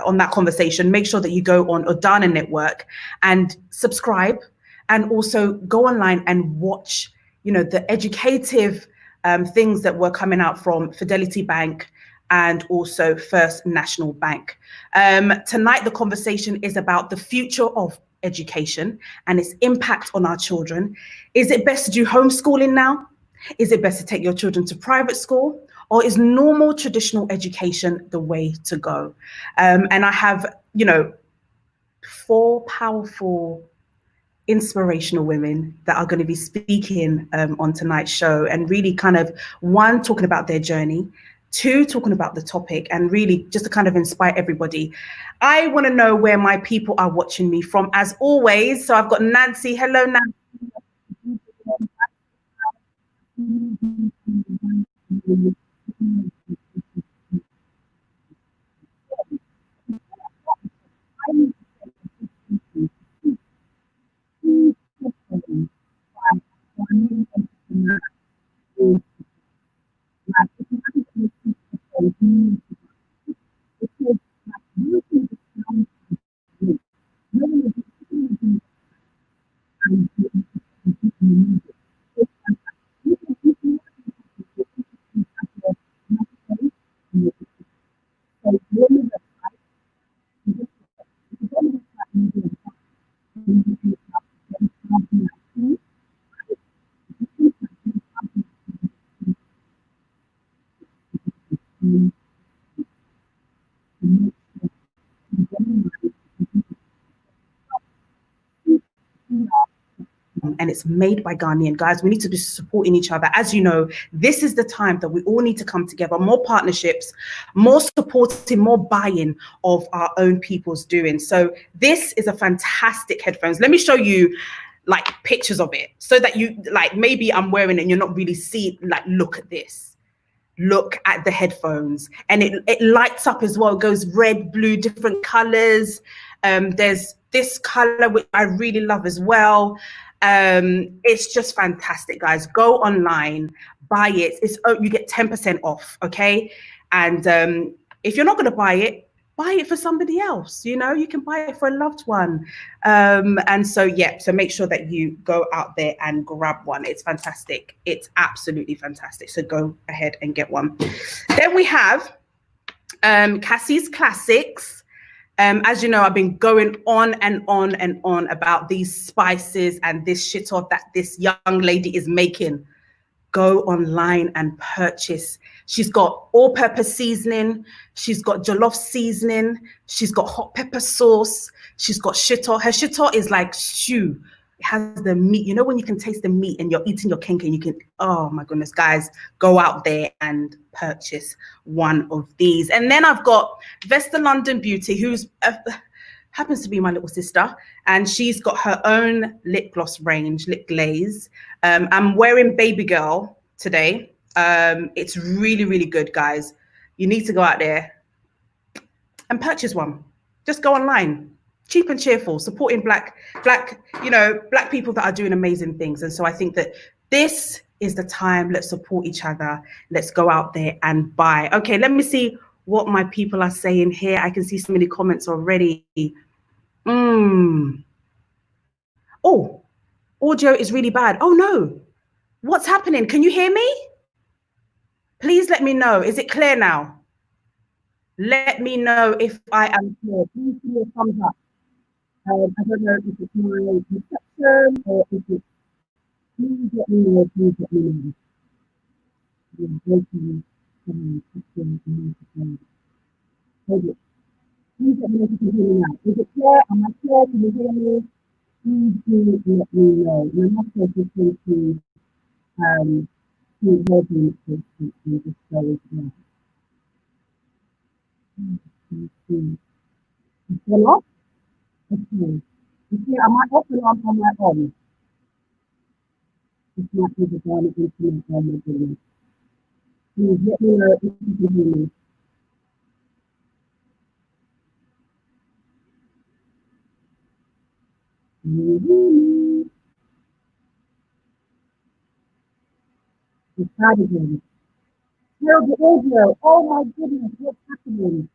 On that conversation, make sure that you go on Odana Network and subscribe, and also go online and watch, the educative things that were coming out from Fidelity Bank and also First National Bank. Tonight, the conversation is about the future of education and its impact on our children. Is it best to do homeschooling now? Is it best to take your children to private school? Or is normal traditional education the way to go? And I have, 4 powerful, inspirational women that are going to be speaking on tonight's show, and really kind of, 1, talking about their journey, 2, talking about the topic, and really just to kind of inspire everybody. I want to know where my people are watching me from, as always. So I've got Nancy. Hello, Nancy. And it's made by Ghanaian guys. We need to be supporting each other. As you know, this is the time that we all need to come together, more partnerships, more supporting, more buying of our own people's doing. So this is a fantastic headphones. Let me show you like pictures of it so that you, like, maybe I'm wearing it and you're not really seeing, like, look at this. Look at the headphones, and it lights up as well. It goes red, blue, different colors. There's this color which I really love as well. It's just fantastic, guys. Go online, buy it. You get 10% off, okay? And if you're not going to buy it for somebody else. You can buy it for a loved one. And so, yeah, so make sure that you go out there and grab one. It's fantastic. It's absolutely fantastic. So go ahead and get one. Then we have Cassie's Classics. As you know, I've been going on and on and on about these spices and this shit off that this young lady is making. Go online and purchase. She's got all-purpose seasoning. She's got jollof seasoning. She's got hot pepper sauce. She's got shito. Her shito is like stew. It has the meat. You know when you can taste the meat and you're eating your kenke and you can, oh my goodness, guys, go out there and purchase one of these. And then I've got Vesta London Beauty, who's happens to be my little sister, and she's got her own lip gloss range, lip glaze. I'm wearing Baby Girl today. It's really, really good, guys. You need to go out there and purchase one. Just go online, cheap and cheerful, supporting black people that are doing amazing things. And so I think that this is the time. Let's support each other. Let's go out there and buy. Okay, let me see what my people are saying here. I can see so many comments already. Oh, audio is really bad. Oh no, what's happening? Can you hear me? Please let me know. Is it clear now? Let me know if I am clear. Please give me a thumbs up. I don't know if it's my reception or if it's, please let me know, please let me know. Please let me know if you can hear me now. Is it clear? Am I clear? Can you hear me? Please do let me know. And I'm also just going to hold me to just go with me. Still off? Okay. Okay, am I off or am I on? It's not the Ghana internet on my goodness. Please let me know if you can hear me. It's bad again. Hear the audio. Oh my goodness, what's happening?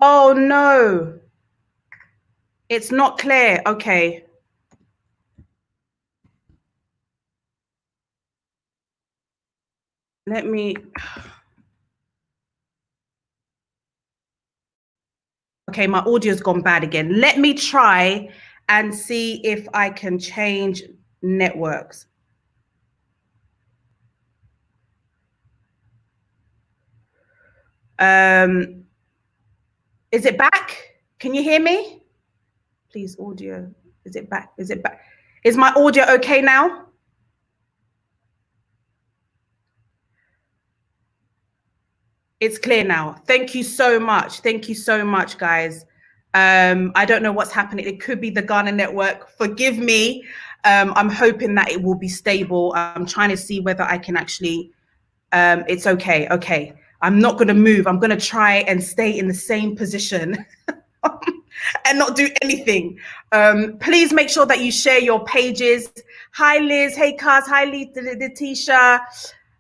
Oh no, it's not clear. Okay, let me. Okay, my audio's gone bad again. Let me try and see if I can change networks. Um, is it back? Can you hear me? Please, audio. Is it back? Is it back? Is my audio okay now? It's clear now. Thank you so much. Thank you so much, guys. I don't know what's happening. It could be the Ghana network. Forgive me. I'm hoping that it will be stable. I'm trying to see whether I can actually. It's okay. Okay. I'm not going to move. I'm going to try and stay in the same position and not do anything. Please make sure that you share your pages. Hi, Liz. Hey, Kaz. Hi, Letitia.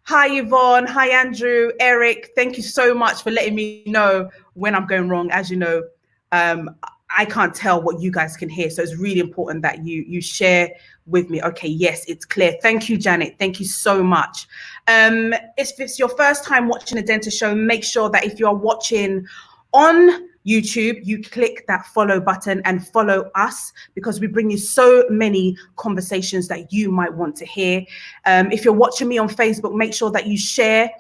Hi, Yvonne. Hi, Andrew. Eric. Thank you so much for letting me know when I'm going wrong. As you know, I can't tell what you guys can hear. So it's really important that you share with me. Okay, yes, it's clear. Thank you, Janet. Thank you so much. If it's your first time watching a DENTAA show, make sure that if you're watching on YouTube, you click that follow button and follow us, because we bring you so many conversations that you might want to hear. If you're watching me on Facebook, make sure that you share.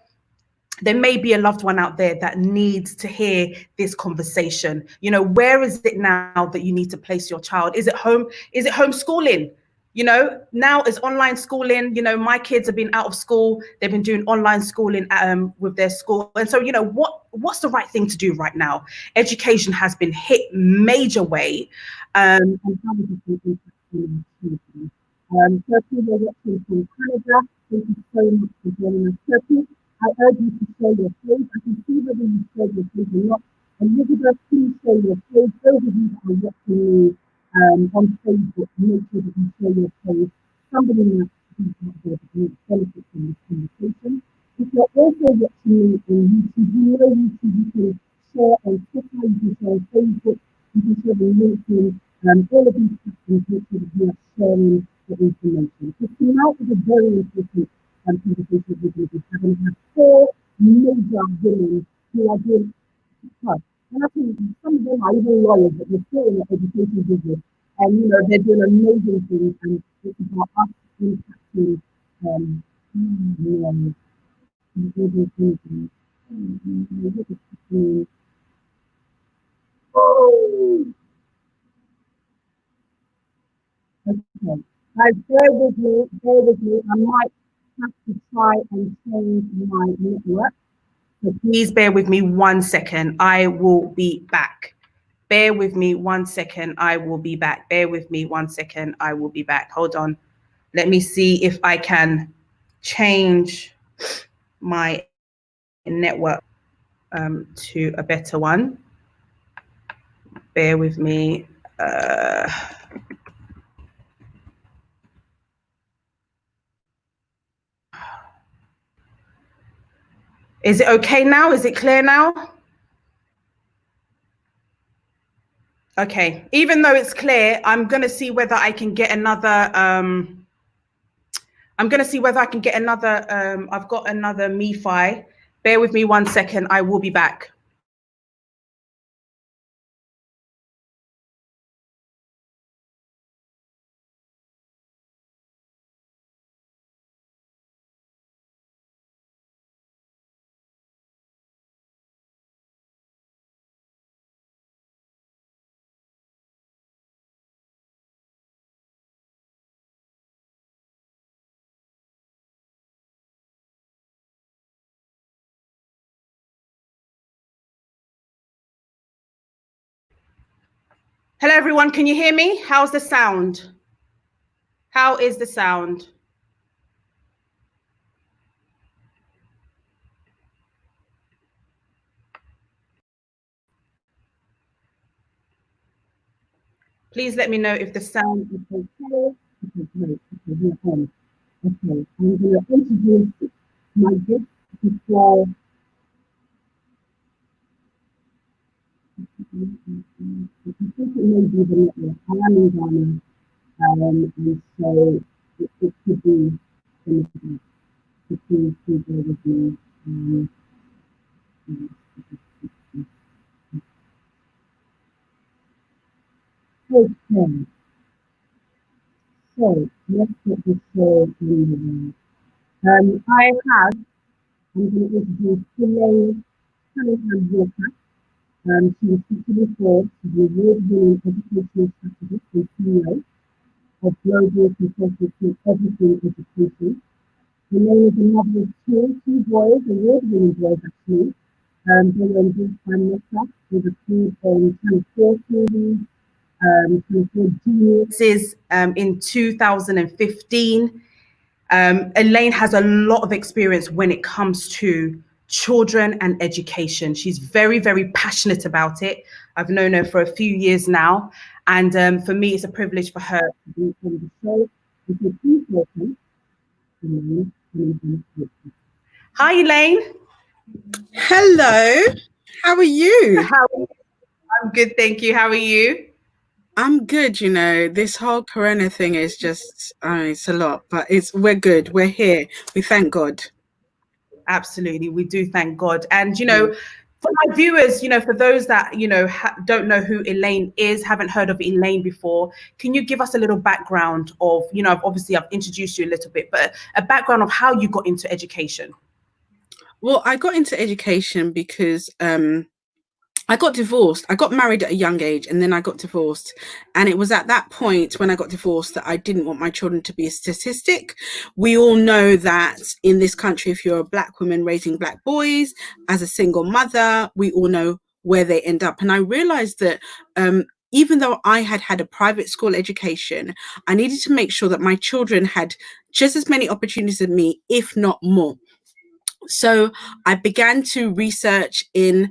There may be a loved one out there that needs to hear this conversation. You know, where is it now that you need to place your child? Is it home? Is it homeschooling? You know, now is online schooling. You know, my kids have been out of school. They've been doing online schooling with their school. And so, you know, what's the right thing to do right now? Education has been hit major way. And how is it impacting children? Turkey, we're watching from Canada. Thank you so much for joining us, Turkey. I urge you to share your page. I can see whether you share your page or not. Elizabeth, please share your page. Those of you that are watching me on Facebook, make sure that you share your page. Somebody might be out there that may benefit from this conversation. If you're also watching me on YouTube, you know YouTube, you can share on Twitter, you can share on Facebook, you can share on LinkedIn, all of these platforms, make sure that you are sharing the information. So tonight is a very important conversation we're going to be having. We have four major women who are doing well. And I think some of them are even lawyers, but they're still in the education business. And you know, they're doing amazing things, and it's about us impacting um, oh, okay. Guys, bear with me, bear with me. I might have to try and change my network. So please bear with me 1 second. I will be back. Bear with me 1 second. I will be back. Bear with me 1 second. I will be back. Hold on. Let me see if I can change my network to a better one. Bear with me. Is it okay now? Is it clear now? Okay. Even though it's clear, I'm going to see whether I can get another. I'm going to see whether I can get another. I've got another MiFi. Bear with me 1 second. I will be back. Hello, everyone. Can you hear me? How's the sound? How is the sound? Please let me know if the sound is okay. Okay, great. Okay, Okay, I'm going to introduce my guest before. I think it may be the network. I am in Ghana, and so it could be the network. So please bear with me. Um, okay, so let's get this show in the way. I'm going to introduce Elaine Cunningham Walker. She was featured Forbes, the award-winning educational strategist and CEO of global consultancy Everything Education. Elaine is a mother of two boys, award-winning boys actually. They were induced by Meta with a few on Channel 4 TV, Channel 4 Genius. This is in 2015. Elaine has a lot of experience when it comes to children and education. She's very, very passionate about it. I've known her for a few years now. And for me, it's a privilege for her to be on the show. So please welcome Elaine. Hi, Elaine. Hello, how are you? I'm good, thank you. How are you? I'm good, this whole corona thing is just, it's a lot, but we're good. We're here. We thank God. Absolutely. We do thank God. And, for my viewers, for those that, don't know who Elaine is, haven't heard of Elaine before, can you give us a little background of, obviously I've introduced you a little bit, but a background of how you got into education? Well, I got into education because I got divorced. I got married at a young age and then I got divorced. And it was at that point when I got divorced that I didn't want my children to be a statistic. We all know that in this country, if you're a Black woman raising Black boys as a single mother, we all know where they end up. And I realized that even though I had had a private school education, I needed to make sure that my children had just as many opportunities as me, if not more. So I began to research in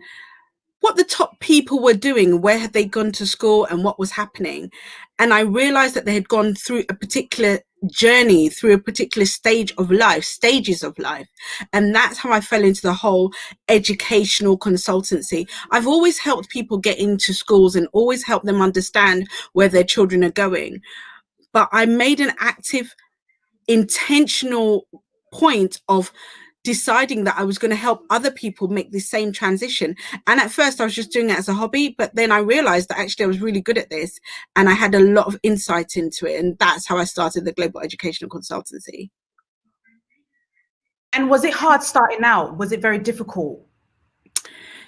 what the top people were doing, where had they gone to school and what was happening. And I realized that they had gone through a particular journey, through a particular stages of life. And that's how I fell into the whole educational consultancy. I've always helped people get into schools and always helped them understand where their children are going. But I made an active, intentional point of deciding that I was going to help other people make the same transition. And at first I was just doing it as a hobby, but then I realized that actually I was really good at this and I had a lot of insight into it. And that's how I started the Global Educational Consultancy. And was it hard starting out? Was it very difficult?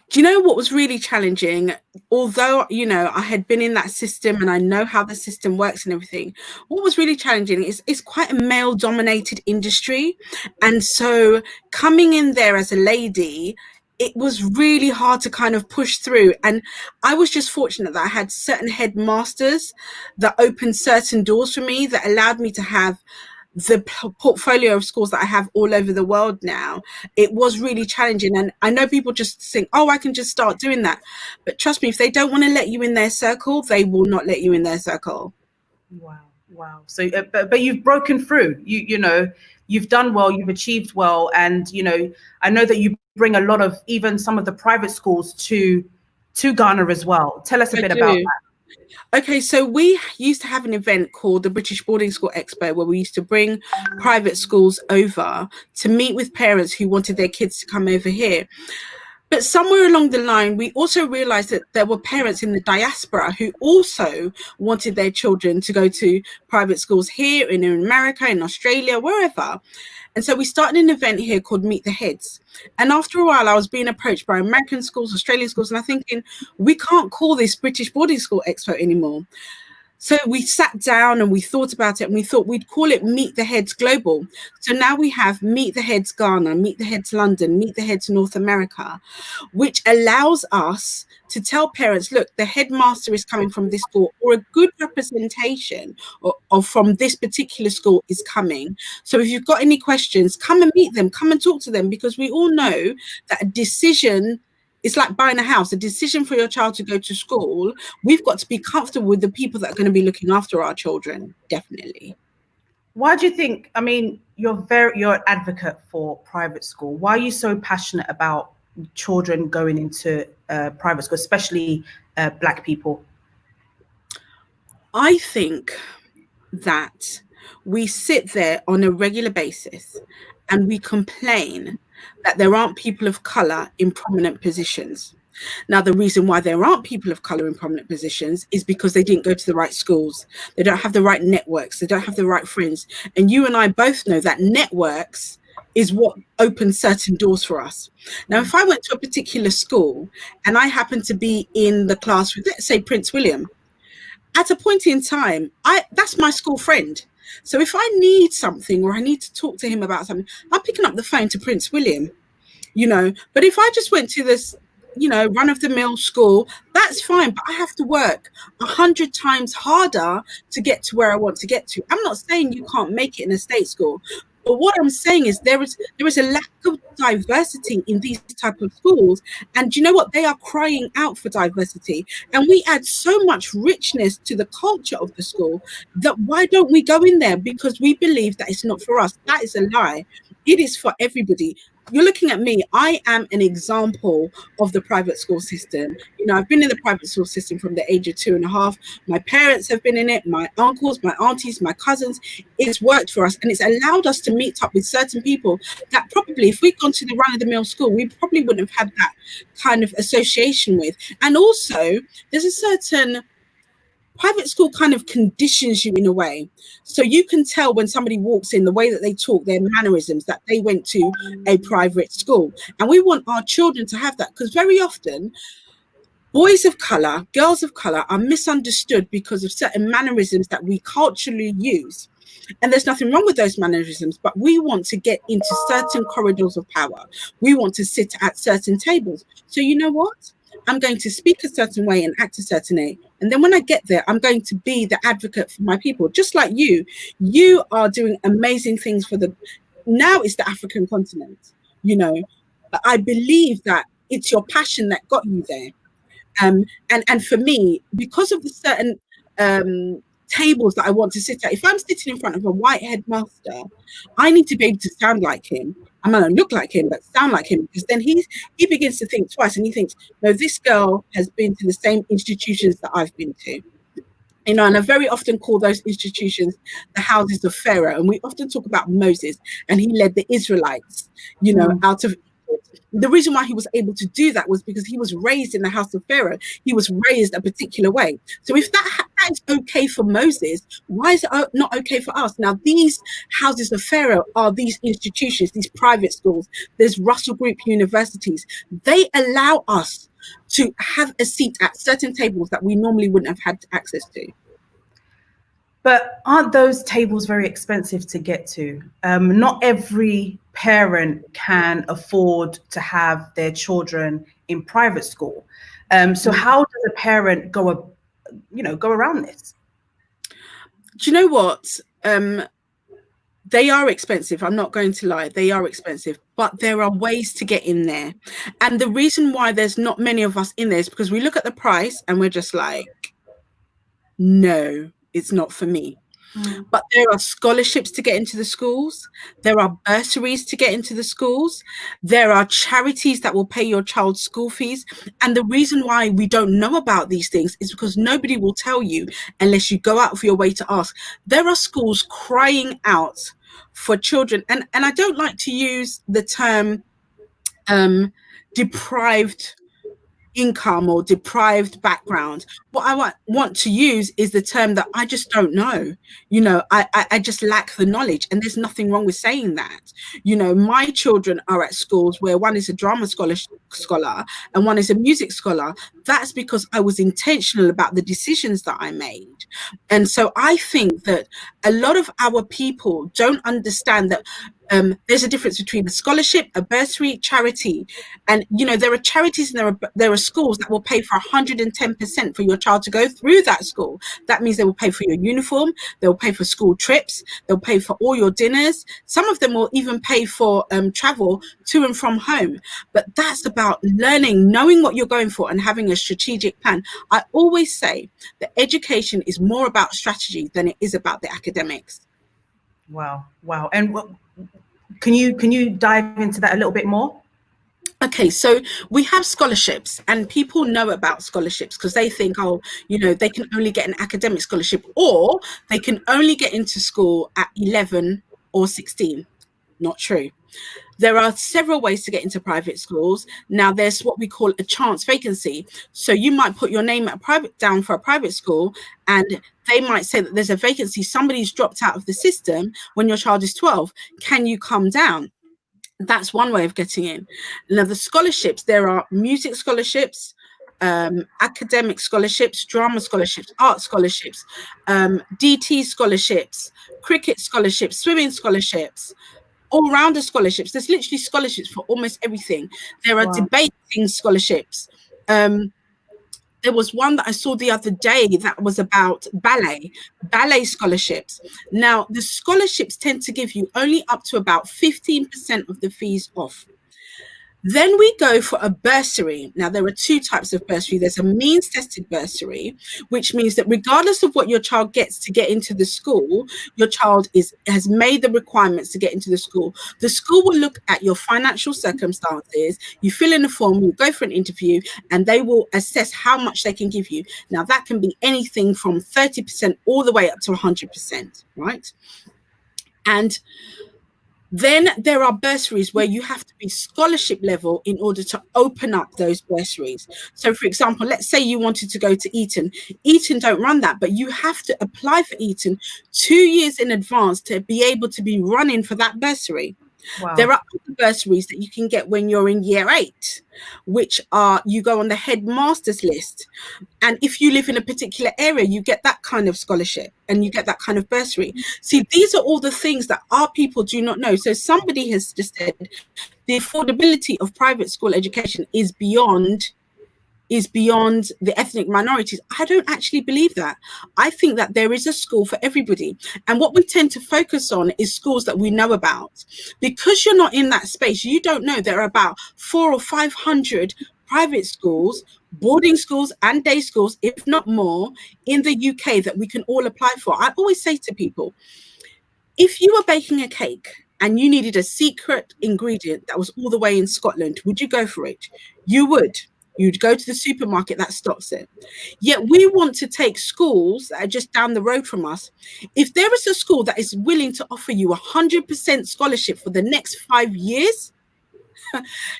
Do you know what was really challenging? Although, I had been in that system and I know how the system works and everything, what was really challenging is it's quite a male dominated industry. And so coming in there as a lady, it was really hard to kind of push through. And I was just fortunate that I had certain headmasters that opened certain doors for me that allowed me to have the portfolio of schools that I have all over the world now. It was really challenging. And I know people just think, oh, I can just start doing that. But trust me, if they don't want to let you in their circle, they will not let you in their circle. Wow. So, but you've broken through, you've done well, you've achieved well. And, I know that you bring a lot of, even some of the private schools to Ghana as well. Tell us a bit about that. Okay, so we used to have an event called the British Boarding School Expo where we used to bring private schools over to meet with parents who wanted their kids to come over here. But somewhere along the line, we also realized that there were parents in the diaspora who also wanted their children to go to private schools here in America, in Australia, wherever. And so we started an event here called Meet the Heads. And after a while, I was being approached by American schools, Australian schools, and I'm thinking, we can't call this British Boarding School Expo anymore. So we sat down and we thought about it and we thought we'd call it Meet the Heads Global. So now we have Meet the Heads Ghana, Meet the Heads London, Meet the Heads North America, which allows us to tell parents, look, the headmaster is coming from this school, or a good representation of from this particular school is coming. So if you've got any questions, come and meet them, come and talk to them, because we all know that a decision, it's like buying a house, a decision for your child to go to school. We've got to be comfortable with the people that are going to be looking after our children, definitely. Why do you think, I mean, you're an advocate for private school. Why are you so passionate about children going into private school, especially Black people? I think that we sit there on a regular basis and we complain that there aren't people of color in prominent positions. Now, the reason why there aren't people of color in prominent positions is because they didn't go to the right schools. They don't have the right networks. They don't have the right friends. And you and I both know that networks is what opens certain doors for us. Now, if I went to a particular school and I happened to be in the class with, let's say, Prince William, at a point in time, that's my school friend. So if I need something or I need to talk to him about something, I'm picking up the phone to Prince William, you know. But if I just went to this, you know, run-of-the-mill school, that's fine, but I have to work 100 times harder to get to where I want to get to. I'm not saying you can't make it in a state school, but what I'm saying is there is a lack of diversity in these type of schools. And you know what? They are crying out for diversity. And we add so much richness to the culture of the school that why don't we go in there? Because we believe that it's not for us. That is a lie. It is for everybody. You're looking at me. I am an example of the private school system. You know, I've been in the private school system from the age of 2.5. My parents have been in it, my uncles, my aunties, my cousins. It's worked for us and it's allowed us to meet up with certain people that probably, if we'd gone to the run-of-the-mill school, we probably wouldn't have had that kind of association with. And also, there's a certain private school kind of conditions you in a way. So you can tell when somebody walks in, the way that they talk, their mannerisms, that they went to a private school. And we want our children to have that, because very often boys of color, girls of color are misunderstood because of certain mannerisms that we culturally use. And there's nothing wrong with those mannerisms, but we want to get into certain corridors of power. We want to sit at certain tables. So you know what? I'm going to speak a certain way and act a certain way. And then when I get there, I'm going to be the advocate for my people. Just like you are doing amazing things for now it's the African continent, you know. But I believe that it's your passion that got you there. And for me, because of the certain tables that I want to sit at, if I'm sitting in front of a white headmaster, I need to be able to sound like him. I'm going to look like him, but sound like him, because then he begins to think twice, and he thinks, no, this girl has been to the same institutions that I've been to. You know, and I very often call those institutions the houses of Pharaoh. And we often talk about Moses, and he led the Israelites, you know, out of Egypt. The reason why he was able to do that was because he was raised in the house of Pharaoh. He was raised a particular way. So if that is okay for Moses, why is it not okay for us? Now, these houses of Pharaoh are these institutions, these private schools. There's Russell Group universities. They allow us to have a seat at certain tables that we normally wouldn't have had access to. But aren't those tables very expensive to get to? Not every parent can afford to have their children in private school. So how does a parent go around this? Do you know what? They are expensive. I'm not going to lie. They are expensive, but there are ways to get in there. And the reason why there's not many of us in there is because we look at the price and we're just like, no, it's not for me. But there are scholarships to get into the schools. There are bursaries to get into the schools. There are charities that will pay your child's school fees. And the reason why we don't know about these things is because nobody will tell you unless you go out of your way to ask. There are schools crying out for children. And I don't like to use the term deprived income or deprived background. What I want to use is the term that I just don't know. You know, I just lack the knowledge, and there's nothing wrong with saying that. You know, my children are at schools where one is a drama scholar and one is a music scholar. That's because I was intentional about the decisions that I made. And so I think that a lot of our people don't understand that there's a difference between a scholarship, a bursary, charity. And, you know, there are charities and there are schools that will pay for 110% for your child to go through that school. That means they will pay for your uniform. They'll pay for school trips. They'll pay for all your dinners. Some of them will even pay for travel to and from home. But that's about learning, knowing what you're going for and having a strategic plan. I always say that education is more about strategy than it is about the academics. Wow. Wow. And can you dive into that a little bit more? Okay, so we have scholarships, and people know about scholarships because they think, oh, you know, they can only get an academic scholarship, or they can only get into school at 11 or 16. Not true. There are several ways to get into private schools. Now, there's what we call a chance vacancy. So you might put your name down for a private school, and they might say that there's a vacancy. Somebody's dropped out of the system when your child is 12. Can you come down? That's one way of getting in. Now, the scholarships, there are music scholarships, academic scholarships, drama scholarships, art scholarships, DT scholarships, cricket scholarships, swimming scholarships, all-rounder scholarships. There's literally scholarships for almost everything. There are debating scholarships. There was one that I saw the other day that was about ballet scholarships. Now, the scholarships tend to give you only up to about 15% of the fees off. Then we go for a bursary. Now, there are two types of bursary. There's a means tested bursary, which means that regardless of what your child gets to get into the school, your child has made the requirements to get into the school. The school will look at your financial circumstances. You fill in a form, you go for an interview, and they will assess how much they can give you. Now, that can be anything from 30% all the way up to 100%, right? And then there are bursaries where you have to be scholarship level in order to open up those bursaries. So, for example, let's say you wanted to go to Eton. Eton don't run that, but you have to apply for Eton 2 years in advance to be able to be running for that bursary. Wow. There are other bursaries that you can get when you're in year 8, which are you go on the headmaster's list. And if you live in a particular area, you get that kind of scholarship and you get that kind of bursary. See, these are all the things that our people do not know. So somebody has just said the affordability of private school education is beyond the ethnic minorities. I don't actually believe that. I think that there is a school for everybody. And what we tend to focus on is schools that we know about. Because you're not in that space, you don't know there are about 400 or 500 private schools, boarding schools and day schools, if not more, in the UK that we can all apply for. I always say to people, if you were baking a cake and you needed a secret ingredient that was all the way in Scotland, would you go for it? You would. You'd go to the supermarket that stocks it. Yet we want to take schools that are just down the road from us. If there is a school that is willing to offer you 100% scholarship for the next 5 years,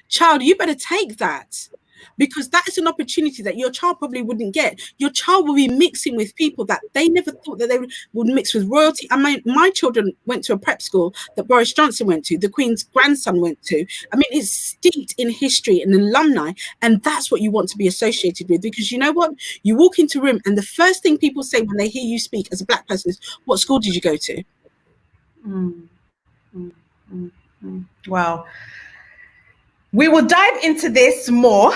child, you better take that. Because that is an opportunity that your child probably wouldn't get. Your child will be mixing with people that they never thought that they would mix with royalty. I mean, my children went to a prep school that Boris Johnson went to, the Queen's grandson went to. I mean, it's steeped in history and alumni, and that's what you want to be associated with. Because you know what? You walk into a room and the first thing people say when they hear you speak as a Black person is, what school did you go to? Wow. We will dive into this more.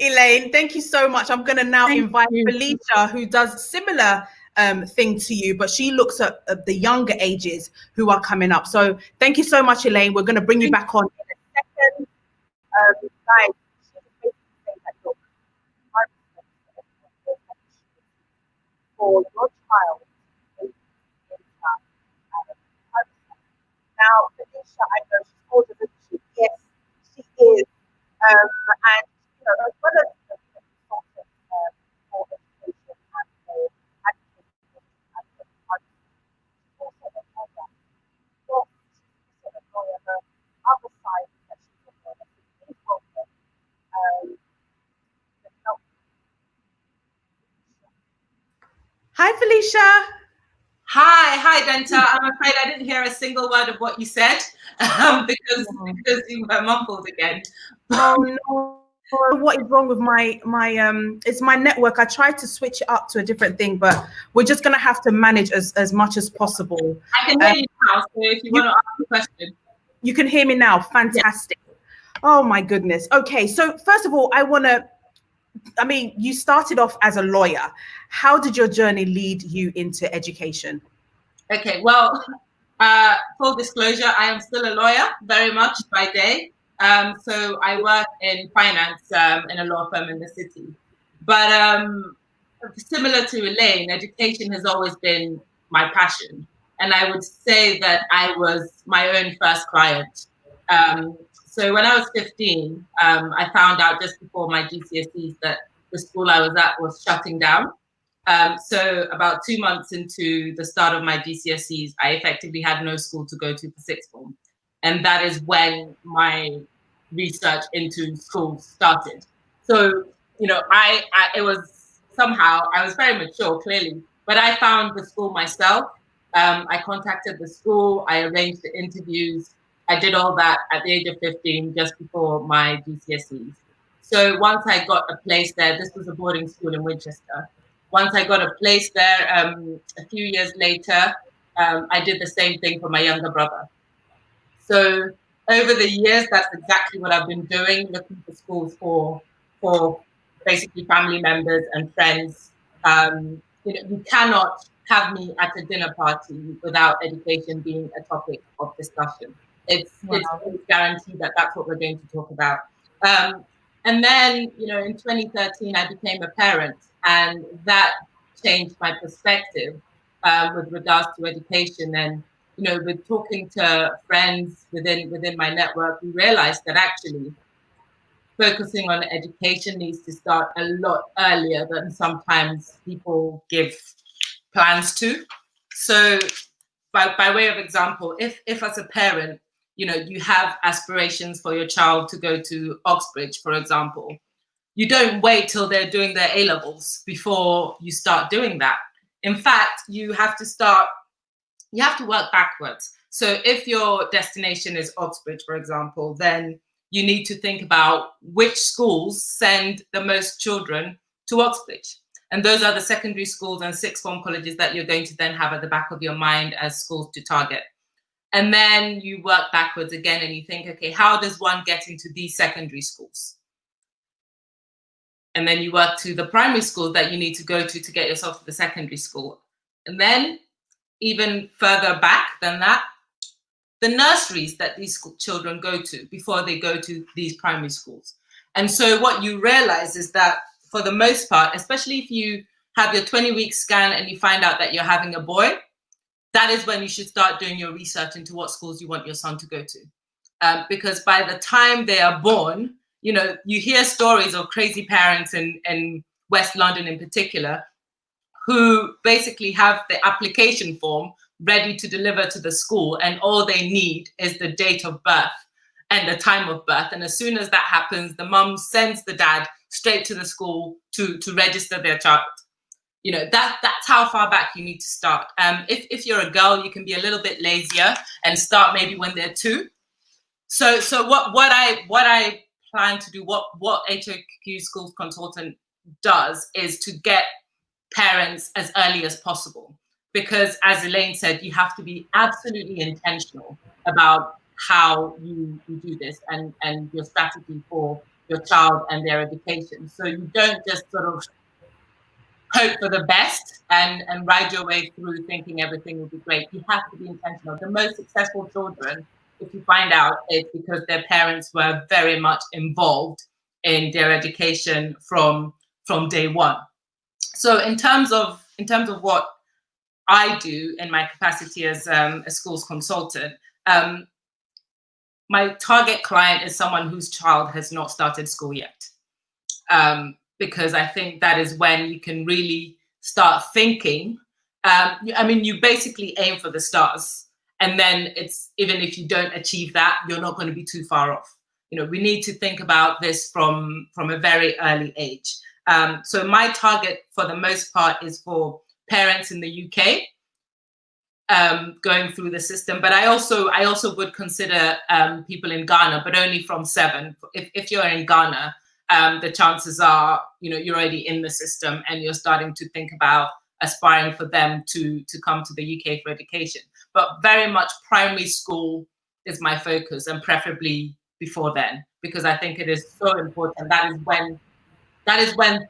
Elaine, thank you so much. I'm going to now invite Felicia, who does similar thing to you, but she looks at the younger ages who are coming up. So thank you so much, Elaine. We're going to bring you back on in a second. Guys, for your child. Now, Felicia, I know she's older than she. Yes, she is. And, you know, as well as the consultant for education and for advocacy and for she's also a lawyer. Yes, she's also a lawyer. The other side that she's a lawyer, she's welcome. Hi, Felicia. Hi, Denta. I'm afraid I didn't hear a single word of what you said because you were mumbled again. Oh no! What is wrong with my it's my network. I tried to switch it up to a different thing, but we're just gonna have to manage as much as possible. I can hear you now, so if you want to ask a question. You can hear me now. Fantastic. Yeah. Oh my goodness. Okay, so first of all, I mean, you started off as a lawyer. How did your journey lead you into education? Okay, well, full disclosure, I am still a lawyer, very much by day. So I work in finance in a law firm in the city. But similar to Elaine, education has always been my passion. And I would say that I was my own first client. So when I was 15, I found out just before my GCSEs that the school I was at was shutting down. So about 2 months into the start of my GCSEs, I effectively had no school to go to for sixth form. And that is when my research into schools started. So, you know, it was somehow, I was very mature, clearly, but I found the school myself. I contacted the school, I arranged the interviews. I did all that at the age of 15, just before my GCSEs. So once I got a place there, this was a boarding school in Winchester. Once I got a place there, a few years later, I did the same thing for my younger brother. So over the years, that's exactly what I've been doing, looking for schools for basically family members and friends. You know, you cannot have me at a dinner party without education being a topic of discussion. It's guaranteed that that's what we're going to talk about. And then, you know, in 2013, I became a parent, and that changed my perspective with regards to education. And, you know, with talking to friends within my network, we realized that actually focusing on education needs to start a lot earlier than sometimes people give plans to. So by way of example, if as a parent, you know, you have aspirations for your child to go to Oxbridge, for example, you don't wait till they're doing their A-levels before you start doing that. In fact, you have to work backwards. So if your destination is Oxbridge, for example, then you need to think about which schools send the most children to Oxbridge. And those are the secondary schools and sixth form colleges that you're going to then have at the back of your mind as schools to target. And then you work backwards again and you think, okay, how does one get into these secondary schools? And then you work to the primary school that you need to go to get yourself to the secondary school. And then even further back than that, the nurseries that these children go to before they go to these primary schools. And so what you realize is that for the most part, especially if you have your 20-week scan and you find out that you're having a boy, that is when you should start doing your research into what schools you want your son to go to. Because by the time they are born, you know, you hear stories of crazy parents in West London in particular, who basically have the application form ready to deliver to the school, and all they need is the date of birth and the time of birth. And as soon as that happens, the mum sends the dad straight to the school to register their child. You know, that's how far back you need to start. If you're a girl, you can be a little bit lazier and start maybe when they're 2. So what I plan to do, what HOQ Schools Consultant does, is to get parents as early as possible. Because as Elaine said, you have to be absolutely intentional about how you do this and your strategy for your child and their education. So you don't just sort of hope for the best and ride your way through thinking everything will be great. You have to be intentional. The most successful children, if you find out, it's because their parents were very much involved in their education from day one. So in terms of what I do in my capacity as a schools consultant, my target client is someone whose child has not started school yet. Because I think that is when you can really start thinking. I mean, you basically aim for the stars, and then it's, even if you don't achieve that, you're not going to be too far off. You know, we need to think about this from a very early age. So my target for the most part is for parents in the UK going through the system, but I also would consider people in Ghana, but only from 7. If you're in Ghana, the chances are, you know, you're already in the system and you're starting to think about aspiring for them to come to the UK for education. But very much primary school is my focus, and preferably before then, because I think it is so important. That is when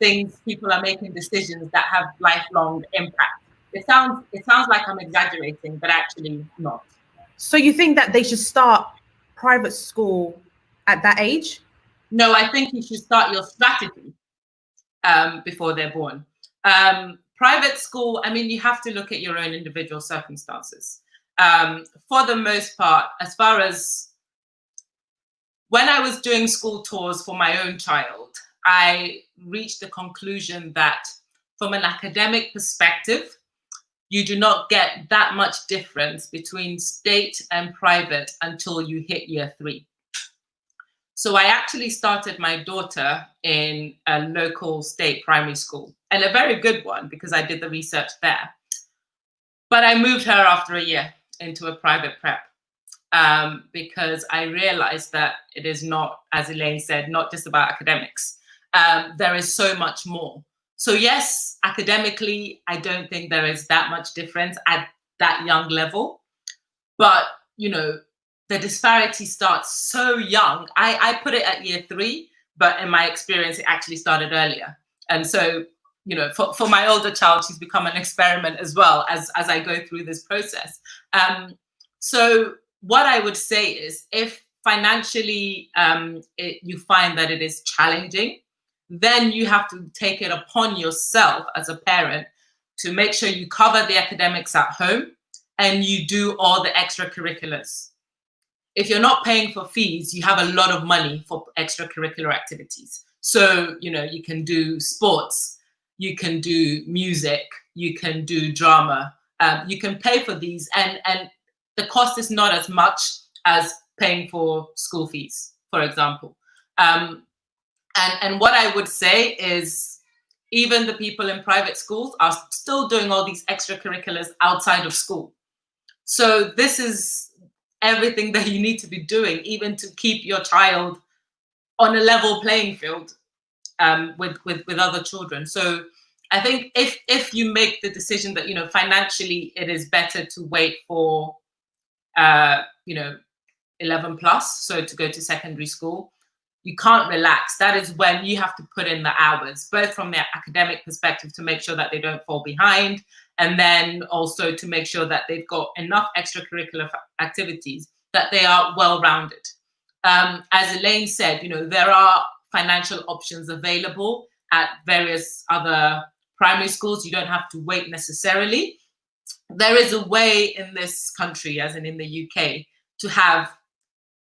people are making decisions that have lifelong impact. It sounds like I'm exaggerating, but actually not. So you think that they should start private school at that age? No, I think you should start your strategy before they're born. Private school, I mean, you have to look at your own individual circumstances. for the most part, as far as when I was doing school tours for my own child, I reached the conclusion that from an academic perspective, you do not get that much difference between state and private until you hit year 3. So I actually started my daughter in a local state primary school, and a very good one because I did the research there. But I moved her after a year into a private prep because I realized that it is not, as Elaine said, not just about academics. There is so much more. So yes, academically, I don't think there is that much difference at that young level. But, you know, the disparity starts so young. I put it at year 3, but in my experience, it actually started earlier. And so, you know, for my older child, she's become an experiment as well as I go through this process. So what I would say is, if financially you find that it is challenging, then you have to take it upon yourself as a parent to make sure you cover the academics at home and you do all the extracurriculars. If you're not paying for fees, you have a lot of money for extracurricular activities. So, you know, you can do sports, you can do music, you can do drama, you can pay for these, and the cost is not as much as paying for school fees, for example. And what I would say is, even the people in private schools are still doing all these extracurriculars outside of school. So this is everything that you need to be doing, even to keep your child on a level playing field with other children. So I think if you make the decision that, you know, financially it is better to wait for, you know, 11 plus, so to go to secondary school, you can't relax. That is when you have to put in the hours, both from their academic perspective to make sure that they don't fall behind, and then also to make sure that they've got enough extracurricular activities, that they are well-rounded. As Elaine said, you know, there are financial options available at various other primary schools. You don't have to wait necessarily. There is a way in this country, as in the UK, to have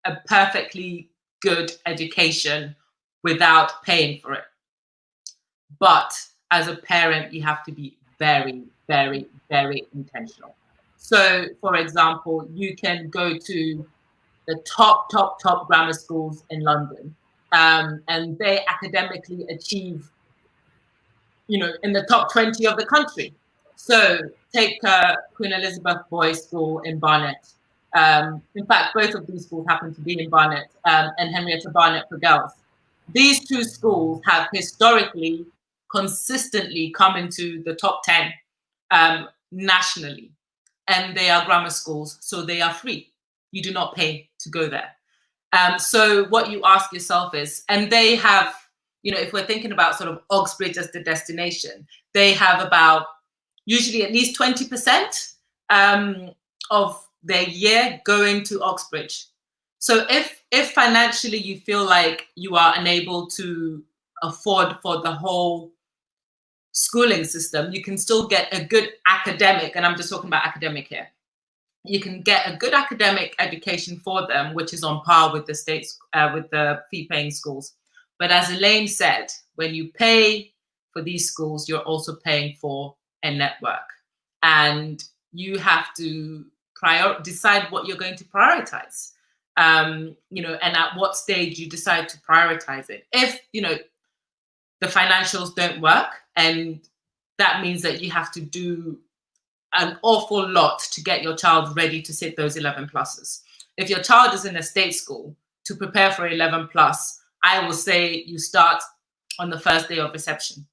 a perfectly good education without paying for it. But as a parent, you have to be very, very, very intentional. So, for example, you can go to the top grammar schools in London, and they academically achieve, you know, in the top 20 of the country. So take Queen Elizabeth Boys School in Barnet. In fact, both of these schools happen to be in Barnet, and Henrietta Barnet for girls. These two schools have historically consistently come into the top 10 nationally, and they are grammar schools, so they are free. You do not pay to go there. So what you ask yourself is, and they have, you know, if we're thinking about sort of Oxbridge as the destination, they have about usually at least 20% of their year going to Oxbridge. So if financially you feel like you are unable to afford for the whole schooling system, you can still get a good academic, and I'm just talking about academic here. You can get a good academic education for them, which is on par with the states, with the fee-paying schools. But as Elaine said, when you pay for these schools, you're also paying for a network, and you have to decide what you're going to prioritize. You know, and at what stage you decide to prioritize it. If, you know, the financials don't work, and that means that you have to do an awful lot to get your child ready to sit those 11 pluses. If your child is in a state school, to prepare for 11 plus, I will say you start on the first day of reception.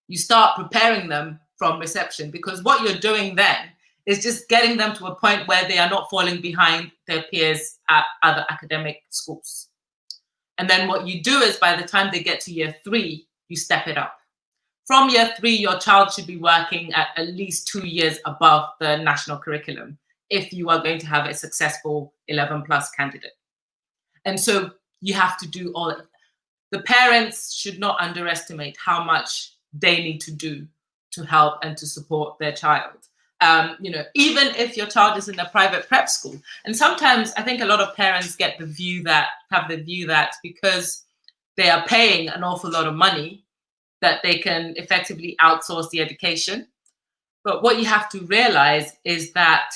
You start preparing them from reception, because what you're doing then is just getting them to a point where they are not falling behind their peers at other academic schools. And then what you do is, by the time they get to year 3, you step it up. From year 3, your child should be working at least 2 years above the national curriculum if you are going to have a successful 11 plus candidate. And so you have to do all. The parents should not underestimate how much they need to do to help and to support their child. You know, even if your child is in a private prep school. And sometimes I think a lot of parents have the view that because they are paying an awful lot of money, that they can effectively outsource the education. But what you have to realize is that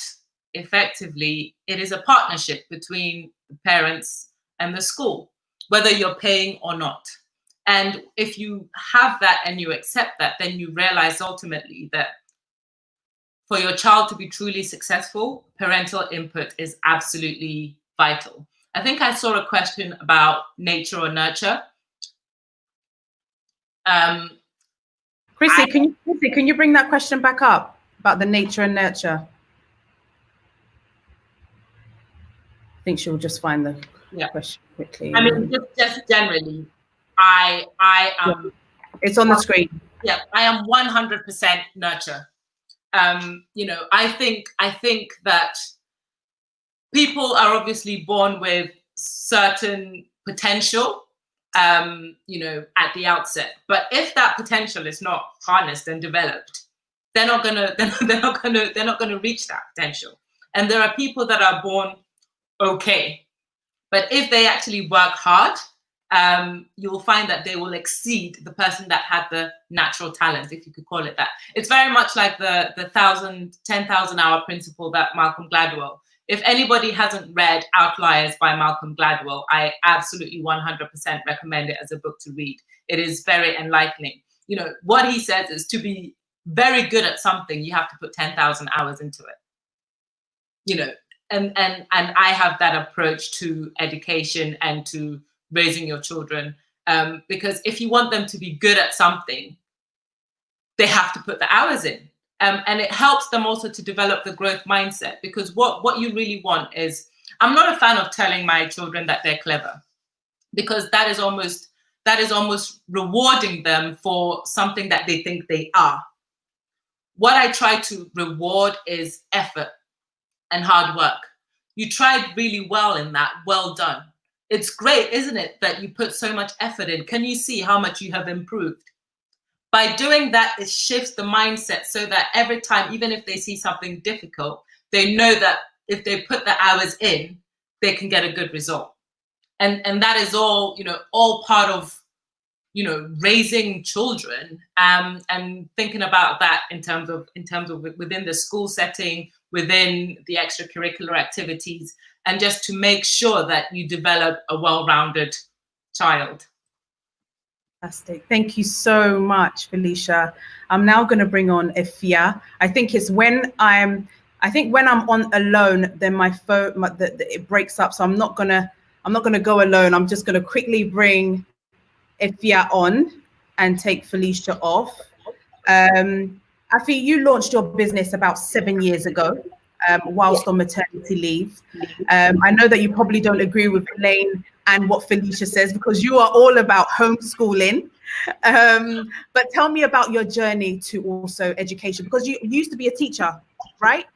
effectively it is a partnership between the parents and the school, whether you're paying or not. And if you have that and you accept that, then you realize ultimately that for your child to be truly successful, parental input is absolutely vital. I think I saw a question about nature or nurture. Chrissy, can you bring that question back up about the nature and nurture? I think she'll just find the question quickly. I mean, just generally, I am. It's on the screen. Yeah, I am 100% nurture. You know, I think that people are obviously born with certain potential, you know, at the outset. But if that potential is not harnessed and developed, they're not gonna reach that potential. And there are people that are born okay, but if they actually work hard, you'll find that they will exceed the person that had the natural talent, if you could call it that. It's very much like the 10,000 hour principle that Malcolm Gladwell. If anybody hasn't read Outliers by Malcolm Gladwell, I absolutely 100% recommend it as a book to read. It is very enlightening. You know, what he says is to be very good at something, you have to put 10,000 hours into it. You know, and I have that approach to education and to raising your children, because if you want them to be good at something, they have to put the hours in. And it helps them also to develop the growth mindset, because what you really want is, I'm not a fan of telling my children that they're clever, because that is almost rewarding them for something that they think they are. What I try to reward is effort and hard work. You tried really well in that, well done. It's great, isn't it, that you put so much effort in? Can you see how much you have improved? By doing that, it shifts the mindset so that every time, even if they see something difficult, they know that if they put the hours in, they can get a good result. And that is all, you know, all part of, you know, raising children, and thinking about that in terms of within the school setting, within the extracurricular activities, and just to make sure that you develop a well-rounded child. Fantastic. Thank you so much, Felicia. I'm now going to bring on Efia. I think when I'm on alone, then my phone, it breaks up. So I'm not gonna go alone. I'm just gonna quickly bring Efia on and take Felicia off. Afi, you launched your business about 7 years ago, whilst on maternity leave. I know that you probably don't agree with Elaine and what Felicia says, because you are all about homeschooling. But tell me about your journey to also education, because you used to be a teacher, right?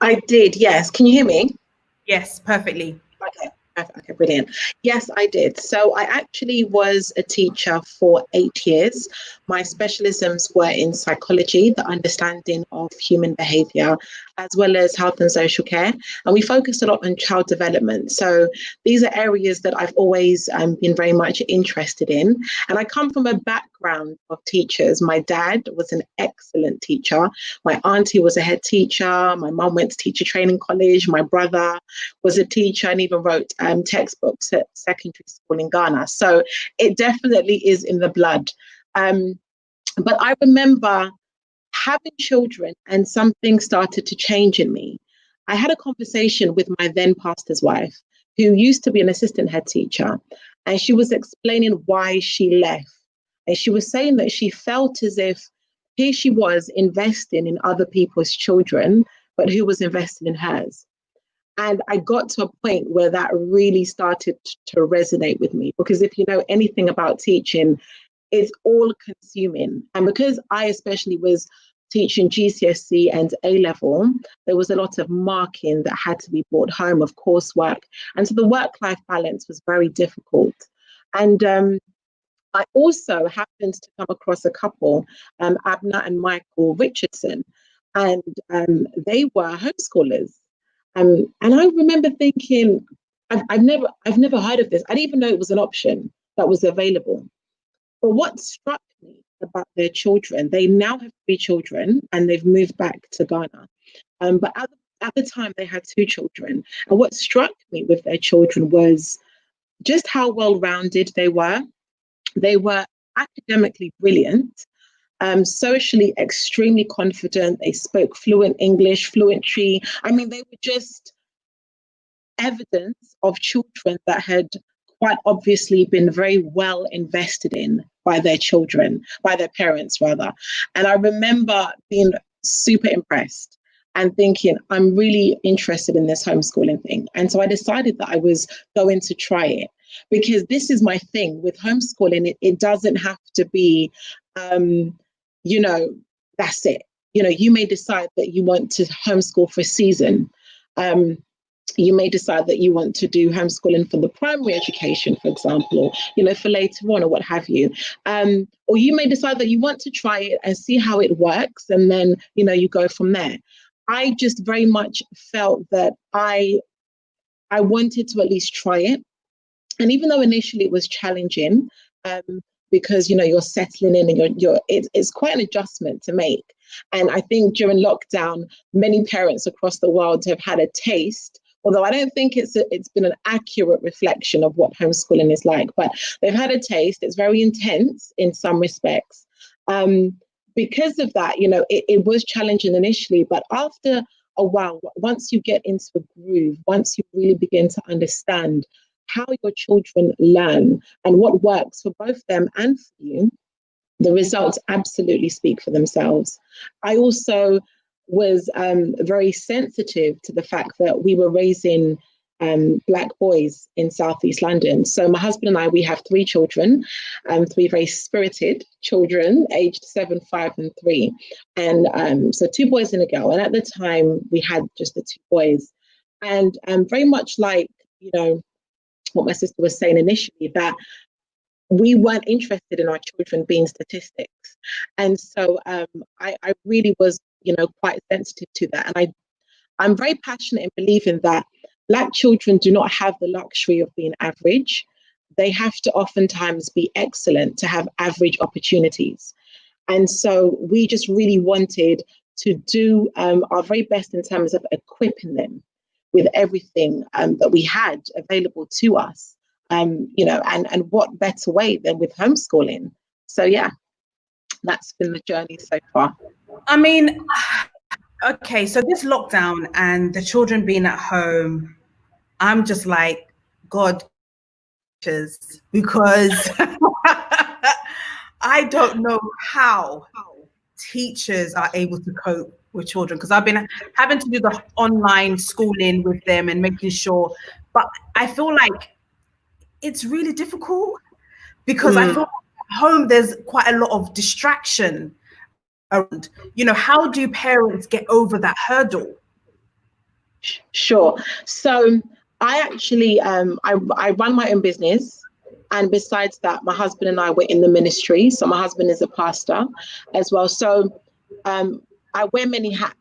I did, yes. Can you hear me? Yes, perfectly. Okay, brilliant. Yes, I did. So I actually was a teacher for 8 years. My specialisms were in psychology, the understanding of human behavior, as well as health and social care. And we focused a lot on child development. So these are areas that I've always been very much interested in. And I come from a background of teachers. My dad was an excellent teacher. My auntie was a head teacher. My mum went to teacher training college. My brother was a teacher and even wrote textbooks at secondary school in Ghana. So it definitely is in the blood. But I remember having children and something started to change in me. I had a conversation with my then pastor's wife, who used to be an assistant head teacher, and she was explaining why she left. And she was saying that she felt as if here she was investing in other people's children, but who was investing in hers? And I got to a point where that really started to resonate with me, because if you know anything about teaching, it's all consuming. And because I especially was teaching GCSE and A-level, there was a lot of marking that had to be brought home of coursework. And so the work-life balance was very difficult. And I also happened to come across a couple, Abna and Michael Richardson. and they were homeschoolers. And I remember thinking, I've never heard of this. I didn't even know it was an option that was available. But what struck me about their children, they now have 3 children and they've moved back to Ghana. But at the time, they had 2 children. And what struck me with their children was just how well-rounded they were. They were academically brilliant, socially extremely confident. They spoke fluent English, fluent Tree. I mean, they were just evidence of children that had quite obviously been very well invested in by their children, by their parents rather. And I remember being super impressed and thinking, I'm really interested in this homeschooling thing. And so I decided that I was going to try it, because this is my thing with homeschooling. It doesn't have to be, you know, that's it. You know, you may decide that you want to homeschool for a season. You may decide that you want to do homeschooling for the primary education, for example, or, you know, for later on or what have you. Or you may decide that you want to try it and see how it works, and then, you know, you go from there. I just very much felt that I wanted to at least try it. And even though initially it was challenging, because, you know, you're settling in and it's quite an adjustment to make. And I think during lockdown, many parents across the world have had a taste, although I don't think it's been an accurate reflection of what homeschooling is like, but they've had a taste. It's very intense in some respects. Because of that, you know, it was challenging initially, but after a while, once you get into a groove, once you really begin to understand how your children learn and what works for both them and for you, the results absolutely speak for themselves. I also was very sensitive to the fact that we were raising Black boys in Southeast London. So my husband and I, we have 3 children, 3 very spirited children, aged 7, 5, and 3. And so 2 boys and a girl. And at the time, we had just the 2 boys. And very much like, you know, what my sister was saying initially, that we weren't interested in our children being statistics. And so I really was, you know, quite sensitive to that. And I'm very passionate in believing that Black children do not have the luxury of being average. They have to oftentimes be excellent to have average opportunities. And so we just really wanted to do our very best in terms of equipping them with everything that we had available to us, you know, and what better way than with homeschooling. So yeah, that's been the journey so far. I mean, okay, so this lockdown and the children being at home, I'm just like, God, because I don't know how teachers are able to cope with children, because I've been having to do the online schooling with them and making sure, but I feel like it's really difficult because I feel like at home there's quite a lot of distraction around. You know, how do parents get over that hurdle? Sure. So I actually, I run my own business. And besides that, my husband and I were in the ministry. So my husband is a pastor as well. So I wear many hats,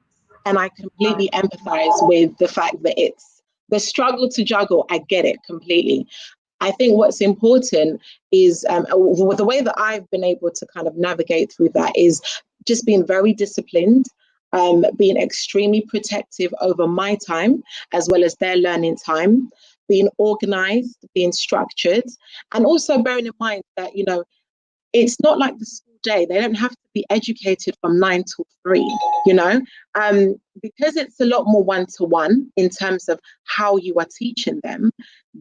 and I completely empathize with the fact that it's the struggle to juggle. I get it completely. I think what's important is the way that I've been able to kind of navigate through that is just being very disciplined, being extremely protective over my time as well as their learning time, being organized, being structured, and also bearing in mind that, you know, it's not like the school day. They don't have to be educated from 9 till 3, you know, because it's a lot more one-to-one in terms of how you are teaching them.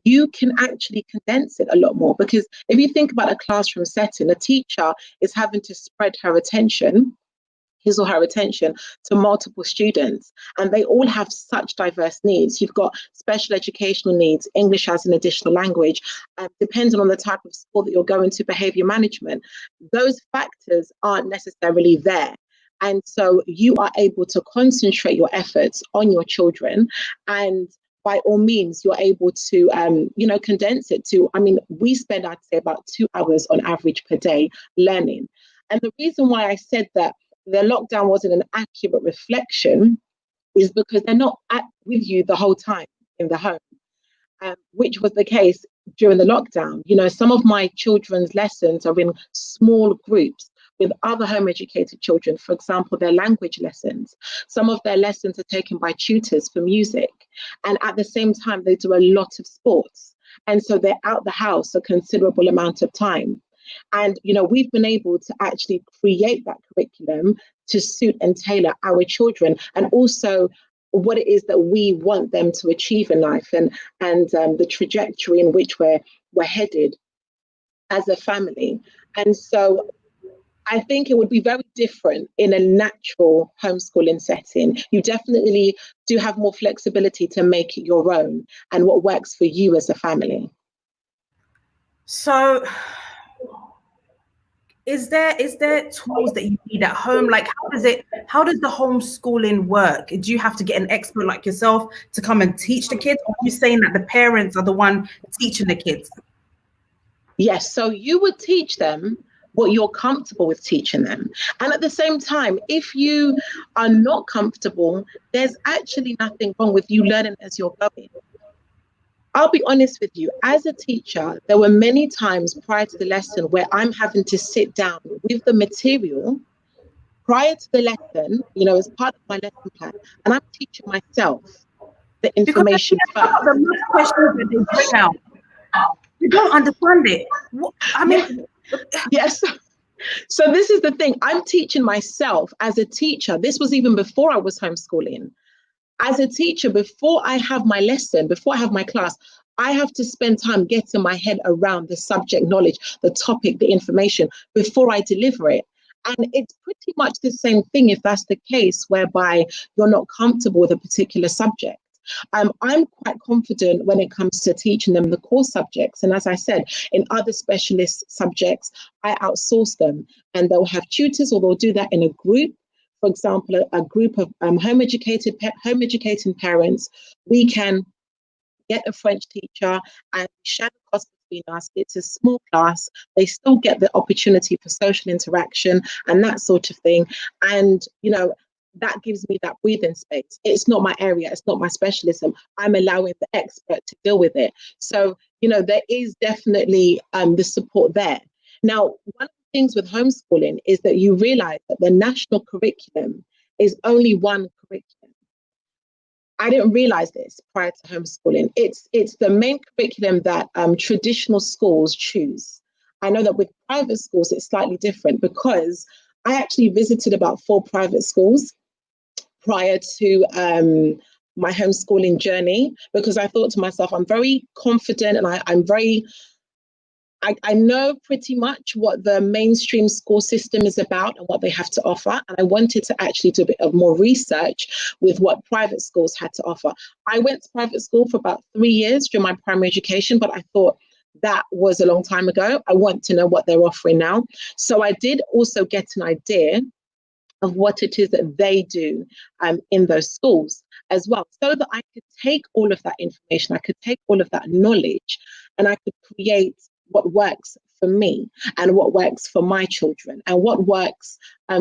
You can actually condense it a lot more, because if you think about a classroom setting, a teacher is having to spread his or her attention to multiple students, and they all have such diverse needs. You've got special educational needs, English as an additional language, depending on the type of school that you're going to, behavior management. Those factors aren't necessarily there. And so you are able to concentrate your efforts on your children, and by all means, you're able to, you know, condense it to, I mean, we spend, I'd say, about 2 hours on average per day learning. And the reason why I said that the lockdown wasn't an accurate reflection is because they're not with you the whole time in the home, which was the case during the lockdown. You know, some of my children's lessons are in small groups with other home educated children. For example, their language lessons. Some of their lessons are taken by tutors for music. And at the same time, they do a lot of sports. And so they're out the house a considerable amount of time. And, you know, we've been able to actually create that curriculum to suit and tailor our children, and also what it is that we want them to achieve in life, and the trajectory in which we're headed as a family. And so I think it would be very different in a natural homeschooling setting. You definitely do have more flexibility to make it your own and what works for you as a family. So is there tools that you need at home? Like, how does the homeschooling work? Do you have to get an expert like yourself to come and teach the kids? Or are you saying that the parents are the one teaching the kids? Yes, so you would teach them what you're comfortable with teaching them. And at the same time, if you are not comfortable, there's actually nothing wrong with you learning as you're going. I'll be honest with you, as a teacher, there were many times prior to the lesson where I'm having to sit down with the material prior to the lesson, you know, as part of my lesson plan, and I'm teaching myself the information first. The math questions that they bring out, you don't understand it. I mean, yes. So this is the thing. I'm teaching myself as a teacher. This was even before I was homeschooling. As a teacher, before I have my lesson, before I have my class, I have to spend time getting my head around the subject knowledge, the topic, the information before I deliver it. And it's pretty much the same thing if that's the case, whereby you're not comfortable with a particular subject. I'm quite confident when it comes to teaching them the core subjects. And as I said, in other specialist subjects, I outsource them, and they'll have tutors, or they'll do that in a group. For example, a group of home educating parents, we can get a French teacher and share the cost between us. It's a small class. They still get the opportunity for social interaction and that sort of thing. And, you know, that gives me that breathing space. It's not my area. It's not my specialism. I'm allowing the expert to deal with it. So, you know, there is definitely the support there. Now, one of the things with homeschooling is that you realize that the national curriculum is only one curriculum. I didn't realize this prior to homeschooling. It's the main curriculum that traditional schools choose. I know that with private schools, it's slightly different, because I actually visited about 4 private schools prior to my homeschooling journey, because I thought to myself, I'm very confident, and I know pretty much what the mainstream school system is about and what they have to offer. And I wanted to actually do a bit of more research with what private schools had to offer. I went to private school for about 3 years during my primary education, but I thought that was a long time ago. I want to know what they're offering now. So I did also get an idea of what it is that they do in those schools as well, so that I could take all of that information, I could take all of that knowledge, and I could create what works for me and what works for my children, and what works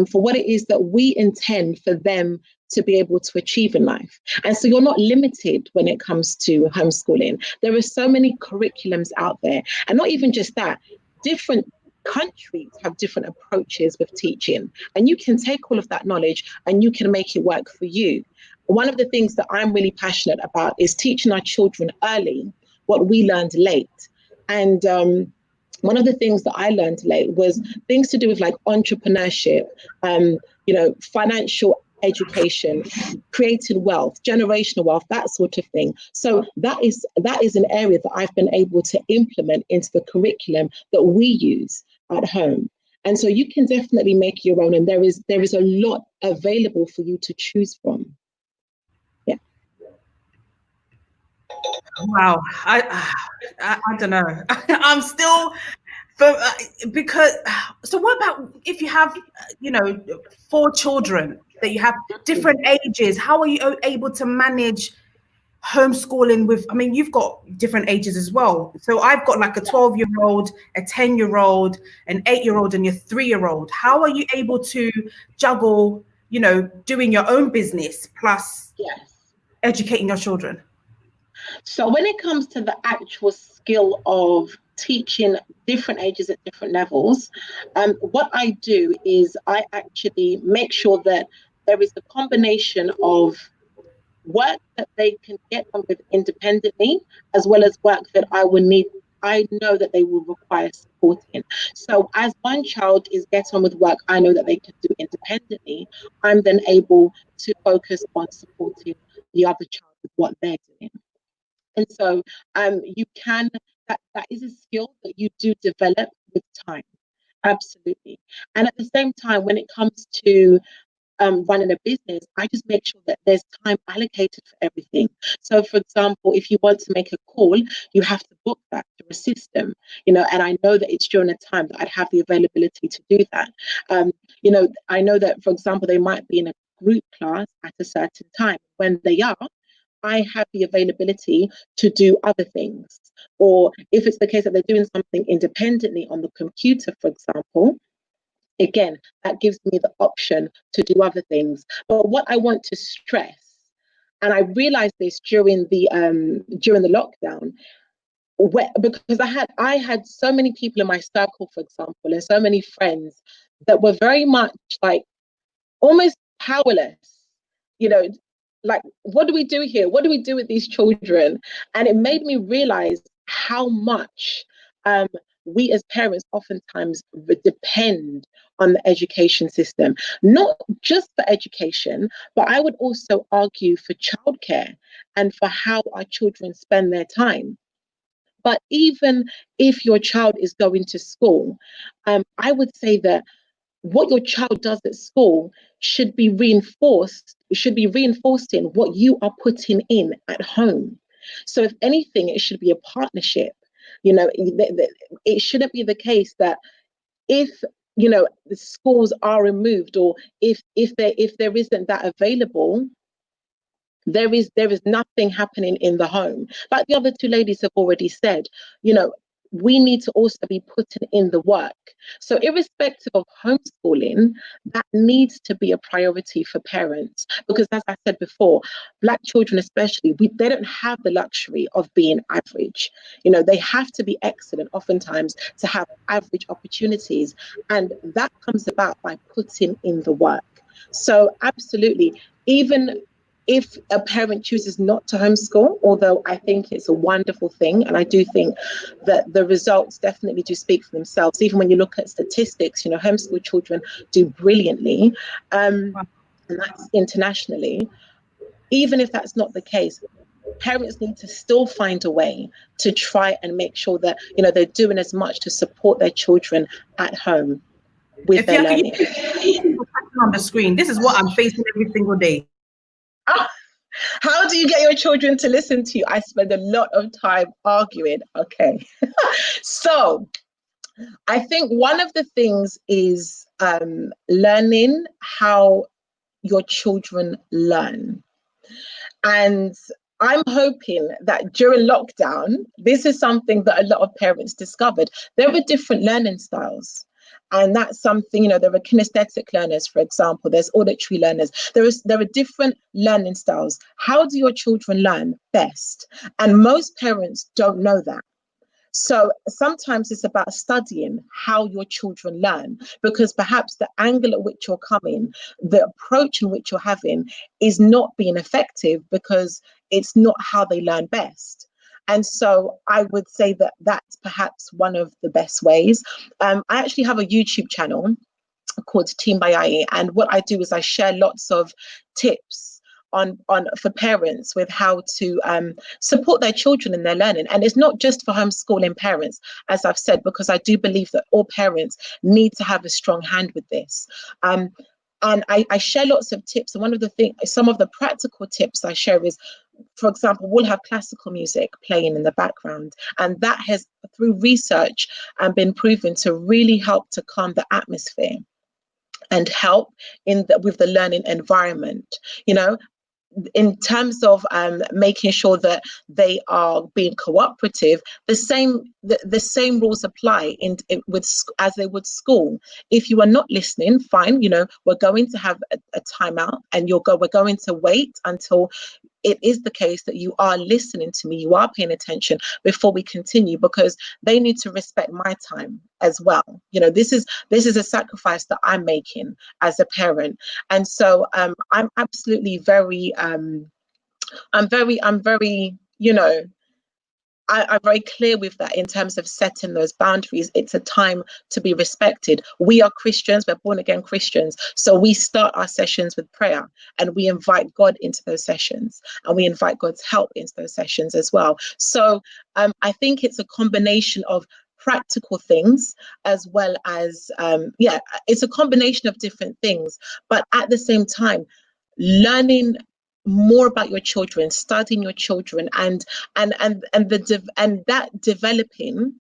for what it is that we intend for them to be able to achieve in life. And so you're not limited when it comes to homeschooling. There are so many curriculums out there, and not even just that, different countries have different approaches with teaching, and you can take all of that knowledge and you can make it work for you. One of the things that I'm really passionate about is teaching our children early what we learned late. And one of the things that I learned late was things to do with like entrepreneurship, financial education, creating wealth, generational wealth, that sort of thing. So that is an area that I've been able to implement into the curriculum that we use at home. And so you can definitely make your own, and there is a lot available for you to choose from. Yeah. Wow, I don't know. I'm still because. So what about if you have 4 children that you have different ages? How are you able to manage homeschooling with, I mean, you've got different ages as well. So I've got like a 12-year-old, a 10-year-old, an 8-year-old, and a 3-year-old. How are you able to juggle, you know, doing your own business plus educating your children? So when it comes to the actual skill of teaching different ages at different levels, what I do is I actually make sure that there is a combination of work that they can get on with independently, as well as work that I know that they will require support in. So as one child is getting on with work I know that they can do independently, I'm then able to focus on supporting the other child with what they're doing. And so that is a skill that you do develop with time. Absolutely. And at the same time, when it comes to running a business, I just make sure that there's time allocated for everything. So for example, if you want to make a call, you have to book that through a system, you know, and I know that it's during a time that I'd have the availability to do that. You know, I know that, for example, they might be in a group class at a certain time. When they are, I have the availability to do other things. Or if it's the case that they're doing something independently on the computer, for example, again, that gives me the option to do other things. But what I want to stress, and I realized this during the lockdown, because I had so many people in my circle, for example, and so many friends that were very much like almost powerless, you know, like, what do we do here? What do we do with these children? And it made me realize how much we as parents oftentimes depend on the education system, not just for education, but I would also argue for childcare and for how our children spend their time. But even if your child is going to school, I would say that what your child does at school should be reinforcing what you are putting in at home. So if anything, it should be a partnership. You know, it shouldn't be the case that if, you know, the schools are removed, or if there isn't that available, there is nothing happening in the home. Like the other two ladies have already said, you know, we need to also be putting in the work. So irrespective of homeschooling, that needs to be a priority for parents, because as I said before, Black children especially, they don't have the luxury of being average. You know, they have to be excellent oftentimes to have average opportunities, and that comes about by putting in the work. So absolutely, even if a parent chooses not to homeschool, although I think it's a wonderful thing, and I do think that the results definitely do speak for themselves. Even when you look at statistics, you know, homeschool children do brilliantly, and that's internationally. Even if that's not the case, parents need to still find a way to try and make sure that, you know, they're doing as much to support their children at home with their learning. On the screen, this is what I'm facing every single day. How do you get your children to listen to you? I spend a lot of time arguing. Okay. So I think one of the things is learning how your children learn. And I'm hoping that during lockdown, this is something that a lot of parents discovered. There were different learning styles. And that's something, you know, there are kinesthetic learners, for example, there's auditory learners. There are different learning styles. How do your children learn best? And most parents don't know that. So sometimes it's about studying how your children learn, because perhaps the angle at which you're coming, the approach in which you're having is not being effective because it's not how they learn best. And so I would say that that's perhaps one of the best ways. I actually have a YouTube channel called Team by IE, and what I do is I share lots of tips on for parents with how to support their children in their learning. And it's not just for homeschooling parents, as I've said, because I do believe that all parents need to have a strong hand with this. And I share lots of tips, and one of the things, some of the practical tips I share is, for example, we'll have classical music playing in the background, and that has, through research, been proven to really help to calm the atmosphere and help with the learning environment. You know, in terms of making sure that they are being cooperative, the same rules apply as they would school. If you are not listening, fine, we're going to have a timeout, and we're going to wait until it is the case that you are listening to me, you are paying attention before we continue, because they need to respect my time as well. This is a sacrifice that I'm making as a parent. And so I'm absolutely I'm very clear with that in terms of setting those boundaries. It's a time to be respected. We are Christians, we're born again Christians. So we start our sessions with prayer, and we invite God into those sessions, and we invite God's help into those sessions as well. So I think it's a combination of practical things, as well as, it's a combination of different things, but at the same time, learning more about your children, studying your children, and that developing,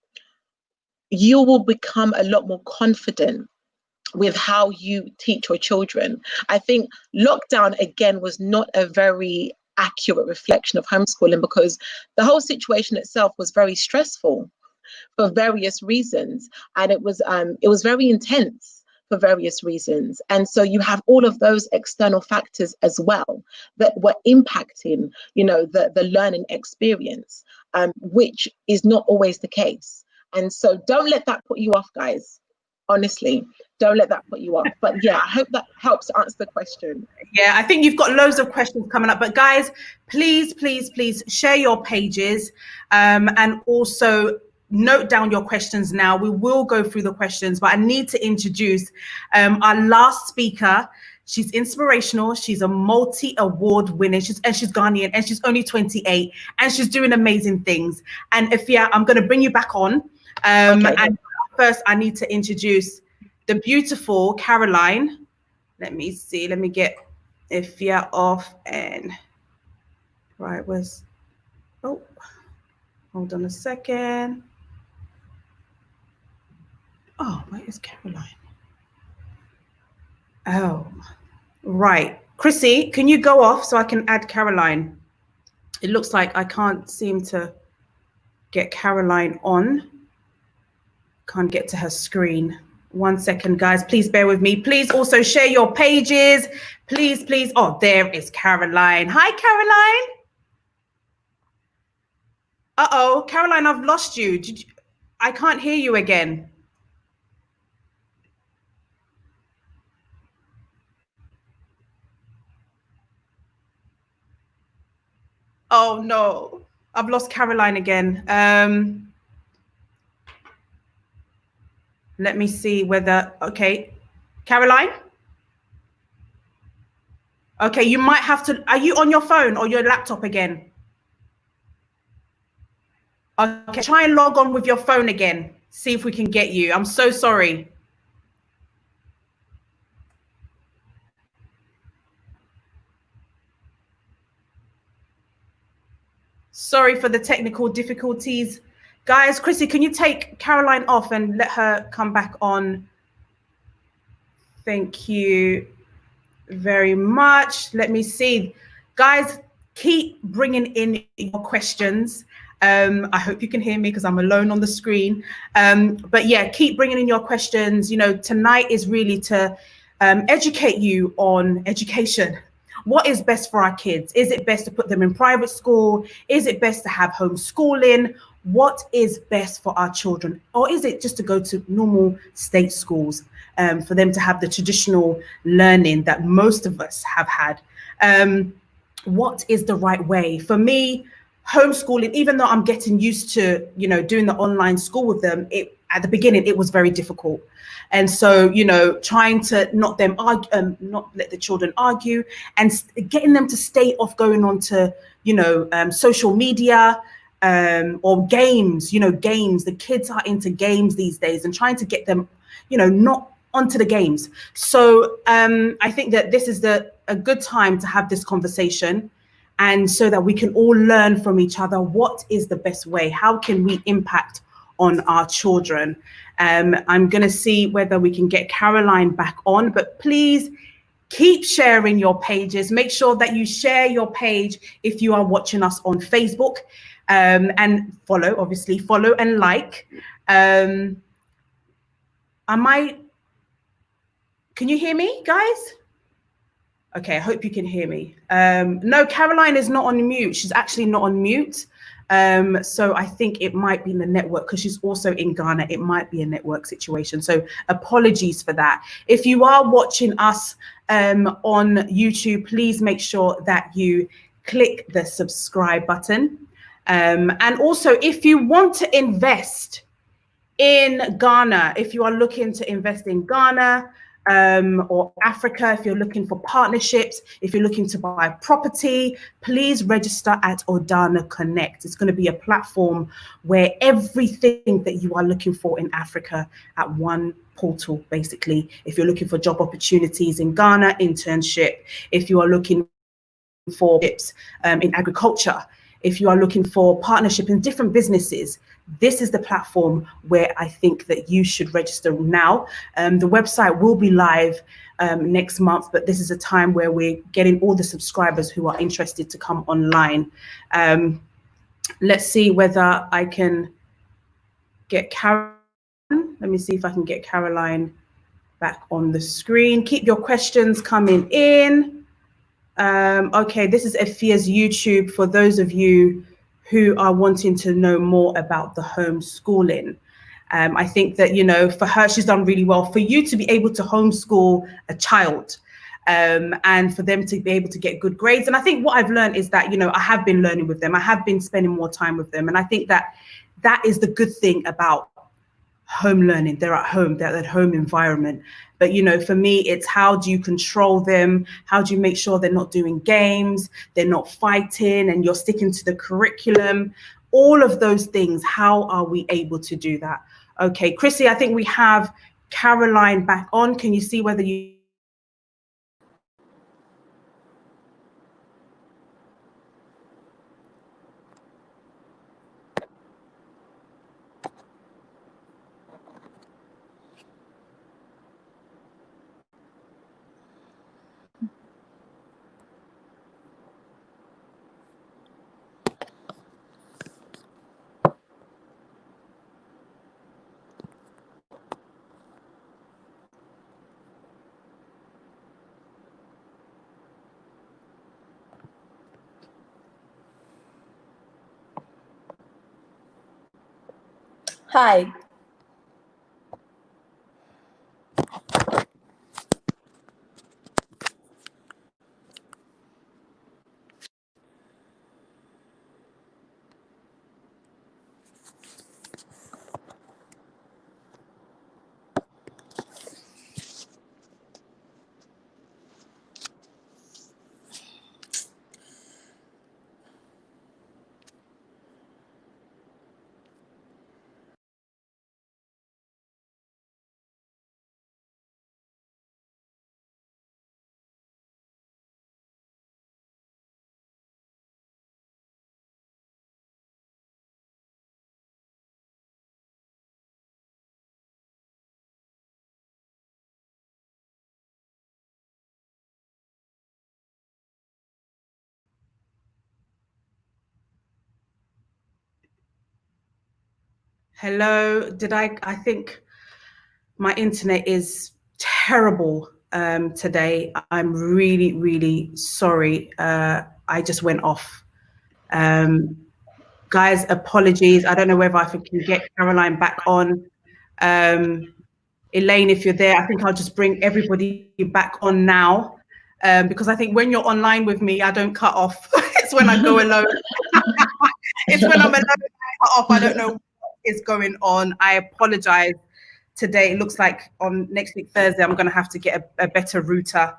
you will become a lot more confident with how you teach your children. I think lockdown, again, was not a very accurate reflection of homeschooling, because the whole situation itself was very stressful for various reasons, and it was very intense for various reasons. And so you have all of those external factors as well that were impacting, the learning experience, which is not always the case. And so don't let that put you off, guys. Honestly, don't let that put you off. But yeah, I hope that helps answer the question. Yeah, I think you've got loads of questions coming up, but guys, please share your pages, and also note down your questions now. We will go through the questions, but I need to introduce our last speaker. She's inspirational. She's a multi-award winner. She's Ghanaian, and she's only 28, and she's doing amazing things. And Ifya, I'm going to bring you back on. Okay. And first, I need to introduce the beautiful Caroline. Let me see. Let me get Ifya off. And right, hold on a second. Oh, where is Caroline? Oh, right. Chrissy, can you go off so I can add Caroline? It looks like I can't seem to get Caroline on. Can't get to her screen. 1 second, guys. Please bear with me. Please also share your pages. Please. Oh, there is Caroline. Hi, Caroline. Uh-oh, Caroline, I've lost you. I can't hear you again. Oh no, I've lost Caroline again. Let me see whether, okay, Caroline? Okay, you might have to, are you on your phone or your laptop again? Okay, try and log on with your phone again. See if we can get you. I'm so sorry. Sorry for the technical difficulties. Guys, Chrissy, can you take Caroline off and let her come back on? Thank you very much. Let me see. Guys, keep bringing in your questions. I hope you can hear me because I'm alone on the screen. But yeah, keep bringing in your questions. Tonight is really to educate you on education. What is best for our kids? Is it best to put them in private school? Is it best to have homeschooling? What is best for our children? Or is it just to go to normal state schools for them to have the traditional learning that most of us have had? What is the right way? For me, homeschooling, even though I'm getting used to, doing the online school with them, at the beginning, it was very difficult. And so, trying to not let the children argue and getting them to stay off going on to, social media or games, games. The kids are into games these days and trying to get them, not onto the games. So I think that this is a good time to have this conversation, and so that we can all learn from each other. What is the best way? How can we impact on our children? I'm going to see whether we can get Caroline back on, but please Keep sharing your pages. Make sure that you share your page if you are watching us on Facebook, and follow, obviously, follow and like. Can you hear me, guys? Okay, I hope you can hear me. No, Caroline is not on mute. She's actually not on mute. So I think it might be in the network, because she's also in Ghana. It might be a network situation. So apologies for that. If you are watching us on YouTube, please make sure that you click the subscribe button. And also, if you want to invest in Ghana, if you are looking to invest in Ghana, or Africa, if you're looking for partnerships, if you're looking to buy property, please register at Odana Connect. It's going to be a platform where everything that you are looking for in Africa at one portal, basically. If you're looking for job opportunities in Ghana, internship, if you are looking for tips in agriculture, if you are looking for partnership in different businesses, this is the platform where I think that you should register now. The website will be live next month, but this is a time where we're getting all the subscribers who are interested to come online. Let's see whether I can get Caroline. Let me see if I can get Caroline back on the screen. Keep your questions coming in. Okay, this is Efia's YouTube for those of you who are wanting to know more about the homeschooling. I think that, you know, for her, she's done really well. For you to be able to homeschool a child, and for them to be able to get good grades. And I think what I've learned is that, you know, I have been learning with them. I have been spending more time with them. And I think that that is the good thing about home learning. They're at home, they're at home environment. But, you know, for me, it's how do you control them? How do you make sure they're not doing games, they're not fighting, and you're sticking to the curriculum? All of those things, how are we able to do that? Okay, Chrissy, I think we have Caroline back on. Can you see whether you... Hi. Hello, I think my internet is terrible today. I'm really, really sorry. I just went off. Guys, apologies. I don't know whether I can get Caroline back on. Elaine, if you're there, I think I'll just bring everybody back on now, because I think when you're online with me, I don't cut off. It's when I go alone. It's when I'm alone, I cut off. I don't know what is going on. I apologize. Today, it looks like on next week, Thursday, I'm going to have to get a better router.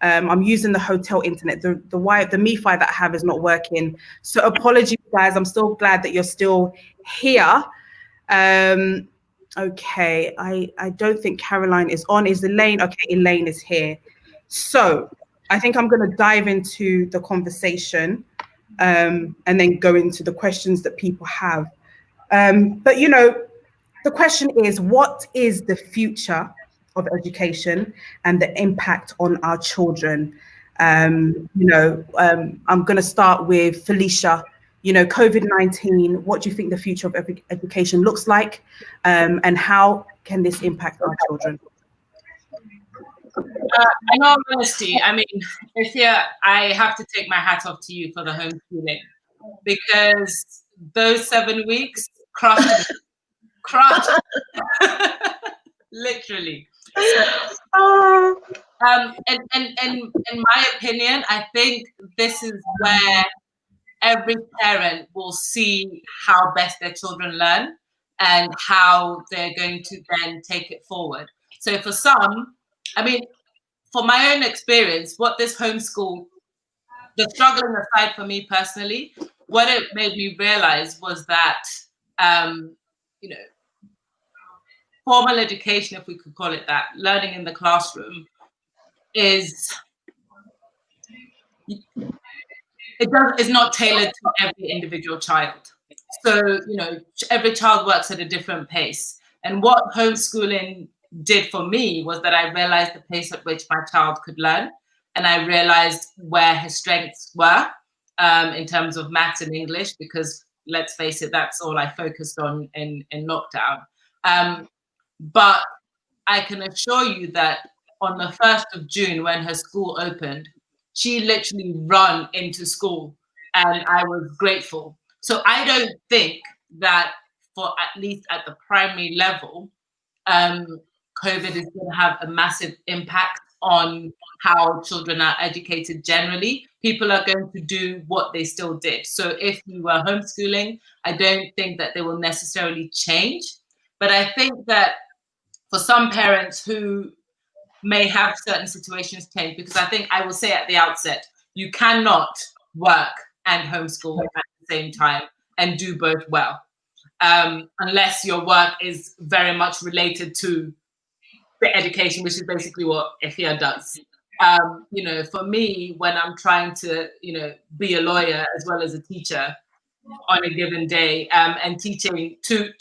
I'm using the hotel internet. The MiFi that I have is not working. So apologies, guys. I'm still glad that you're still here. Okay, I don't think Caroline is on. Is Elaine? Okay, Elaine is here. So I think I'm going to dive into the conversation, and then go into the questions that people have. But, you know, the question is, what is the future of education and the impact on our children. I'm going to start with Felicia. COVID-19, what do you think the future of education looks like, and how can this impact our children? In all honesty, I mean, I have to take my hat off to you for the homeschooling, because those 7 weeks crushed literally. And in my opinion, I think this is where every parent will see how best their children learn and how they're going to then take it forward. So for some, I mean, for my own experience, what this homeschool, the struggling aside for me personally, what it made me realize was that, formal education, if we could call it that, learning in the classroom, is not tailored to every individual child. So, every child works at a different pace. And what homeschooling did for me was that I realized the pace at which my child could learn. And I realized where his strengths were in terms of maths and English, because let's face it, that's all I focused on in lockdown. But I can assure you that on the 1st of June, when her school opened, she literally ran into school, and I was grateful. So I don't think that, for at least at the primary level, COVID is going to have a massive impact on how children are educated generally. People are going to do what they still did. So if you were homeschooling, I don't think that they will necessarily change. But I think that for some parents who may have certain situations change, because I think I will say at the outset, you cannot work and homeschool at the same time and do both well, unless your work is very much related to the education, which is basically what Ifia does. For me, when I'm trying to, be a lawyer as well as a teacher on a given day, and teaching to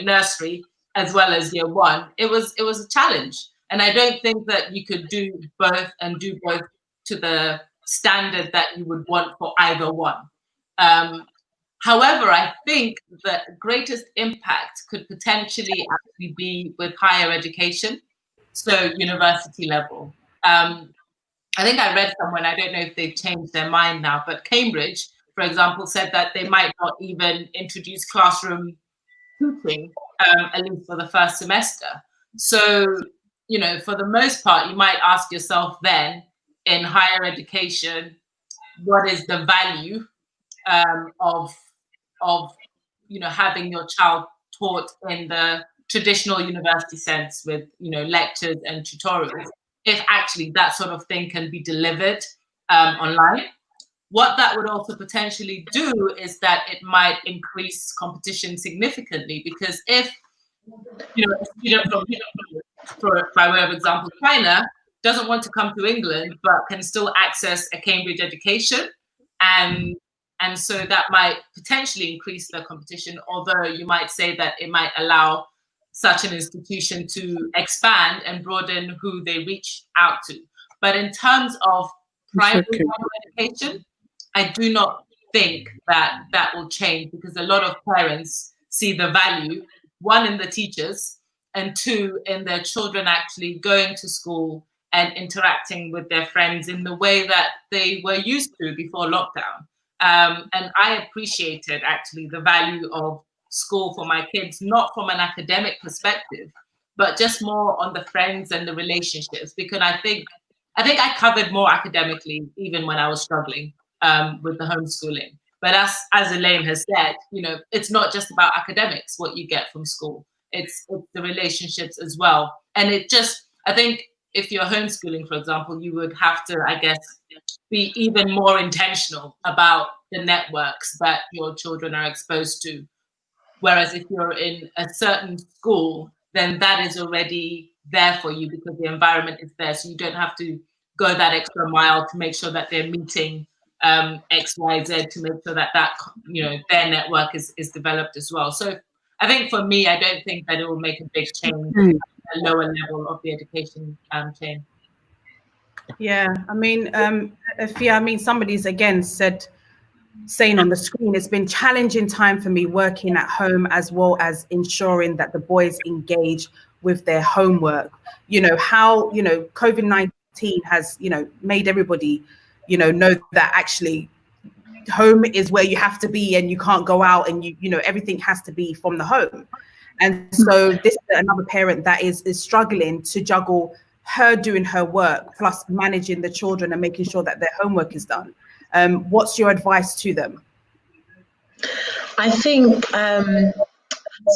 nursery as well as year one, it was a challenge. And I don't think that you could do both and do both to the standard that you would want for either one. However, I think the greatest impact could potentially actually be with higher education, so university level. I think I read somewhere, and I don't know if they've changed their mind now, but Cambridge, for example, said that they might not even introduce classroom tutoring, at least for the first semester. So, for the most part, you might ask yourself then, in higher education, what is the value of having your child taught in the traditional university sense with, lectures and tutorials, if actually that sort of thing can be delivered online. What that would also potentially do is that it might increase competition significantly, because if, a student from, by way of example, China doesn't want to come to England, but can still access a Cambridge education, and so that might potentially increase the competition, although you might say that it might allow such an institution to expand and broaden who they reach out to. But in terms of primary education, I do not think that that will change, because a lot of parents see the value, one, in the teachers, and two, in their children actually going to school and interacting with their friends in the way that they were used to before lockdown. And I appreciated actually the value of school for my kids, not from an academic perspective, but just more on the friends and the relationships, because I think I covered more academically even when I was struggling with the homeschooling. But as Elaine has said, it's not just about academics, what you get from school. It's the relationships as well. And I think if you're homeschooling, for example, you would have to, I guess, be even more intentional about the networks that your children are exposed to. Whereas if you're in a certain school, then that is already there for you because the environment is there. So you don't have to go that extra mile to make sure that they're meeting X, Y, Z, to make sure that their network is developed as well. So I think for me, I don't think that it will make a big change a lower level of the education chain. Yeah, I mean, Fia, I mean, somebody's again saying on the screen, it's been challenging time for me working at home as well as ensuring that the boys engage with their homework. You know, how, you know, COVID-19 has, you know, made everybody, you know that actually home is where you have to be and you can't go out, and you know, everything has to be from the home. And so this is another parent that is struggling to juggle her doing her work plus managing the children and making sure that their homework is done. What's your advice to them? I think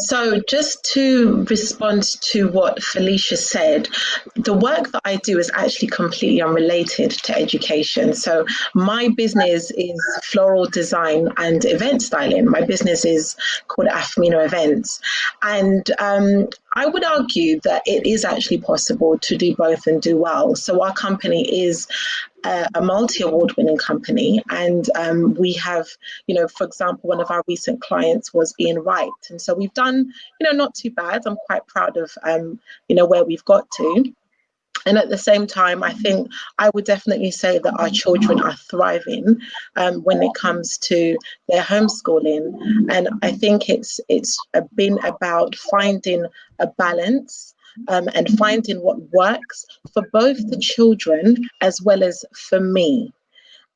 so. Just to respond to what Felicia said, the work that I do is actually completely unrelated to education. So my business is floral design and event styling. My business is called Afmina Events. And I would argue that it is actually possible to do both and do well. So our company is a multi-award winning company, and we have, you know, for example, one of our recent clients was Ian Wright, and so we've done, you know, not too bad. I'm quite proud of you know, where we've got to. And at the same time, I think I would definitely say that our children are thriving when it comes to their homeschooling. And I think it's been about finding a balance and finding what works for both the children as well as for me.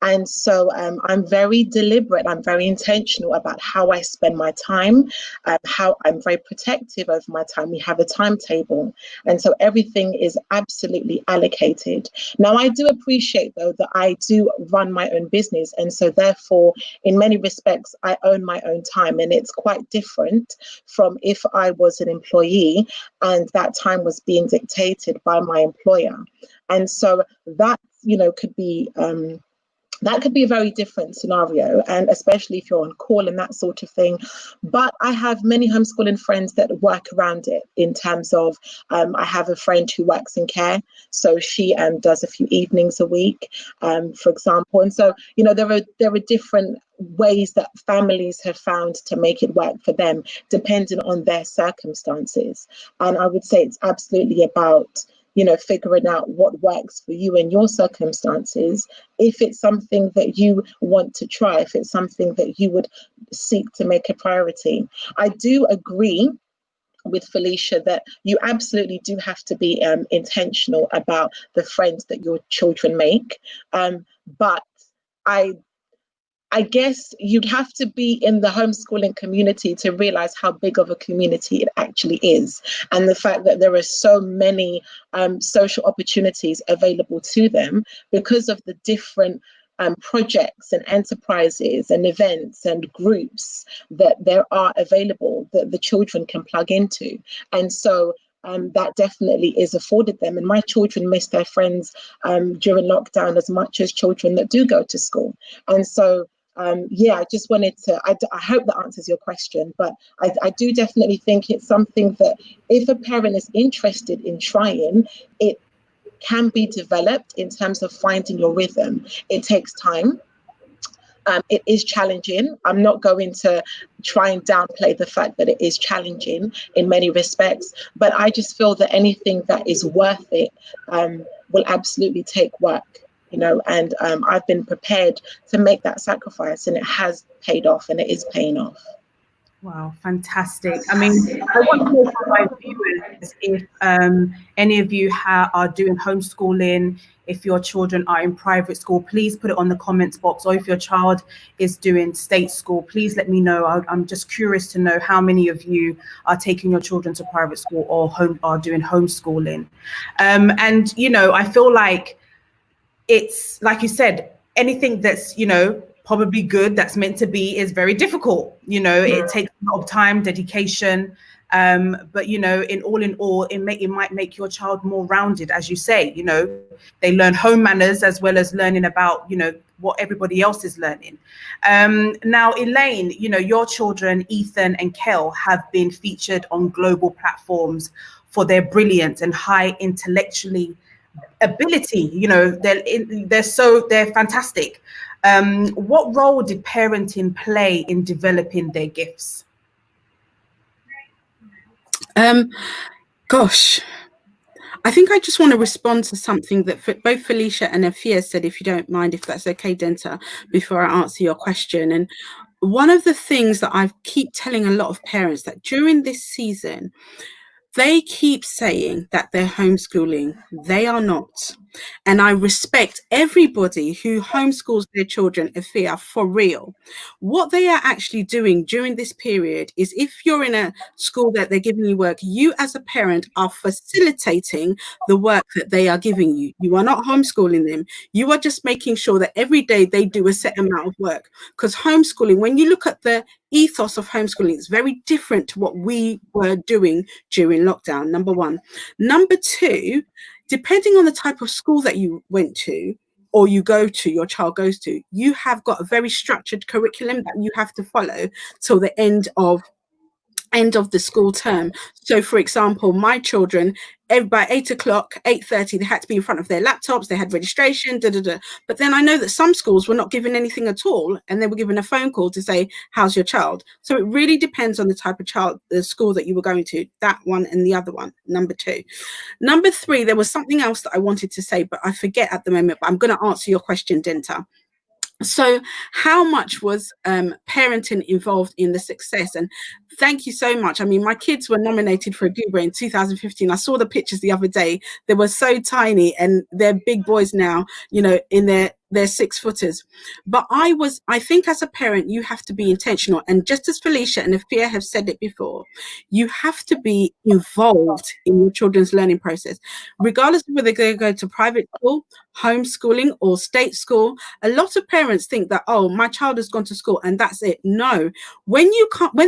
And so I'm very deliberate, I'm very intentional about how I spend my time, how I'm very protective of my time. We have a timetable, and so everything is absolutely allocated. Now, I do appreciate, though, that I do run my own business, and so therefore, in many respects, I own my own time, and it's quite different from if I was an employee and that time was being dictated by my employer. And so that, you know, could be that could be a very different scenario, and especially if you're on call and that sort of thing. But I have many homeschooling friends that work around it in terms of, I have a friend who works in care, so she does a few evenings a week, for example. And so, you know, there are different ways that families have found to make it work for them, depending on their circumstances. And I would say it's absolutely about, you know, figuring out what works for you and your circumstances. If it's something that you want to try, if it's something that you would seek to make a priority. I do agree with Felicia that you absolutely do have to be intentional about the friends that your children make. But I guess you'd have to be in the homeschooling community to realize how big of a community it actually is, and the fact that there are so many social opportunities available to them because of the different projects and enterprises and events and groups that there are available that the children can plug into. And so that definitely is afforded them. And my children miss their friends during lockdown as much as children that do go to school. And so yeah, I just wanted to, I hope that answers your question, but I do definitely think it's something that if a parent is interested in trying, it can be developed in terms of finding your rhythm. It takes time. It is challenging. I'm not going to try and downplay the fact that it is challenging in many respects, but I just feel that anything that is worth it will absolutely take work. You know, and I've been prepared to make that sacrifice, and it has paid off, and it is paying off. Wow, fantastic. I mean, I want to know from my viewers if any of you are doing homeschooling, if your children are in private school, please put it on the comments box, or if your child is doing state school, please let me know. I'm just curious to know how many of you are taking your children to private school or are doing homeschooling. And, you know, I feel like it's like you said, anything that's, you know, probably good, that's meant to be, is very difficult. You know, it takes a lot of time, dedication. But, you know, in all, it might make your child more rounded, as you say. You know, they learn home manners as well as learning about, you know, what everybody else is learning. Now, Elaine, you know, your children, Ethan and Kel, have been featured on global platforms for their brilliance and high intellectually ability. You know, they're fantastic. What role did parenting play in developing their gifts? Gosh, I think I just want to respond to something that both Felicia and Afia said, if you don't mind, if that's okay, Denta, before I answer your question. And one of the things that I keep telling a lot of parents, that during this season, they keep saying that they're homeschooling. They are not. And I respect everybody who homeschools their children, Afia, for real. What they are actually doing during this period is, if you're in a school that they're giving you work, you as a parent are facilitating the work that they are giving you. You are not homeschooling them. You are just making sure that every day they do a set amount of work. Because homeschooling, when you look at the ethos of homeschooling, it's very different to what we were doing during lockdown, number one. Number two, depending on the type of school that you went to or you go to, your child goes to, you have got a very structured curriculum that you have to follow till the end of the school term. So for example, my children, by 8 o'clock, 8:30, they had to be in front of their laptops, they had registration, But then I know that some schools were not given anything at all, and they were given a phone call to say, how's your child? So it really depends on the type of child, the school that you were going to, that one and the other one, number two. Number three, there was something else that I wanted to say, but I forget at the moment, but I'm going to answer your question, Denta. So how much was parenting involved in the success? And thank you so much. I mean, my kids were nominated for a Goober in 2015. I saw the pictures the other day. They were so tiny, and they're big boys now, you know, in their 6-footers. But I think as a parent, you have to be intentional. And just as Felicia and Afia have said it before, you have to be involved in your children's learning process, regardless of whether they go to private school, homeschooling, or state school. A lot of parents think that, oh, my child has gone to school and that's it. No, when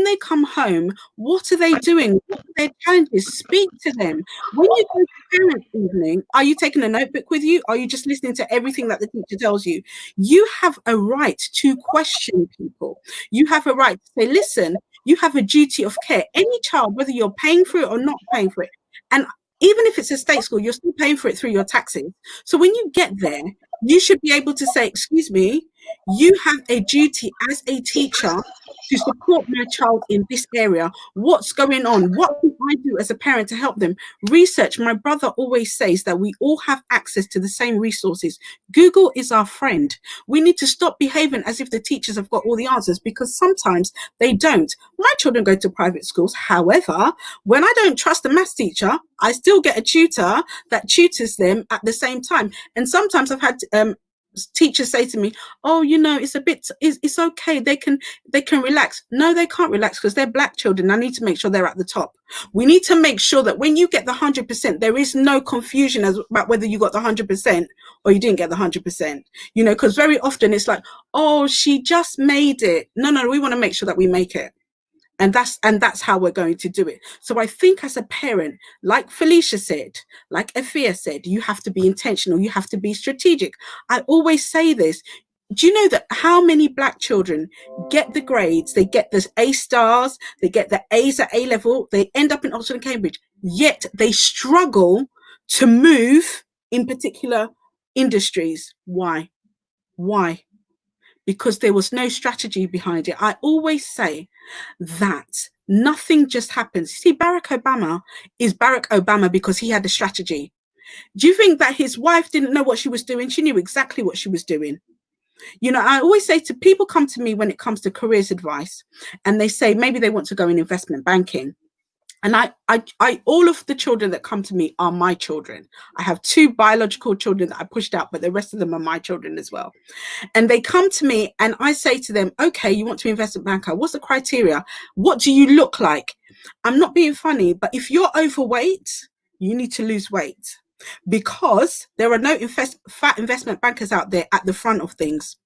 they come home, what are they doing? What are their challenges? Speak to them. When you go to parent evening, are you taking a notebook with you? Are you just listening to everything that the teacher tells you? You have a right to question people. You have a right to say, listen, you have a duty of care. Any child, whether you're paying for it or not paying for it, and even if it's a state school, you're still paying for it through your taxes. So when you get there, you should be able to say, excuse me, you have a duty as a teacher to support my child in this area. What's going on? What can I do as a parent to help them? Research. My brother always says that we all have access to the same resources. Google is our friend. We need to stop behaving as if the teachers have got all the answers, because sometimes they don't. My children go to private schools. However, when I don't trust a maths teacher, I still get a tutor that tutors them at the same time. And sometimes I've had teachers say to me, oh, you know, it's okay, they can relax. No, they can't relax, because they're black children. I need to make sure they're at the top. We need to make sure that when you get the 100%, there is no confusion about whether you got the 100% or you didn't get the 100%, you know, because very often it's like, oh, she just made it. No, we want to make sure that we make it. And that's how we're going to do it. So I think as a parent, like Felicia said, like Afia said, you have to be intentional. You have to be strategic. I always say this. Do you know that how many black children get the grades? They get the A stars, they get the A's at A level, they end up in Oxford and Cambridge, yet they struggle to move in particular industries. Why? Because there was no strategy behind it. I always say that nothing just happens. See, Barack Obama is Barack Obama because he had a strategy. Do you think that his wife didn't know what she was doing? She knew exactly what she was doing. You know, I always say to people, come to me when it comes to careers advice, and they say maybe they want to go in investment banking. And I all of the children that come to me are my children. I have 2 biological children that I pushed out, but the rest of them are my children as well. And they come to me and I say to them, okay, you want to invest in banker. What's the criteria? What do you look like? I'm not being funny, but if you're overweight, you need to lose weight, because there are no fat investment bankers out there at the front of things.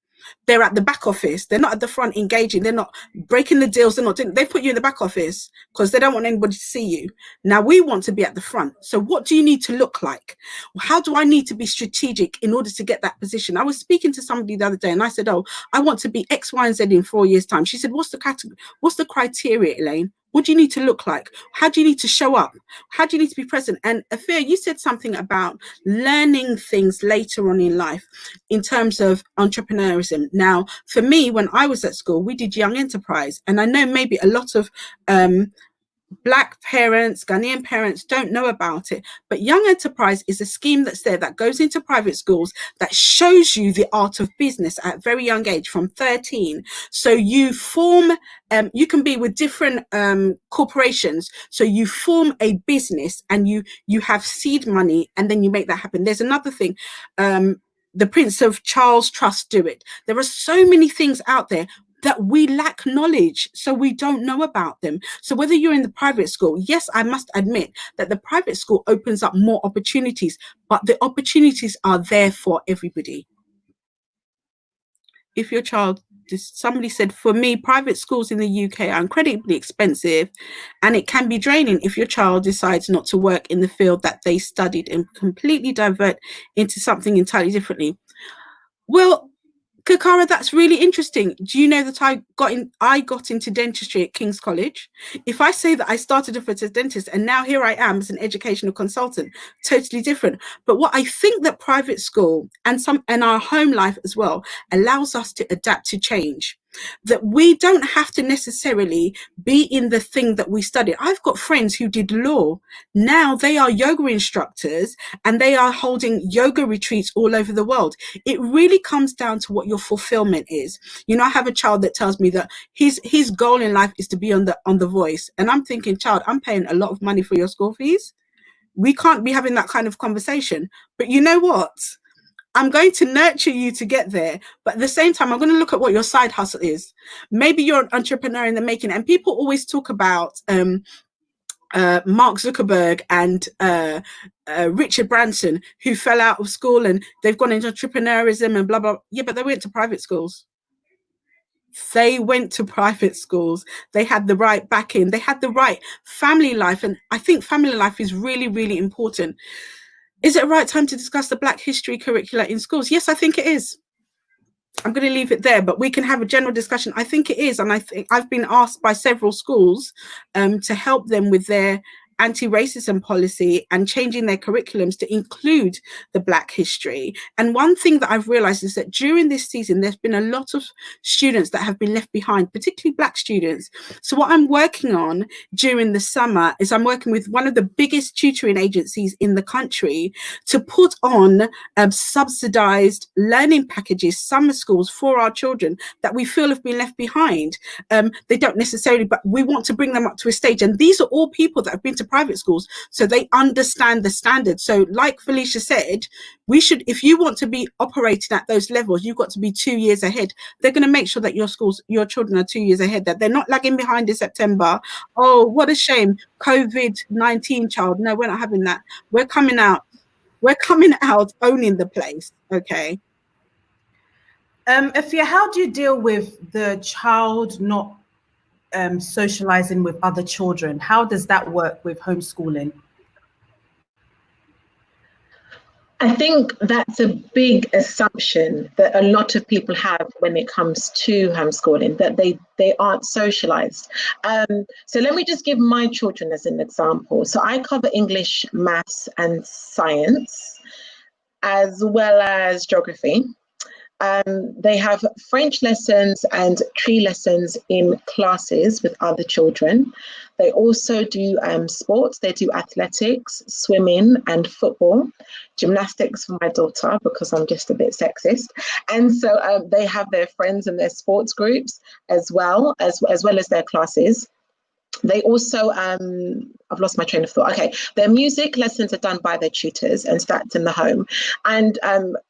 They're at the back office. They're not at the front engaging. They're not breaking the deals. They put you in the back office because they don't want anybody to see you. Now we want to be at the front. So what do you need to look like? How do I need to be strategic in order to get that position? I was speaking to somebody the other day and I said, oh, I want to be X, Y, and Z in 4 years' time. She said, what's the category? What's the criteria, Elaine? What do you need to look like? How do you need to show up? How do you need to be present? And Afia, you said something about learning things later on in life in terms of entrepreneurism. Now, for me, when I was at school, we did young enterprise. And I know maybe a lot of Black parents, Ghanaian parents don't know about it, but Young Enterprise is a scheme that's there that goes into private schools that shows you the art of business at a very young age, from 13. So you form, you can be with different corporations. So you form a business and you have seed money, and then you make that happen. There's another thing. The Prince of Charles Trust do it. There are so many things out there that we lack knowledge, so we don't know about them. So whether you're in the private school, yes, I must admit that the private school opens up more opportunities, but the opportunities are there for everybody. If your child, somebody said, for me, private schools in the UK are incredibly expensive, and it can be draining if your child decides not to work in the field that they studied and completely divert into something entirely differently. Well, Kakara, that's really interesting. Do you know that I got into dentistry at King's College? If I say that I started off as a dentist and now here I am as an educational consultant, totally different. But what I think that private school and our home life as well allows us to adapt to change. That we don't have to necessarily be in the thing that we studied. I've got friends who did law. Now they are yoga instructors and they are holding yoga retreats all over the world. It really comes down to what your fulfillment is. You know, I have a child that tells me that his goal in life is to be on the Voice. And I'm thinking, child, I'm paying a lot of money for your school fees. We can't be having that kind of conversation. But you know what? I'm going to nurture you to get there, but at the same time, I'm going to look at what your side hustle is. Maybe you're an entrepreneur in the making, and people always talk about Mark Zuckerberg and Richard Branson, who fell out of school and they've gone into entrepreneurism and blah, blah. Yeah, but they went to private schools. They went to private schools. They had the right backing. They had the right family life. And I think family life is really, really important. Is it a right time to discuss the Black history curricula in schools? Yes, I think it is. I'm going to leave it there, but we can have a general discussion. I think it is. And I think I've been asked by several schools to help them with their anti-racism policy and changing their curriculums to include the Black history. And one thing that I've realized is that during this season, there's been a lot of students that have been left behind, particularly Black students. So what I'm working on during the summer is I'm working with one of the biggest tutoring agencies in the country to put on subsidized learning packages, summer schools for our children that we feel have been left behind. They don't necessarily, but we want to bring them up to a stage. And these are all people that have been to private schools, so they understand the standards. So like Felicia said, we should, if you want to be operating at those levels, you've got to be 2 years ahead. They're going to make sure that your children are 2 years ahead, that they're not lagging behind in September. Oh, what a shame. COVID-19 child. No, we're not having that. We're coming out owning the place. Okay. Ifya, how do you deal with the child not socializing with other children? How does that work with homeschooling? I think that's a big assumption that a lot of people have when it comes to homeschooling, that they aren't socialized. So let me just give my children as an example. So I cover English, maths, and science, as well as geography. They have French lessons and tree lessons in classes with other children. They also do sports. They do athletics, swimming and football, gymnastics for my daughter because I'm just a bit sexist. And so they have their friends and their sports groups as well as their classes. They also, I've lost my train of thought. Okay, their music lessons are done by their tutors, and that's in the home. And,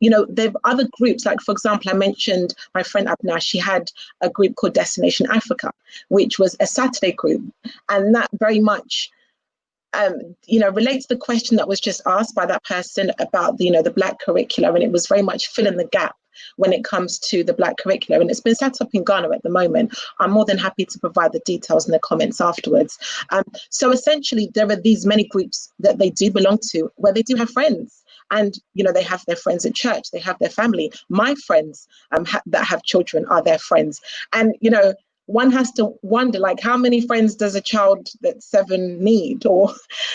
you know, there are other groups, like, for example, I mentioned my friend Abna, she had a group called Destination Africa, which was a Saturday group. And that very much, you know, relates to the question that was just asked by that person about, you know, the Black curricula, and it was very much filling the gap when it comes to the Black curriculum. And it's been set up in Ghana at the moment. I'm more than happy to provide the details in the comments afterwards. So essentially, there are these many groups that they do belong to where they do have friends. And, you know, they have their friends at church, they have their family. My friends that have children are their friends. And, you know, one has to wonder, like, how many friends does a child that's 7 need, or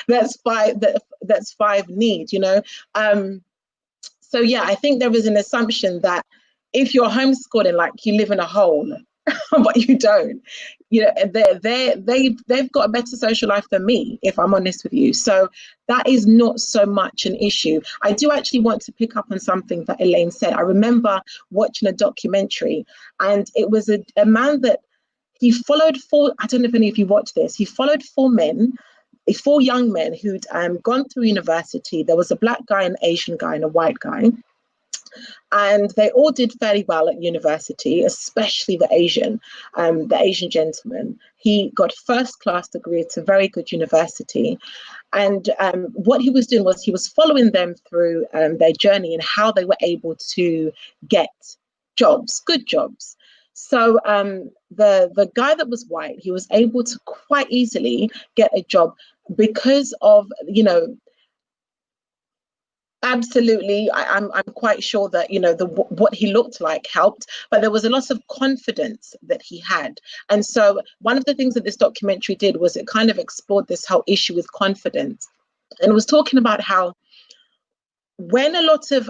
that's 5 need, you know? So yeah, I think there is an assumption that if you're homeschooling, like, you live in a hole, but you don't. You know, they've got a better social life than me, if I'm honest with you. So that is not so much an issue. I do actually want to pick up on something that Elaine said. I remember watching a documentary, and it was a man that he followed four, I don't know if any of you watched this, he followed four young men who'd gone through university. There was a black guy, an Asian guy, and a white guy. And they all did fairly well at university, especially the Asian gentleman. He got first class degree at a very good university. And what he was doing was he was following them through their journey and how they were able to get jobs, good jobs. So the guy that was white, he was able to quite easily get a job because of, you know, absolutely, I'm quite sure that, you know, what he looked like helped, but there was a lot of confidence that he had. And so one of the things that this documentary did was it kind of explored this whole issue with confidence, and it was talking about how when a lot of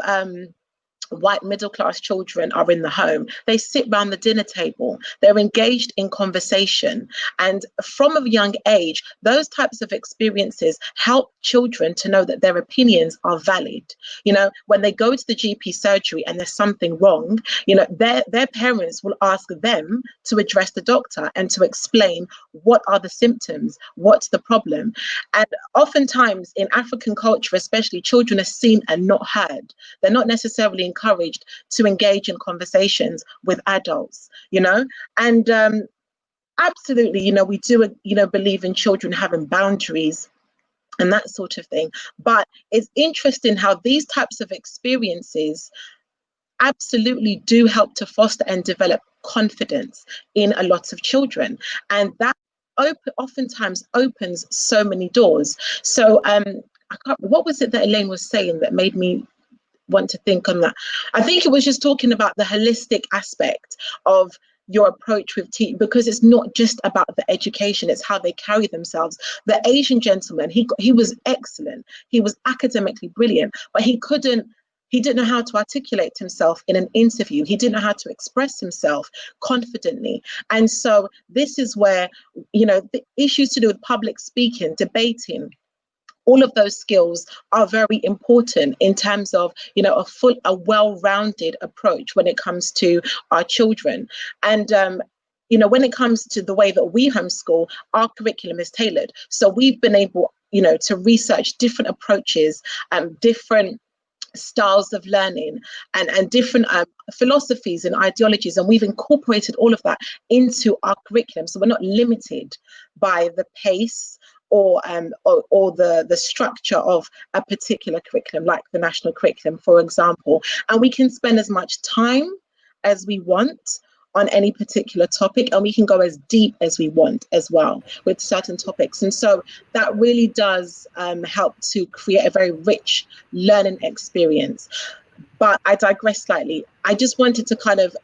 white middle class children are in the home, they sit around the dinner table, they're engaged in conversation, and from a young age those types of experiences help children to know that their opinions are valid. You know, when they go to the GP surgery and there's something wrong, you know, their parents will ask them to address the doctor and to explain what are the symptoms, what's the problem. And oftentimes in African culture especially, children are seen and not heard. They're not necessarily encouraged to engage in conversations with adults, you know. And absolutely, you know, we do, you know, believe in children having boundaries and that sort of thing. But it's interesting how these types of experiences absolutely do help to foster and develop confidence in a lot of children, and that oftentimes opens so many doors. So what was it that Elaine was saying that made me want to think on that? I think it was just talking about the holistic aspect of your approach with teaching, because it's not just about the education, it's how they carry themselves. The Asian gentleman, he was excellent, he was academically brilliant, but he didn't know how to articulate himself in an interview. He didn't know how to express himself confidently. And so this is where, you know, the issues to do with public speaking, debating, all of those skills are very important in terms of, you know, a well-rounded approach when it comes to our children. And you know, when it comes to the way that we homeschool, our curriculum is tailored. So we've been able, you know, to research different approaches, different styles of learning, and different philosophies and ideologies, and we've incorporated all of that into our curriculum. So we're not limited by the pace or the structure of a particular curriculum, like the national curriculum, for example. And we can spend as much time as we want on any particular topic, and we can go as deep as we want as well with certain topics. And so that really does help to create a very rich learning experience. But I digress slightly. I just wanted to kind of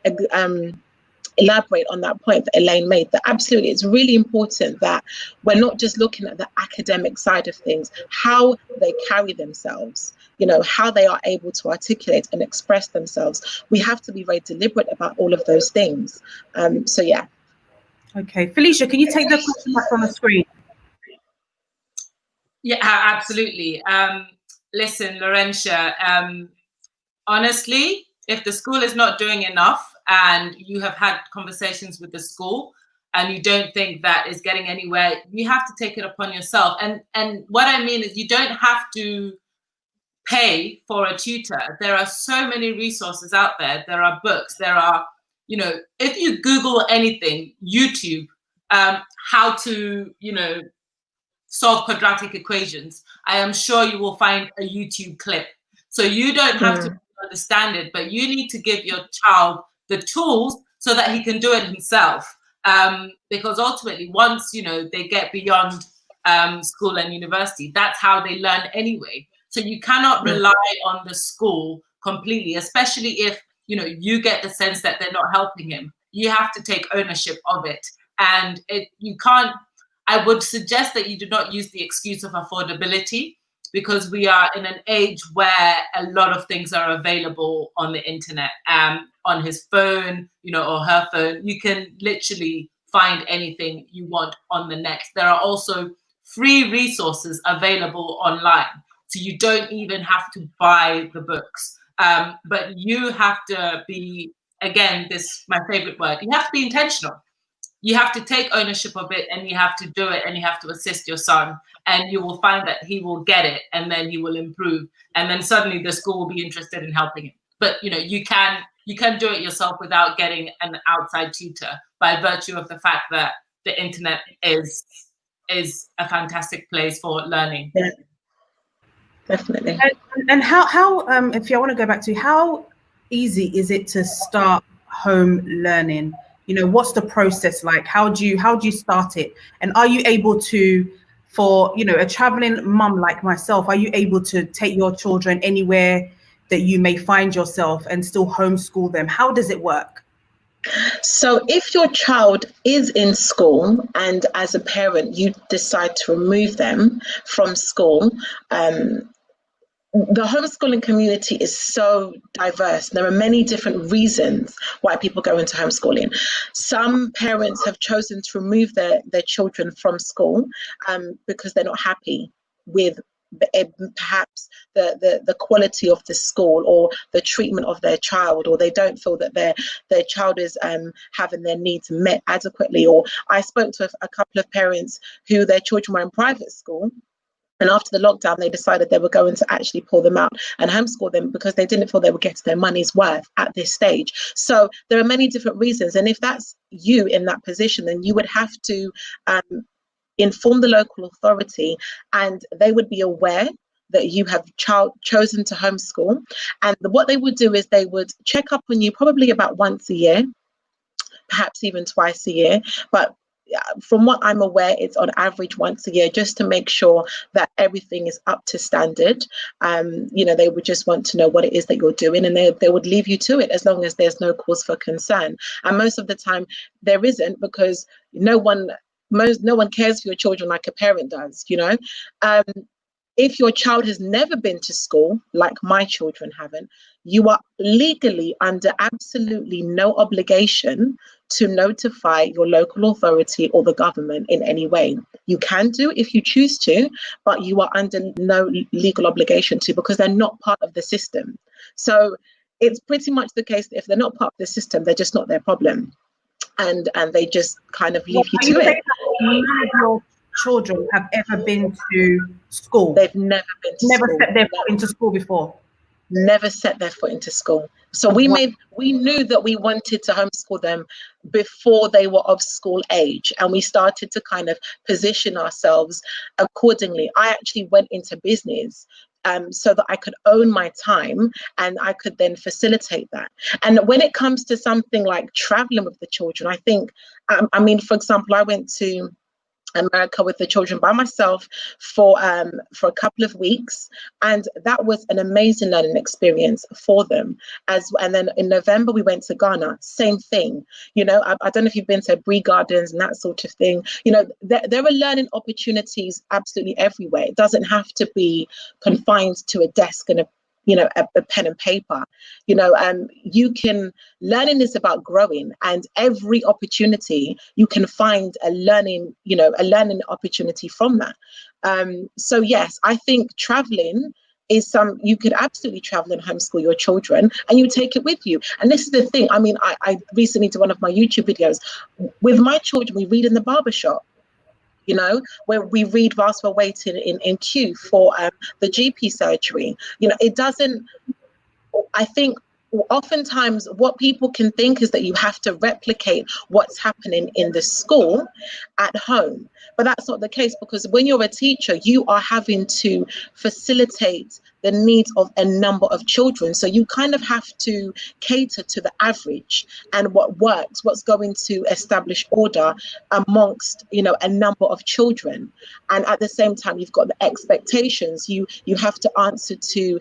elaborate on that point that Elaine made, that absolutely it's really important that we're not just looking at the academic side of things, how they carry themselves, you know, how they are able to articulate and express themselves. We have to be very deliberate about all of those things. So yeah. Okay, Felicia, can you take the question back on the screen? Yeah, absolutely. Listen, Laurentia, honestly, if the school is not doing enough and you have had conversations with the school and you don't think that is getting anywhere, you have to take it upon yourself. And what I mean is you don't have to pay for a tutor. There are so many resources out there. There are books, there are, you know, if you Google anything, YouTube, how to, you know, solve quadratic equations, I am sure you will find a YouTube clip. So you don't have to understand it, but you need to give your child the tools so that he can do it himself. Because ultimately, once, you know, they get beyond school and university, that's how they learn anyway. So you cannot rely on the school completely, especially if, you know, you get the sense that they're not helping him. You have to take ownership of it. And you can't, I would suggest that you do not use the excuse of affordability. because we are in an age where a lot of things are available on the internet, on his phone, you know, or her phone. You can literally find anything you want on the net. There are also free resources available online, so you don't even have to buy the books. But you have to be, again, my favorite word, you have to be intentional. You have to take ownership of it, and you have to do it, and you have to assist your son, and you will find that he will get it, and then he will improve, and then suddenly the school will be interested in helping him. But you know, you can do it yourself without getting an outside tutor, by virtue of the fact that the internet is a fantastic place for learning. Yeah, definitely. And how if I want to go back to, how easy is it to start home learning? You know, what's the process like? How do you start it? And are you able to, for, you know, a traveling mum like myself, are you able to take your children anywhere that you may find yourself and still homeschool them? How does it work? So if your child is in school and as a parent you decide to remove them from school, the homeschooling community is so diverse. There are many different reasons why people go into homeschooling. Some parents have chosen to remove their children from school because they're not happy with perhaps the quality of the school or the treatment of their child, or they don't feel that their child is having their needs met adequately. Or I spoke to a couple of parents who their children were in private school, and after the lockdown, they decided they were going to actually pull them out and homeschool them because they didn't feel they were getting their money's worth at this stage. So there are many different reasons. And if that's you in that position, then you would have to inform the local authority, and they would be aware that you have chosen to homeschool. And what they would do is they would check up on you probably about once a year, perhaps even twice a year. But from what I'm aware, it's on average once a year, just to make sure that everything is up to standard. You know, they would just want to know what it is that you're doing, and they would leave you to it as long as there's no cause for concern. And most of the time there isn't, because no one cares for your children like a parent does, you know. If your child has never been to school, like my children haven't, you are legally under absolutely no obligation to notify your local authority or the government in any way. You can do if you choose to, but you are under no legal obligation to, because they're not part of the system. So it's pretty much the case that if they're not part of the system, they're just not their problem. And they just kind of leave you to it. None of your children have ever been to school? They've never been to never school. Set their foot into school before? Never set their foot into school. So we knew that we wanted to homeschool them before they were of school age, and we started to kind of position ourselves accordingly. I actually went into business so that I could own my time, and I could then facilitate that. And when it comes to something like traveling with the children, I think, I mean, for example, I went to America with the children by myself for a couple of weeks, and that was an amazing learning experience for them. And then in November we went to Ghana, same thing. You know, I don't know if you've been to Bree Gardens and that sort of thing. You know, there are learning opportunities absolutely everywhere. It doesn't have to be confined to a desk and a pen and paper. You know, learning is about growing, and every opportunity you can find a learning opportunity from that. So yes, I think traveling is you could absolutely travel and homeschool your children, and you take it with you. And this is the thing. I mean, I recently did one of my YouTube videos with my children. We read in the barbershop. You know, where we read whilst we're waiting in queue for the GP surgery. You know, it doesn't, I think oftentimes what people can think is that you have to replicate what's happening in the school at home. But that's not the case, because when you're a teacher, you are having to facilitate the needs of a number of children. So you kind of have to cater to the average and what works, what's going to establish order amongst, you know, a number of children. And at the same time, you've got the expectations. You have to answer to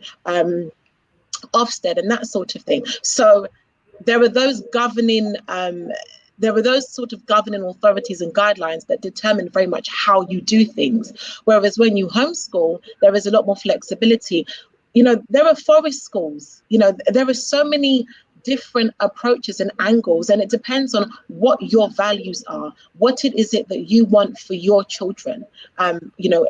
Ofsted and that sort of thing. So there are those governing there are those sort of governing authorities and guidelines that determine very much how you do things. Whereas when you homeschool, there is a lot more flexibility. You know, there are forest schools, you know, there are so many different approaches and angles, and it depends on what your values are. What it is it that you want for your children, you know,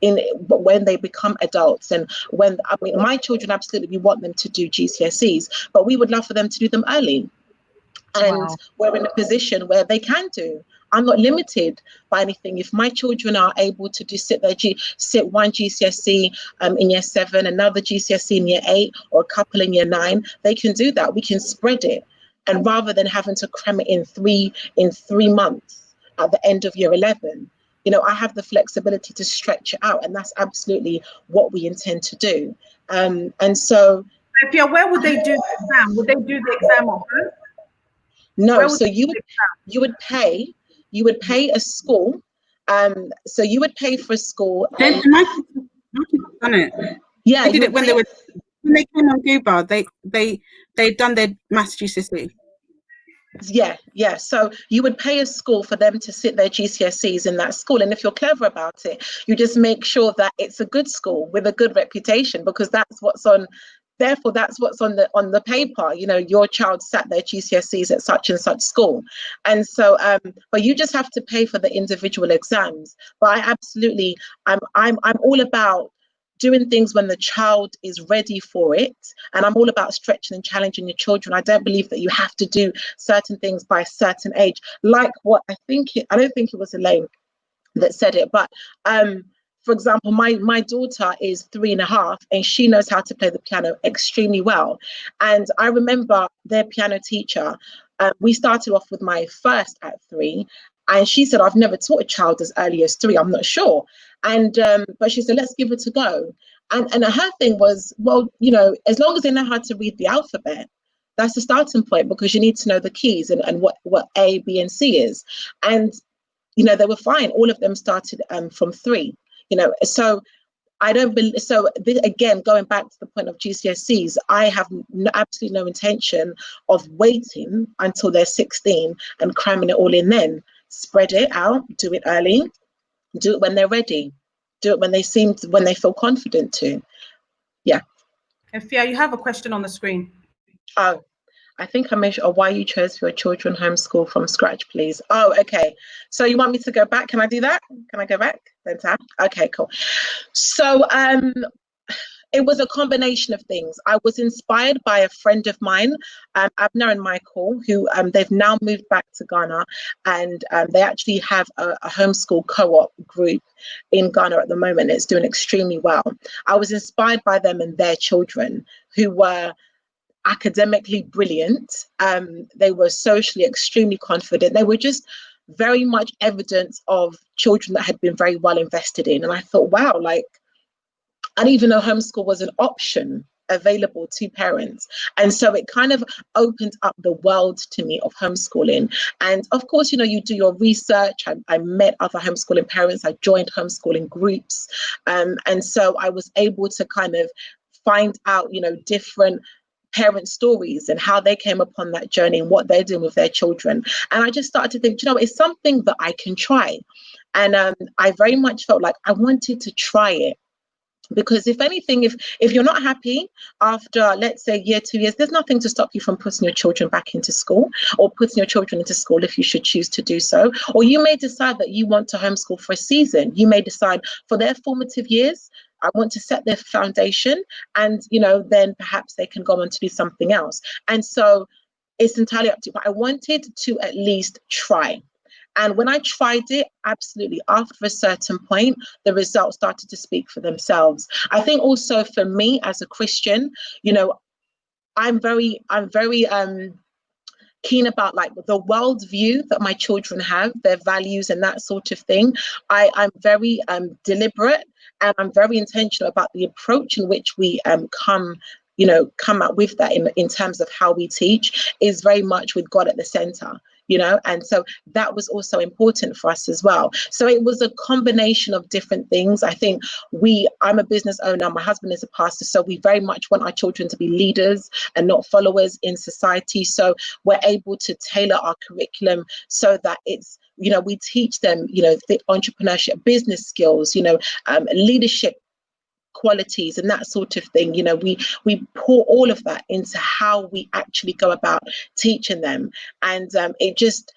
when they become adults. And when, I mean, my children, absolutely, we want them to do GCSEs, but we would love for them to do them early. And we're in a position where they can do. I'm not limited by anything. If my children are able to sit one GCSE in year 7, another GCSE in year 8, or a couple in year 9, they can do that. We can spread it, and rather than having to cram it in three months at the end of year 11, you know, I have the flexibility to stretch it out, and that's absolutely what we intend to do. And so, where would they do the exam? Would they do the exam at home? No, so you would pay a school. So you would pay for a school. My kids have done it. Yeah, they did it when they came on Cuba. They'd done their maths GCSE. Yeah. So you would pay a school for them to sit their GCSEs in that school, and if you're clever about it, you just make sure that it's a good school with a good reputation, because that's what's on. Therefore, that's what's on the paper. You know, your child sat their GCSEs at such and such school, and so but you just have to pay for the individual exams. But I'm all about doing things when the child is ready for it, and I'm all about stretching and challenging your children. I don't believe that you have to do certain things by a certain age. Like what I don't think it was Elaine that said it, but for example, my daughter is 3.5, and she knows how to play the piano extremely well. And I remember their piano teacher, we started off with my first at 3, and she said, I've never taught a child as early as 3, I'm not sure. And but she said, let's give it a go. And her thing was, well, you know, as long as they know how to read the alphabet, that's the starting point, because you need to know the keys and what A, B, and C is. And, you know, they were fine. All of them started from 3. You know, so I don't believe, so this, again, going back to the point of GCSEs, I have absolutely no intention of waiting until they're 16 and cramming it all in then. Spread it out, do it early, do it when they're ready, do it when they feel confident to. Yeah. And Fia, you have a question on the screen. Oh, I think I mentioned why you chose for your children homeschool from scratch, please. Oh, okay. So you want me to go back? Can I do that? Can I go back? Okay, cool. So it was a combination of things. I was inspired by a friend of mine, Abner and Michael, who they've now moved back to Ghana, and they actually have a homeschool co-op group in Ghana at the moment. It's doing extremely well. I was inspired by them and their children, who were academically brilliant. They were socially extremely confident. They were just very much evidence of children that had been very well invested in. And I thought, wow, like, I didn't even know homeschool was an option available to parents. And so it kind of opened up the world to me of homeschooling. And of course, you know, you do your research. I met other homeschooling parents. I joined homeschooling groups. And so I was able to kind of find out, you know, different parent stories and how they came upon that journey and what they're doing with their children. And I just started to think, you know, it's something that I can try. And I very much felt like I wanted to try it. Because if anything, if you're not happy after, let's say, year, 2 years, there's nothing to stop you from putting your children back into school, or putting your children into school if you should choose to do so. Or you may decide that you want to homeschool for a season. You may decide for their formative years, I want to set their foundation, and, you know, then perhaps they can go on to do something else. And so it's entirely up to you. But I wanted to at least try. And when I tried it, absolutely, after a certain point, the results started to speak for themselves. I think also for me as a Christian, you know, I'm very keen about like the worldview that my children have, their values and that sort of thing. I'm very deliberate, and I'm very intentional about the approach in which we come up with that in terms of how we teach, is very much with God at the center. you know, and so that was also important for us as well. So it was a combination of different things. I think I'm a business owner, my husband is a pastor, so we very much want our children to be leaders and not followers in society. So we're able to tailor our curriculum so that it's, you know, we teach them, you know, the entrepreneurship, business skills, you know, leadership qualities and that sort of thing. You know, we pour all of that into how we actually go about teaching them, and it just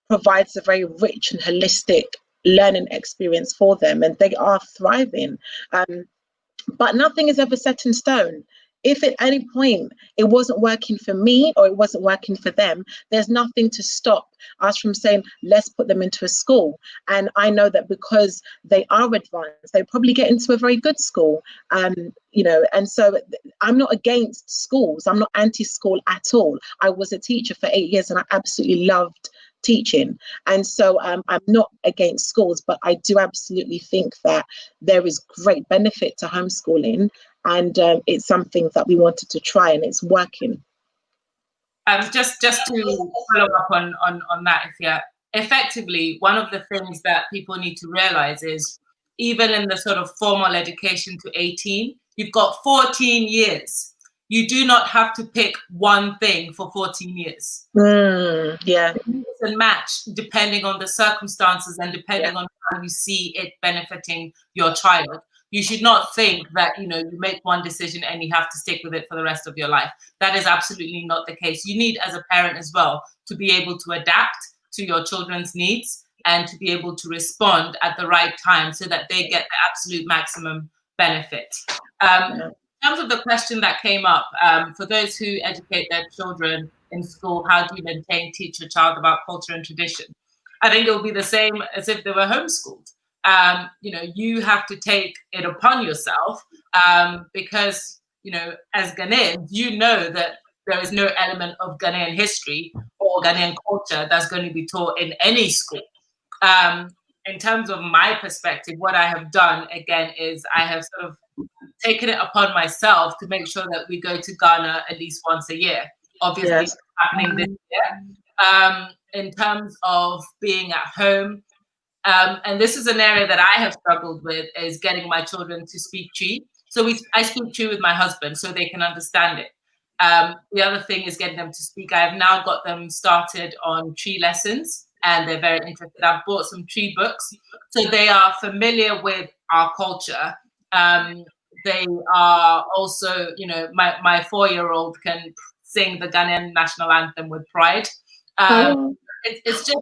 provides a very rich and holistic learning experience for them, and they are thriving. But nothing is ever set in stone. If at any point it wasn't working for me or it wasn't working for them, there's nothing to stop us from saying, let's put them into a school. And I know that because they are advanced, they probably get into a very good school, you know, and so I'm not against schools. I'm not anti-school at all. I was a teacher for 8 years and I absolutely loved teaching. And so I'm not against schools, but I do absolutely think that there is great benefit to homeschooling. And it's something that we wanted to try, and it's working. Just to follow up on that, effectively, one of the things that people need to realize is, even in the sort of formal education to 18, you've got 14 years. You do not have to pick one thing for 14 years. Yeah. Mix and match depending on the circumstances and depending on how you see it benefiting your child. You should not think that, you know, you make one decision and you have to stick with it for the rest of your life. That is absolutely not the case. You need, as a parent as well, to be able to adapt to your children's needs and to be able to respond at the right time so that they get the absolute maximum benefit. In terms of the question that came up, for those who educate their children in school, how do you maintain, teach your child about culture and tradition? I think it will be the same as if they were homeschooled. You know, you have to take it upon yourself because, you know, as Ghanaians, you know that there is no element of Ghanaian history or Ghanaian culture that's going to be taught in any school. In terms of my perspective, what I have done, again, is I have sort of taken it upon myself to make sure that we go to Ghana at least once a year. Obviously, it's happening this year. In terms of being at home, and this is an area that I have struggled with, is getting my children to speak Twi. So I speak Twi with my husband so they can understand it. The other thing is getting them to speak. I have now got them started on Twi lessons and they're very interested. I've bought some Twi books so they are familiar with our culture. They are also, you know, my 4-year-old can sing the Ghanaian national anthem with pride. It's just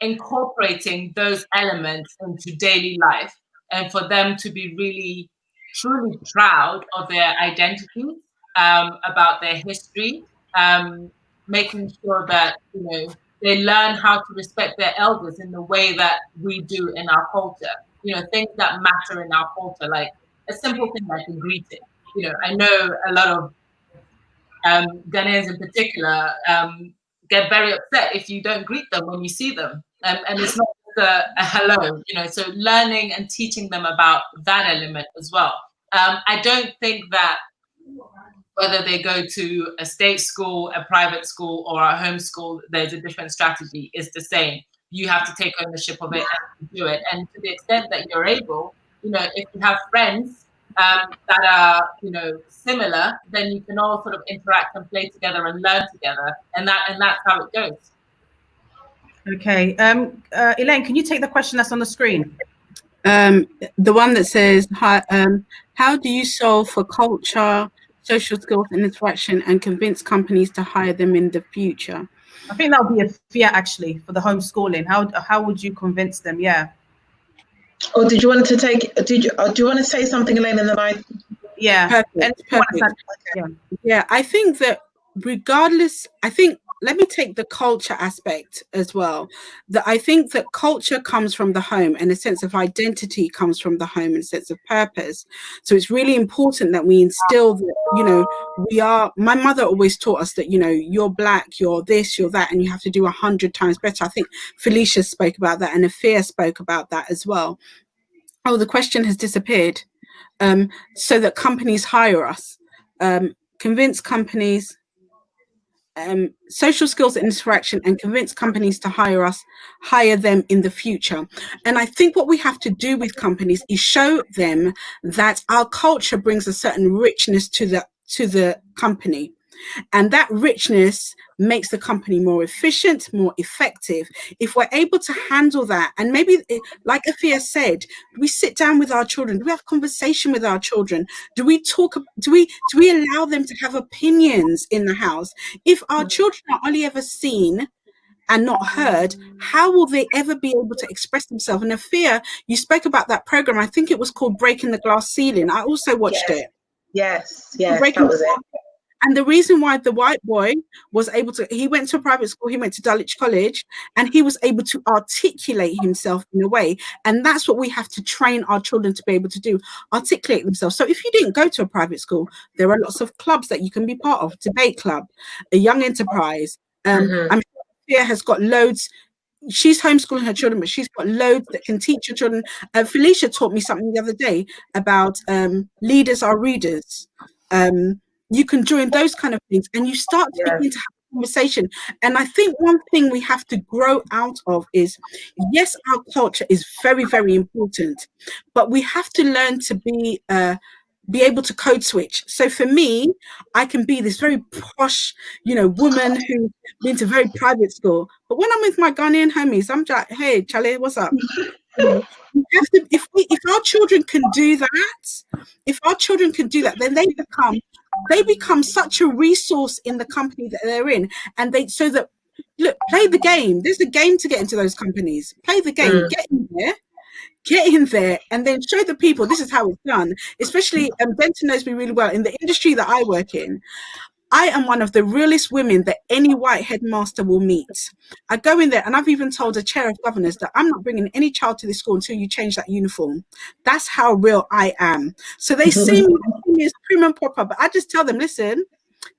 incorporating those elements into daily life and for them to be really, truly proud of their identity, about their history, making sure that, you know, they learn how to respect their elders in the way that we do in our culture. You know, things that matter in our culture, like a simple thing like a greeting. You know, I know a lot of Ghanaians in particular get very upset if you don't greet them when you see them. And it's not a hello, you know, so learning and teaching them about that element as well. I don't think that whether they go to a state school, a private school, or a home school, there's a different strategy. It's the same. You have to take ownership of it and do it. And to the extent that you're able, you know, if you have friends that are, you know, similar, then you can all sort of interact and play together and learn together. And that's how it goes. Okay. Elaine, can you take the question that's on the screen? The one that says, how do you solve for culture, social skills and interaction and convince companies to hire them in the future? I think that would be a fear actually for the homeschooling. How would you convince them? Yeah. Or did you want to take, do you want to say something, Elaine, and then I? Yeah. Perfect. Yeah, I think that regardless, let me take the culture aspect as well. That I think that culture comes from the home and a sense of identity comes from the home and a sense of purpose. So it's really important that we instill that, you know, my mother always taught us that, you know, you're black, you're this, you're that, and you have to do 100 times better. I think Felicia spoke about that and Afia spoke about that as well. Oh, the question has disappeared. So that companies hire us, convince companies. social skills and interaction, and convince companies to hire them in the future. And I think what we have to do with companies is show them that our culture brings a certain richness to the company. And that richness makes the company more efficient, more effective. If we're able to handle that, and maybe, like Afia said, do we sit down with our children? Do we have conversation with our children? Do we talk? Do we allow them to have opinions in the house? If our children are only ever seen and not heard, how will they ever be able to express themselves? And Afia, you spoke about that program. I think it was called Breaking the Glass Ceiling. I also watched it. Yes, that was it. And the reason why the white boy was able to, he went to a private school, he went to Dulwich College, and he was able to articulate himself in a way. And that's what we have to train our children to be able to do, articulate themselves. So if you didn't go to a private school, there are lots of clubs that you can be part of. Debate club, a young enterprise. I'm sure Fia has got loads. She's homeschooling her children, but she's got loads that can teach her children. Felicia taught me something the other day about leaders are readers. You can join those kind of things, and you start to begin to have a conversation. And I think one thing we have to grow out of is, yes, our culture is very, very important, but we have to learn to be able to code switch. So for me, I can be this very posh, woman who's been to very private school, but when I'm with my Ghanaian homies, I'm like, hey, Charlie, what's up? We have to, if our children can do that, then they become such a resource in the company that they're in. And play the game. There's a game to get into those companies. Play the game, get in there, and then show the people this is how it's done. Especially, Benton knows me really well. In the industry that I work in, I am one of the realest women that any white headmaster will meet. I go in there, and I've even told a chair of governors that I'm not bringing any child to this school until you change that uniform. That's how real I am. So they see me as prim and proper, but I just tell them, listen,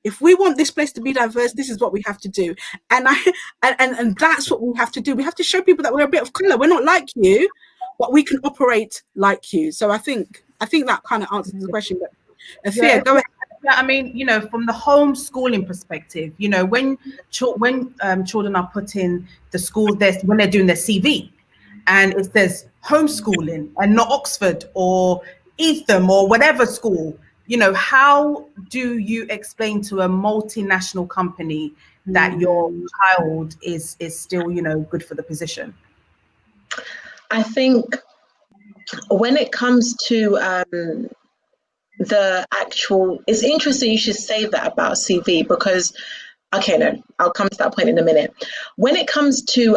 if we want this place to be diverse, this is what we have to do. And and that's what we have to do. We have to show people that we're a bit of color. We're not like you, but we can operate like you. So I think that kind of answers the question. But Afia, go ahead. Yeah, I mean, from the homeschooling perspective, when children are put in the school, when they're doing their CV, and it says homeschooling and not Oxford or Eton or whatever school, how do you explain to a multinational company that your child is still, good for the position? I think when it comes to it's interesting you should say that about CV, because I'll come to that point in a minute. When it comes to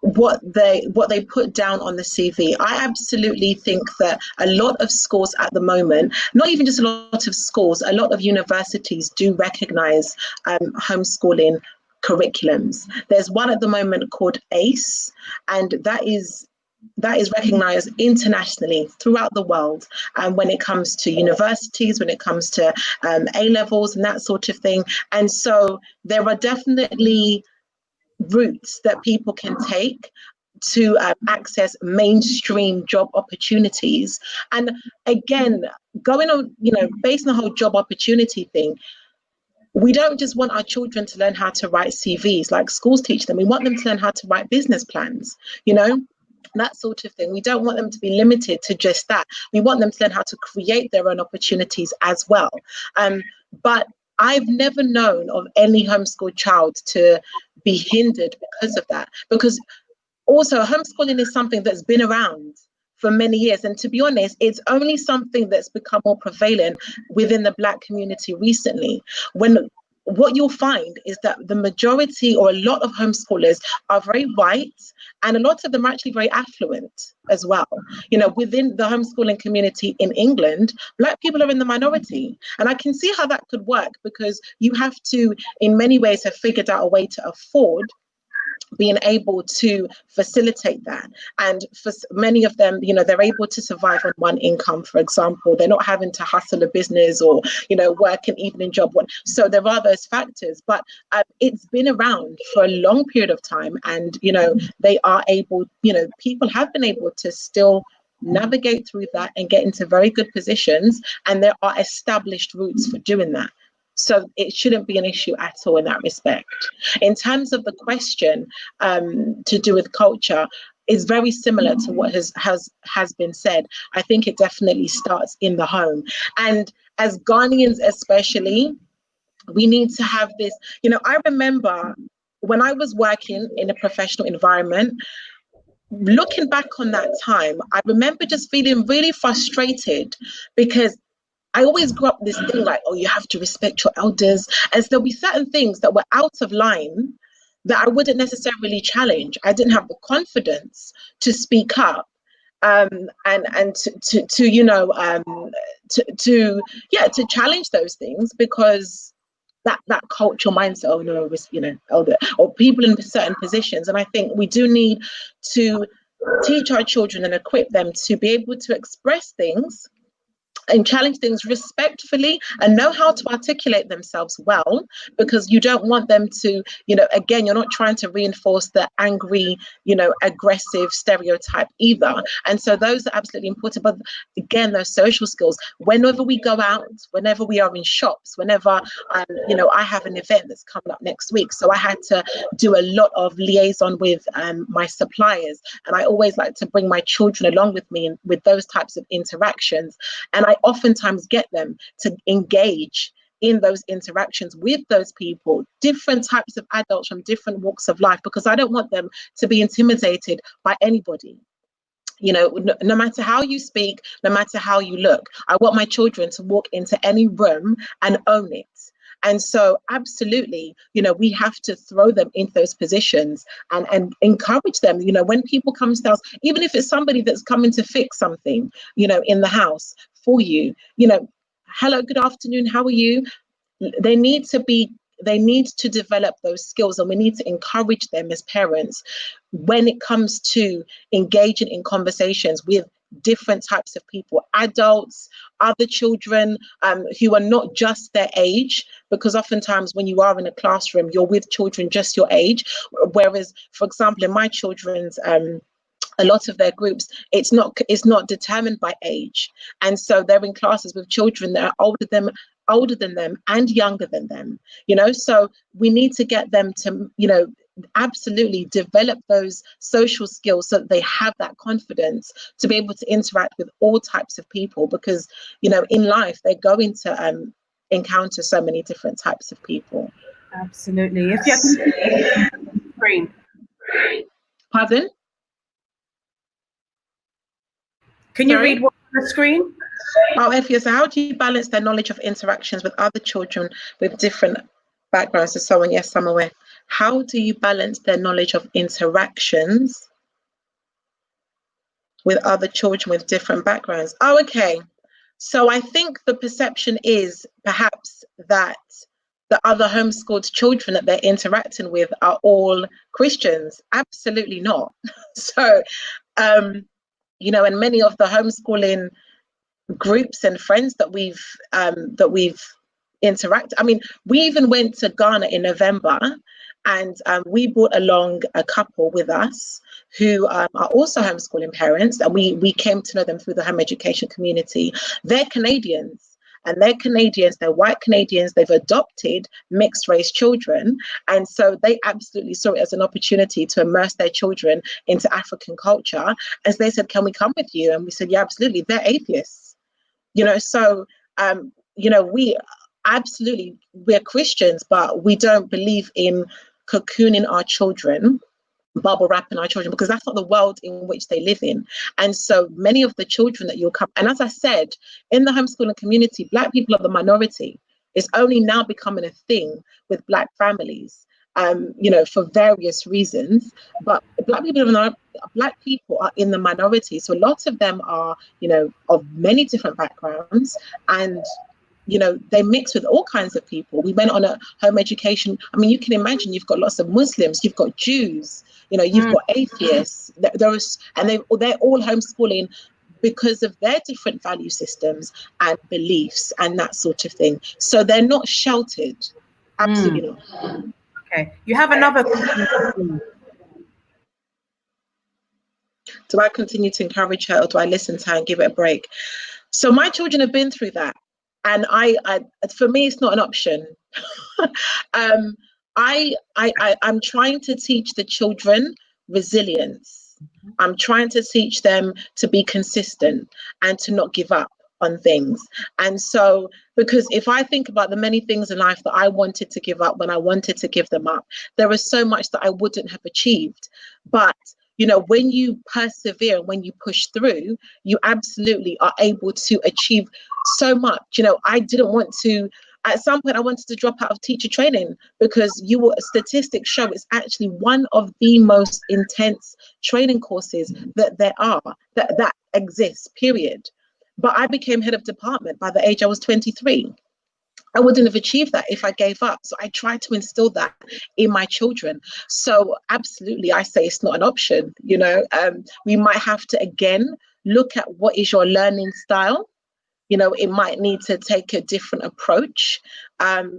what they put down on the CV, I absolutely think that a lot of schools at the moment, not even just a lot of schools, a lot of universities do recognize homeschooling curriculums. There's one at the moment called ACE, and that is recognized internationally throughout the world. And when it comes to universities, when it comes to A-levels and that sort of thing. And so there are definitely routes that people can take to access mainstream job opportunities. And again, going on, based on the whole job opportunity thing, we don't just want our children to learn how to write CVs like schools teach them. We want them to learn how to write business plans, that sort of thing. We don't want them to be limited to just that. We want them to learn how to create their own opportunities as well. But I've never known of any homeschooled child to be hindered because of that. Because also homeschooling is something that's been around for many years. And to be honest, it's only something that's become more prevalent within the Black community recently. What you'll find is that the majority or a lot of homeschoolers are very white, and a lot of them are actually very affluent as well. Within the homeschooling community in England, Black people are in the minority. And I can see how that could work, because you have to, in many ways, have figured out a way to afford being able to facilitate that. And for many of them, they're able to survive on one income, for example. They're not having to hustle a business or, work an evening job. So there are those factors, but it's been around for a long period of time. And, they are able, people have been able to still navigate through that and get into very good positions. And there are established routes for doing that. So it shouldn't be an issue at all in that respect. In terms of the question to do with culture, is very similar to what has been said. I think it definitely starts in the home. And as Ghanaians especially, we need to have this, I remember when I was working in a professional environment, looking back on that time, I remember just feeling really frustrated because I always grew up with this thing like, oh, you have to respect your elders. And so there'll be certain things that were out of line that I wouldn't necessarily challenge. I didn't have the confidence to speak up and to challenge those things, because that cultural mindset, oh no, elder or people in certain positions. And I think we do need to teach our children and equip them to be able to express things and challenge things respectfully and know how to articulate themselves well, because you don't want them to, again, you're not trying to reinforce the angry, aggressive stereotype either. And so those are absolutely important. But again, those social skills, whenever we go out, whenever we are in shops, whenever, I have an event that's coming up next week. So I had to do a lot of liaison with my suppliers. And I always like to bring my children along with me with those types of interactions. And I oftentimes get them to engage in those interactions with those people, different types of adults from different walks of life, because I don't want them to be intimidated by anybody. No matter how you speak, no matter how you look, I want my children to walk into any room and own it. And so absolutely, we have to throw them into those positions and encourage them. When people come to us, even if it's somebody that's coming to fix something, in the house for you, hello, good afternoon, how are you? They need to develop those skills, and we need to encourage them as parents when it comes to engaging in conversations with different types of people, adults, other children who are not just their age, because oftentimes when you are in a classroom, you're with children just your age. Whereas, for example, in my children's a lot of their groups, it's not determined by age, and so they're in classes with children that are older than them and younger than them. So we need to get them to absolutely develop those social skills so that they have that confidence to be able to interact with all types of people, because in life they're going to encounter so many different types of people. Absolutely. If you screen. Pardon? Can you read what's on the screen? Oh, Effie, so how do you balance their knowledge of interactions with other children with different backgrounds and so on? Yes, I'm aware. How do you balance their knowledge of interactions with other children with different backgrounds? Oh, okay. So I think the perception is perhaps that the other homeschooled children that they're interacting with are all Christians. Absolutely not. So, and many of the homeschooling groups and friends that we've interacted. I mean, we even went to Ghana in November, and we brought along a couple with us who are also homeschooling parents, and we came to know them through the home education community. They're Canadians. And they're white Canadians, they've adopted mixed race children. And so they absolutely saw it as an opportunity to immerse their children into African culture. As they said, can we come with you? And we said, yeah, absolutely. They're atheists. So, we're Christians, but we don't believe in cocooning our children, bubble wrapping our children, because that's not the world in which they live in. And so many of the children that you'll come, and as I said, in the homeschooling community, Black people are the minority. It's only now becoming a thing with Black families, for various reasons. But Black people are in the minority. So lots of them are, of many different backgrounds, and they mix with all kinds of people. We went on a home education. I mean, you can imagine you've got lots of Muslims, you've got Jews, you've got atheists. And they're all homeschooling because of their different value systems and beliefs and that sort of thing. So they're not sheltered. Absolutely not. Okay. You have another question. Do I continue to encourage her, or do I listen to her and give it a break? So my children have been through that. And for me, it's not an option. I'm trying to teach the children resilience. I'm trying to teach them to be consistent and to not give up on things. And so, because if I think about the many things in life that I wanted to give up when I wanted to give them up, there is so much that I wouldn't have achieved. But you know, when you persevere, when you push through, you absolutely are able to achieve so much. You know, I didn't want to, at some point I wanted to drop out of teacher training, because statistics show it's actually one of the most intense training courses that there are, that exists, period. But I became head of department by the age I was 23. I wouldn't have achieved that if I gave up. So I tried to instill that in my children. So absolutely, I say it's not an option. You know, we might have to, again, look at what is your learning style. You know, it might need to take a different approach.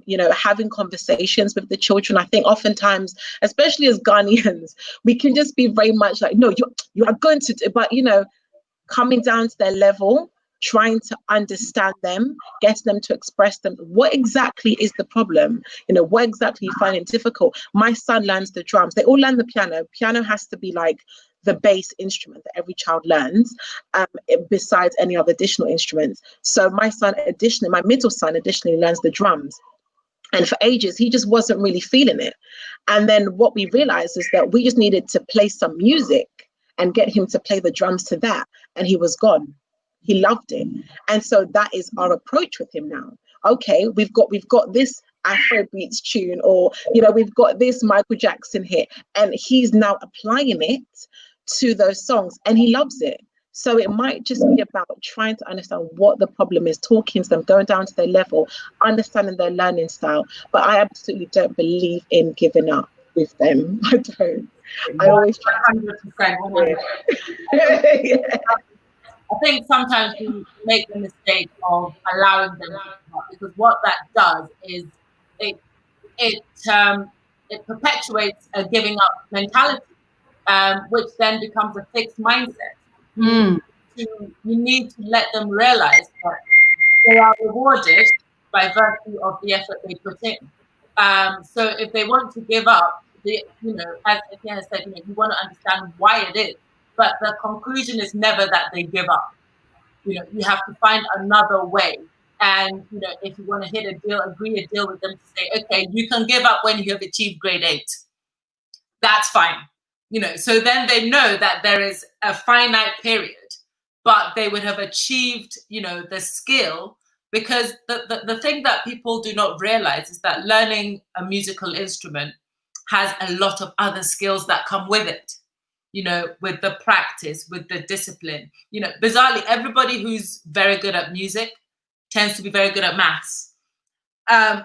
You know, having conversations with the children. I think oftentimes, especially as Ghanaians, we can just be very much like, no, you are going to do, but, you know, coming down to their level, trying to understand them, getting them to express them. What exactly is the problem? You know, what exactly you find it difficult? My son learns the drums. They all learn the piano. Piano has to be like the base instrument that every child learns, besides any other additional instruments. So my middle son additionally learns the drums. And for ages, he just wasn't really feeling it. And then what we realized is that we just needed to play some music and get him to play the drums to that. And he was gone. He loved it. And so that is our approach with him now. Okay, we've got this Afrobeats tune, or, you know, we've got this Michael Jackson hit, and he's now applying it to those songs and he loves it. So it might just be about trying to understand what the problem is, talking to them, going down to their level, understanding their learning style. But I absolutely don't believe in giving up with them. I don't. I always try. 100%. Yeah. I think sometimes we make the mistake of allowing them to give up, because what that does is it perpetuates a giving up mentality, which then becomes a fixed mindset. You need to let them realize that they are rewarded by virtue of the effort they put in. So if they want to give up, you know, as Etienne said, you know, you want to understand why it is. But the conclusion is never that they give up. You know, you have to find another way. And, you know, if you want to hit a deal, agree a deal with them to say, okay, you can give up when you have achieved grade 8. That's fine. You know, so then they know that there is a finite period, but they would have achieved, you know, the skill. Because the thing that people do not realize is that learning a musical instrument has a lot of other skills that come with it. You know, with the practice, with the discipline. You know, bizarrely, everybody who's very good at music tends to be very good at maths.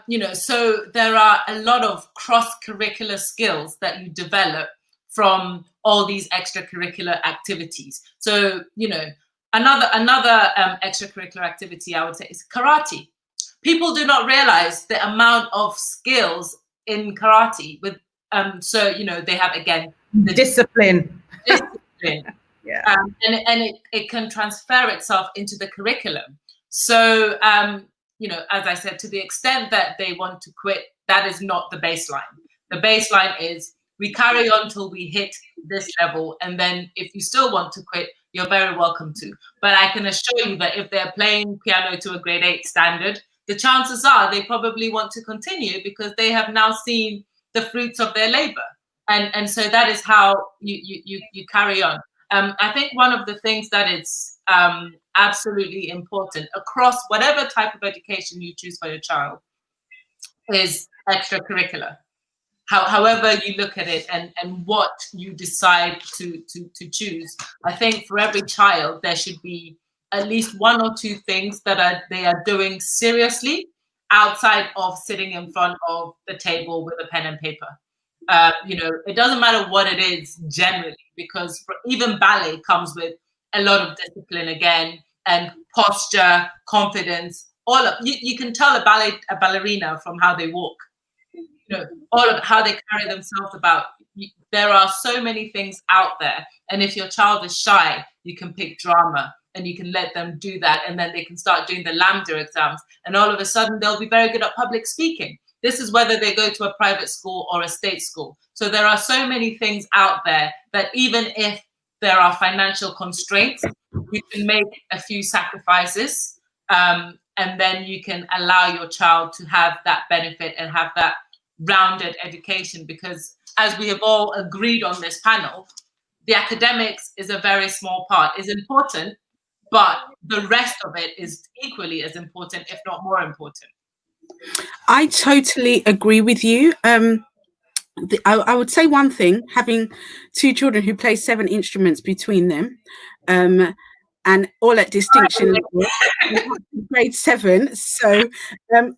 You know, so there are a lot of cross-curricular skills that you develop from all these extracurricular activities. So, you know, another extracurricular activity I would say is karate. People do not realize the amount of skills in karate. With so, you know, they have, again, the discipline. Yeah. And it can transfer itself into the curriculum. So, you know, as I said, to the extent that they want to quit, that is not the baseline. The baseline is we carry on till we hit this level. And then if you still want to quit, you're very welcome to. But I can assure you that if they're playing piano to a grade 8 standard, the chances are they probably want to continue because they have now seen the fruits of their labor. And so that is how you carry on. I think one of the things that is absolutely important across whatever type of education you choose for your child is extracurricular. However you look at it and what you decide to choose. I think for every child, there should be at least 1 or 2 things that they are doing seriously outside of sitting in front of the table with a pen and paper. You know, it doesn't matter what it is generally, because even ballet comes with a lot of discipline again, and posture, confidence. All of you can tell a ballerina from how they walk. You know, all of how they carry themselves about. There are so many things out there, and if your child is shy, you can pick drama. and you can let them do that, and then they can start doing the Lambda exams, and all of a sudden they'll be very good at public speaking. This is whether they go to a private school or a state school. So there are so many things out there that even if there are financial constraints, you can make a few sacrifices, and then you can allow your child to have that benefit and have that rounded education. Because as we have all agreed on this panel, the academics is a very small part. It's important, but the rest of it is equally as important, if not more important. I totally agree with you. I would say one thing, having two children who play 7 instruments between them, and all at distinction level, grade 7. So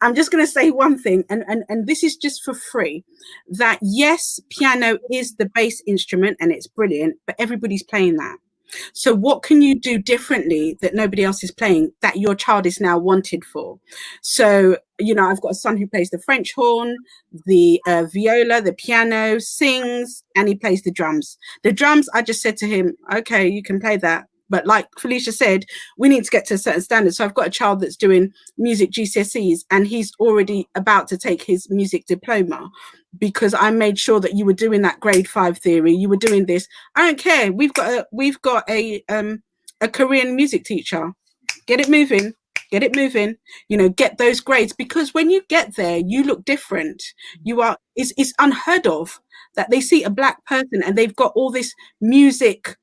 I'm just going to say one thing, and this is just for free, that yes, piano is the bass instrument and it's brilliant, but everybody's playing that. So what can you do differently that nobody else is playing that your child is now wanted for? So, you know, I've got a son who plays the French horn, the viola, the piano, sings, and he plays the drums. The drums, I just said to him, okay, you can play that. But like Felicia said, we need to get to a certain standard. So I've got a child that's doing music GCSEs, and he's already about to take his music diploma, because I made sure that you were doing that grade 5 theory. You were doing this. I don't care. We've got a Korean music teacher. Get it moving. Get it moving. You know, get those grades, because when you get there, you look different. It's unheard of that they see a black person and they've got all this music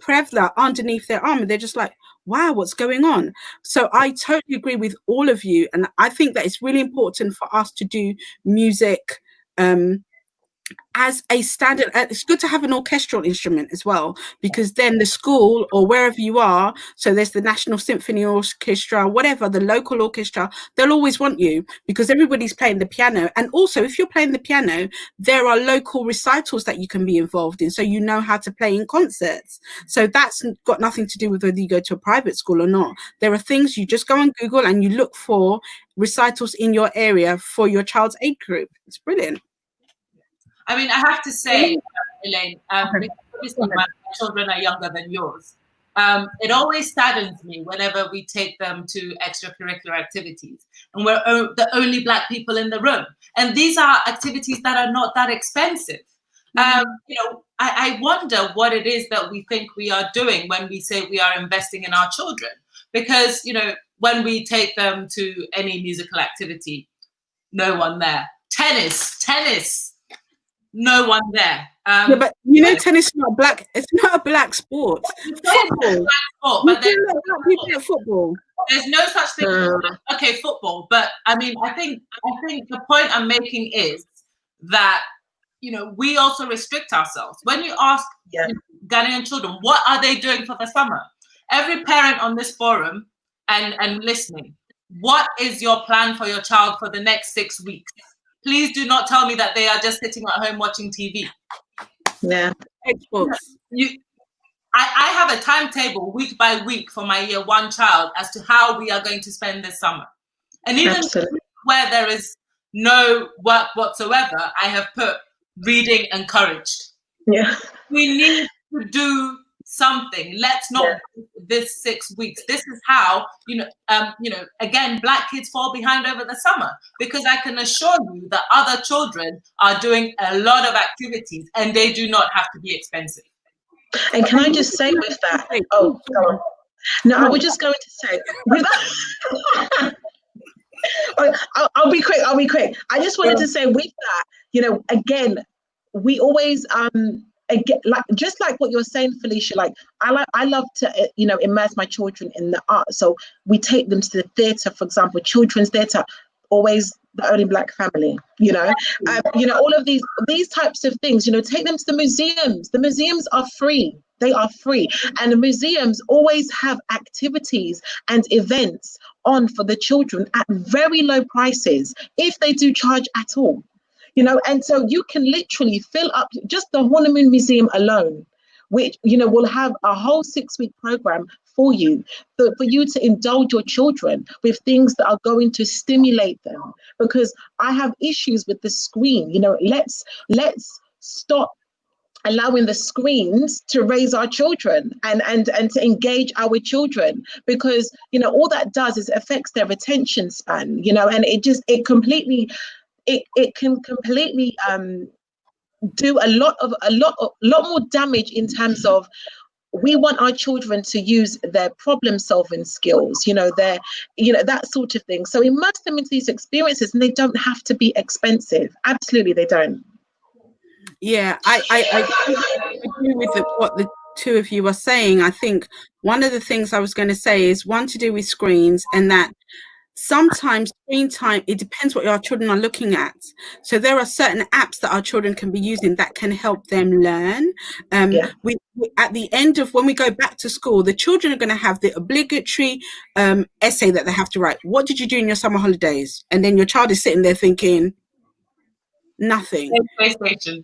prevla underneath their arm, and they're just like, wow, what's going on? So I totally agree with all of you, and I think that it's really important for us to do music as a standard. It's good to have an orchestral instrument as well, because then the school or wherever you are, so there's the National Symphony Orchestra, whatever, the local orchestra, they'll always want you because everybody's playing the piano. And also, if you're playing the piano, there are local recitals that you can be involved in, so you know how to play in concerts. So that's got nothing to do with whether you go to a private school or not. There are things, you just go on Google and you look for recitals in your area for your child's age group. It's brilliant. I mean, I have to say, Elaine, because my children are younger than yours, it always saddens me whenever we take them to extracurricular activities and we're the only Black people in the room. And these are activities that are not that expensive. You know, I wonder what it is that we think we are doing when we say we are investing in our children. Because, you know, when we take them to any musical activity, no one there. Tennis. No one there. Yeah, but you know, tennis is not black. It's not a black sport. Football. But Football. There's no such thing as, okay, football. But I mean, I think the point I'm making is that, you know, we also restrict ourselves. When you ask Ghanaian children, what are they doing for the summer? Every parent on this forum and listening, what is your plan for your child for the next 6 weeks? Please do not tell me that they are just sitting at home watching TV. Yeah. I have a timetable week by week for my year 1 child as to how we are going to spend this summer. And even where there is no work whatsoever, I have put reading encouraged. Yeah. We need to do something. Let's not do this 6 weeks. This is how, again, Black kids fall behind over the summer, because I can assure you that other children are doing a lot of activities and they do not have to be expensive. And can I just say with that, oh, go on. No, I was just going to say, with that, I'll be quick. I just wanted to say with that, you know, again, we always, again, just like what you're saying, Felicia, like I love to, you know, immerse my children in the art. So we take them to the theatre, for example, children's theatre, always the only Black family, you know, all of these types of things, you know, take them to the museums. The museums are free. They are free. And the museums always have activities and events on for the children at very low prices, if they do charge at all. You know, and so you can literally fill up just the Horniman Museum alone, which, you know, will have a whole 6-week program for you, for you to indulge your children with things that are going to stimulate them. Because I have issues with the screen. You know, let's stop allowing the screens to raise our children and to engage our children, because all that does is affects their attention span, and it can completely do a lot more damage in terms of, we want our children to use their problem solving skills, that sort of thing. So immerse them into these experiences, and they don't have to be expensive. Absolutely, they don't. Yeah, I agree with what the two of you are saying. I think one of the things I was going to say is one to do with screens, and that sometimes screen time, it depends what our children are looking at. So there are certain apps that our children can be using that can help them learn. We at the end of when we go back to school, the children are going to have the obligatory essay that they have to write. What did you do in your summer holidays? And then your child is sitting there thinking nothing. PlayStation.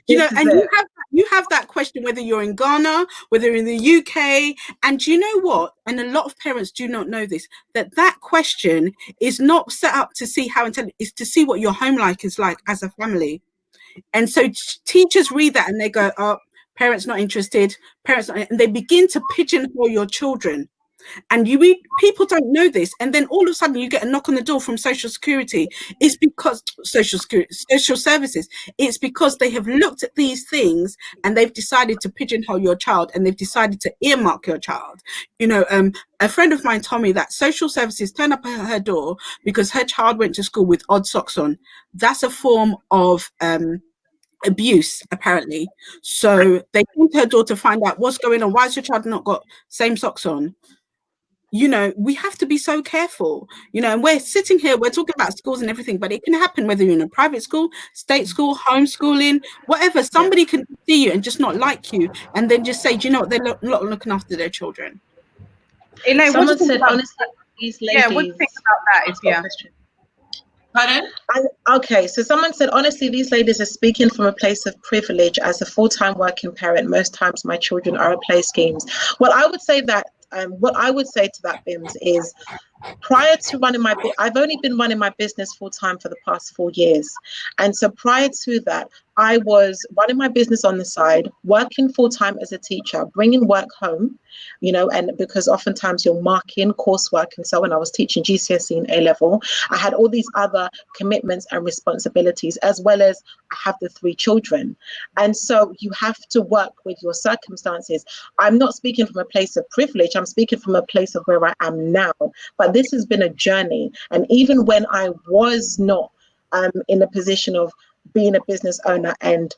And you have that question whether you're in Ghana, whether you're in the UK, and you know what? And a lot of parents do not know this, that question is not set up to see how intelligent, it's to see what your home life is like as a family. And so teachers read that and they go, oh, parents not interested, and they begin to pigeonhole your children. And people don't know this, and then all of a sudden you get a knock on the door from social security. It's because social services. It's because they have looked at these things and they've decided to pigeonhole your child, and they've decided to earmark your child. A friend of mine told me that social services turn up at her door because her child went to school with odd socks on. That's a form of abuse, apparently. So they came to her door to find out what's going on. Why has your child not got same socks on? We have to be so careful, and we're sitting here, we're talking about schools and everything, but it can happen whether you're in a private school, state school, homeschooling, whatever. Somebody can see you and just not like you, and then just say, do you know what, they're not looking after their children. Elaine, someone said, honestly, these ladies... Yeah, what do you think about that? Pardon? Okay, so someone said, honestly, these ladies are speaking from a place of privilege. As a full-time working parent, most times my children are at play schemes. Well, I would say that what I would say to that, Bims, is prior to running I've only been running my business full-time for the past 4 years. And so prior to that, I was running my business on the side, working full-time as a teacher, bringing work home, and because oftentimes you're marking coursework and so on. I was teaching GCSE and A-level. I had all these other commitments and responsibilities, as well as I have the 3 children. And so you have to work with your circumstances. I'm not speaking from a place of privilege. I'm speaking from a place of where I am now. But this has been a journey. And even when I was not in a position of being a business owner and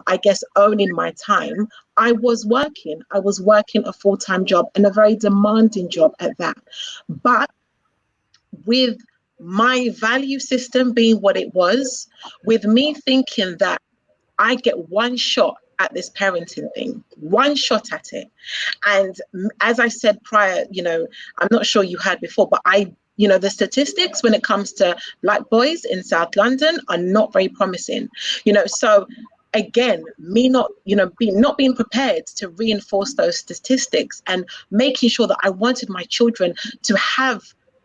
I guess owning my time, I was working a full-time job, and a very demanding job at that. But with my value system being what it was, with me thinking that I get one shot at this parenting thing, one shot at it. And as I said prior, I'm not sure you heard before, but the statistics when it comes to Black boys in South London are not very promising, so again, me not being prepared to reinforce those statistics and making sure that I wanted my children to have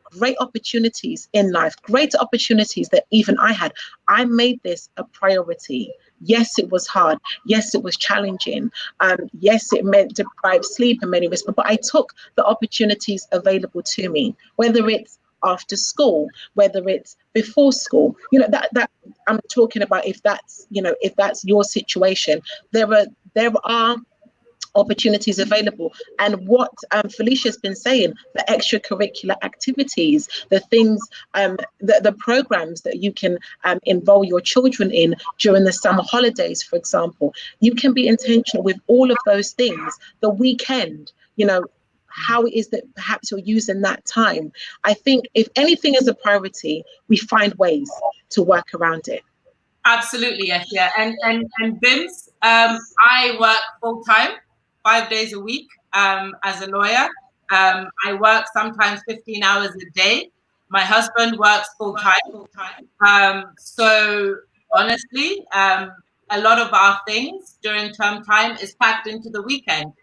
great opportunities in life, greater opportunities that even I had. I made this a priority. Yes, it was hard. Yes, it was challenging. Yes, it meant deprived sleep in many respects, but I took the opportunities available to me, whether it's after school, whether it's before school, that I'm talking about. If that's your situation, there are opportunities available. And what Felicia's been saying, the extracurricular activities, the things, the programs that you can involve your children in during the summer holidays, for example, you can be intentional with all of those things. The weekend, how it is that perhaps you're using that time. I think if anything is a priority, we find ways to work around it. Absolutely, yes, yeah. And Bims, I work full time, 5 days a week as a lawyer. I work sometimes 15 hours a day. My husband works full time. So honestly, a lot of our things during term time is packed into the weekend.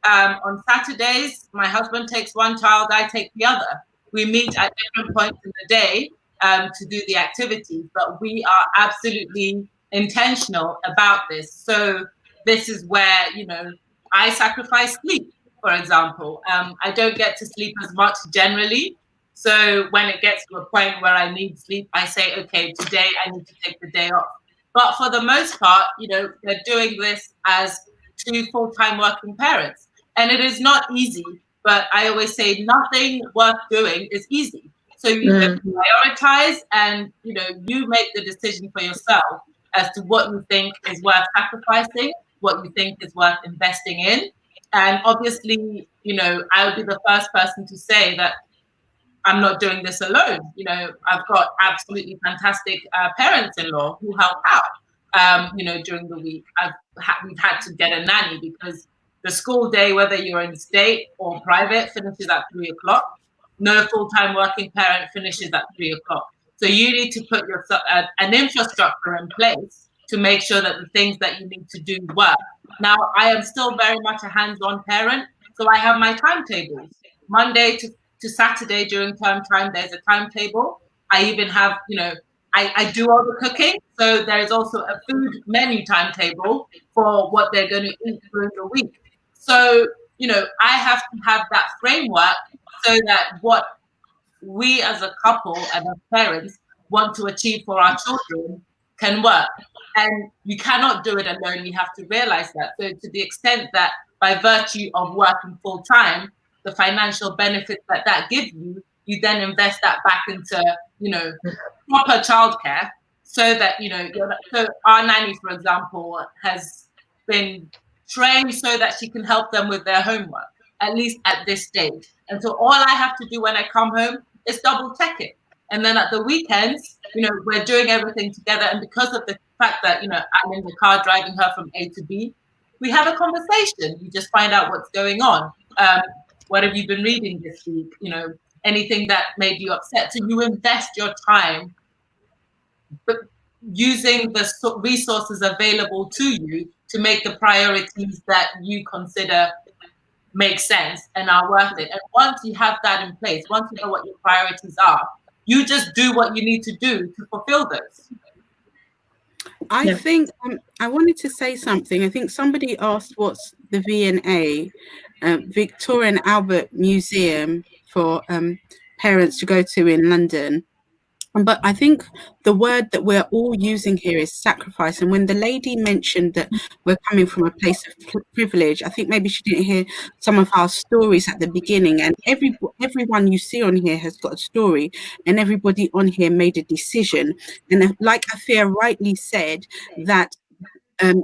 On Saturdays, my husband takes one child, I take the other. We meet at different points in the day to do the activities, but we are absolutely intentional about this. So this is where, you know, I sacrifice sleep, for example. I don't get to sleep as much generally. So when it gets to a point where I need sleep, I say, okay, today I need to take the day off. But for the most part, you know, they're doing this as two full-time working parents. And it is not easy, but I always say nothing worth doing is easy. So you prioritize and, you know, you make the decision for yourself as to what you think is worth sacrificing, what you think is worth investing in. And obviously, you know, I would be the first person to say that I'm not doing this alone. You know, I've got absolutely fantastic parents-in-law who help out, you know, during the week. We've had to get a nanny because the school day, whether you're in state or private, finishes at 3 o'clock. No full-time working parent finishes at 3 o'clock. So you need to put an infrastructure in place to make sure that the things that you need to do work. Now, I am still very much a hands-on parent, so I have my timetables. Monday to Saturday during term time, there's a timetable. I even have, you know, I do all the cooking. So there is also a food menu timetable for what they're going to eat during the week. So, you know, I have to have that framework so that what we as a couple and as parents want to achieve for our children can work. And you cannot do it alone. You have to realize that. So to the extent that by virtue of working full time, the financial benefits that gives you, you then invest that back into, you know, proper childcare so that, you know, so our nanny, for example, has been trained so that she can help them with their homework, at least at this stage. And so all I have to do when I come home is double check it. And then at the weekends, you know, we're doing everything together. And because of the fact that, you know, I'm in the car driving her from A to B, we have a conversation. You just find out what's going on. What have you been reading this week? You know, anything that made you upset. So you invest your time, but using the resources available to you to make the priorities that you consider make sense and are worth it. And once you have that in place, once you know what your priorities are, you just do what you need to do to fulfill those. I think I wanted to say something. I think somebody asked what's the V&A, Victoria and Albert Museum for parents to go to in London. But I think the word that we're all using here is sacrifice. And when the lady mentioned that we're coming from a place of privilege, I think maybe she didn't hear some of our stories at the beginning. And everyone you see on here has got a story, and everybody on here made a decision. And like Afia rightly said, that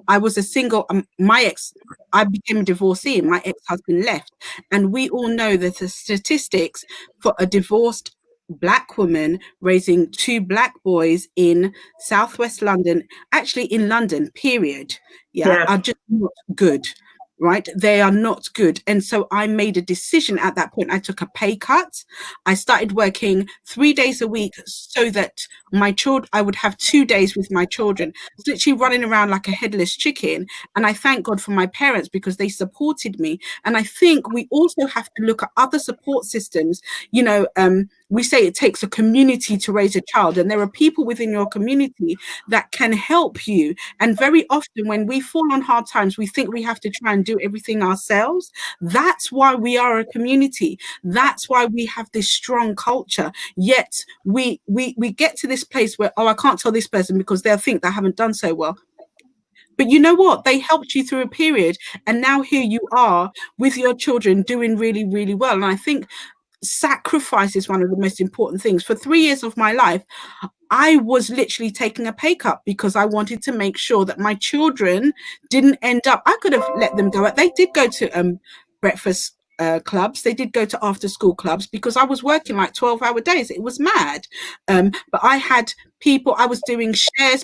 I was a single, I became a divorcee and my ex-husband left. And we all know that the statistics for a divorced Black woman raising 2 Black boys in Southwest London, actually in London, period, are just not good, right? They are not good. And so I made a decision at that point. I took a pay cut. I started working 3 days a week so that I would have 2 days with my children. I was literally running around like a headless chicken. And I thank God for my parents because they supported me. And I think we also have to look at other support systems. You know, we say it takes a community to raise a child, and there are people within your community that can help you. And very often when we fall on hard times, we think we have to try and do everything ourselves. That's why we are a community. That's why we have this strong culture. Yet we get to this place where, oh, I can't tell this person because they'll think they haven't done so well. But you know what? They helped you through a period, and now here you are with your children doing really, really well. And I think sacrifice is one of the most important things. For 3 years of my life, I was literally taking a pay cut because I wanted to make sure that my children didn't end up, I could have let them go. They did go to breakfast clubs. They did go to after school clubs because I was working like 12-hour days. It was mad. But I had people, I was doing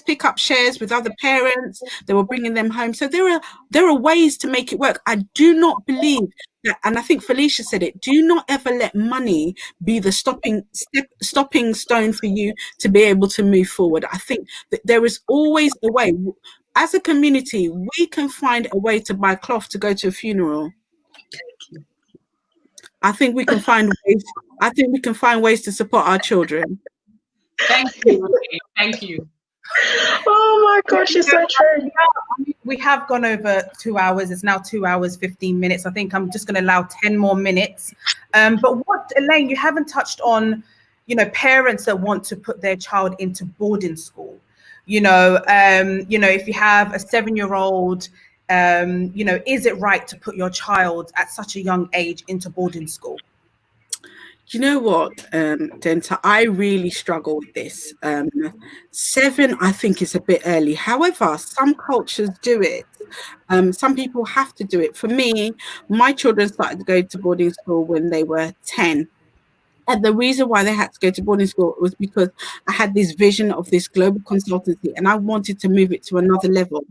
pick up shares with other parents. They were bringing them home. So there are ways to make it work. I do not believe that, and I think Felicia said it, do not ever let money be the stopping stone for you to be able to move forward. I think that there is always a way. As a community, we can find a way to buy cloth to go to a funeral. I think we can find ways. I think we can find ways to support our children. Thank you. Thank you. Oh my gosh, it's so true. We have gone over 2 hours. It's now 2 hours, 15 minutes. I think I'm just going to allow 10 more minutes. But what, Elaine, you haven't touched on, parents that want to put their child into boarding school. If you have a 7-year-old, is it right to put your child at such a young age into boarding school? You know what, DENTAA, I really struggle with this. 7, I think, is a bit early. However, some cultures do it. Some people have to do it. For me, my children started to go to boarding school when they were 10. And the reason why they had to go to boarding school was because I had this vision of this global consultancy and I wanted to move it to another level.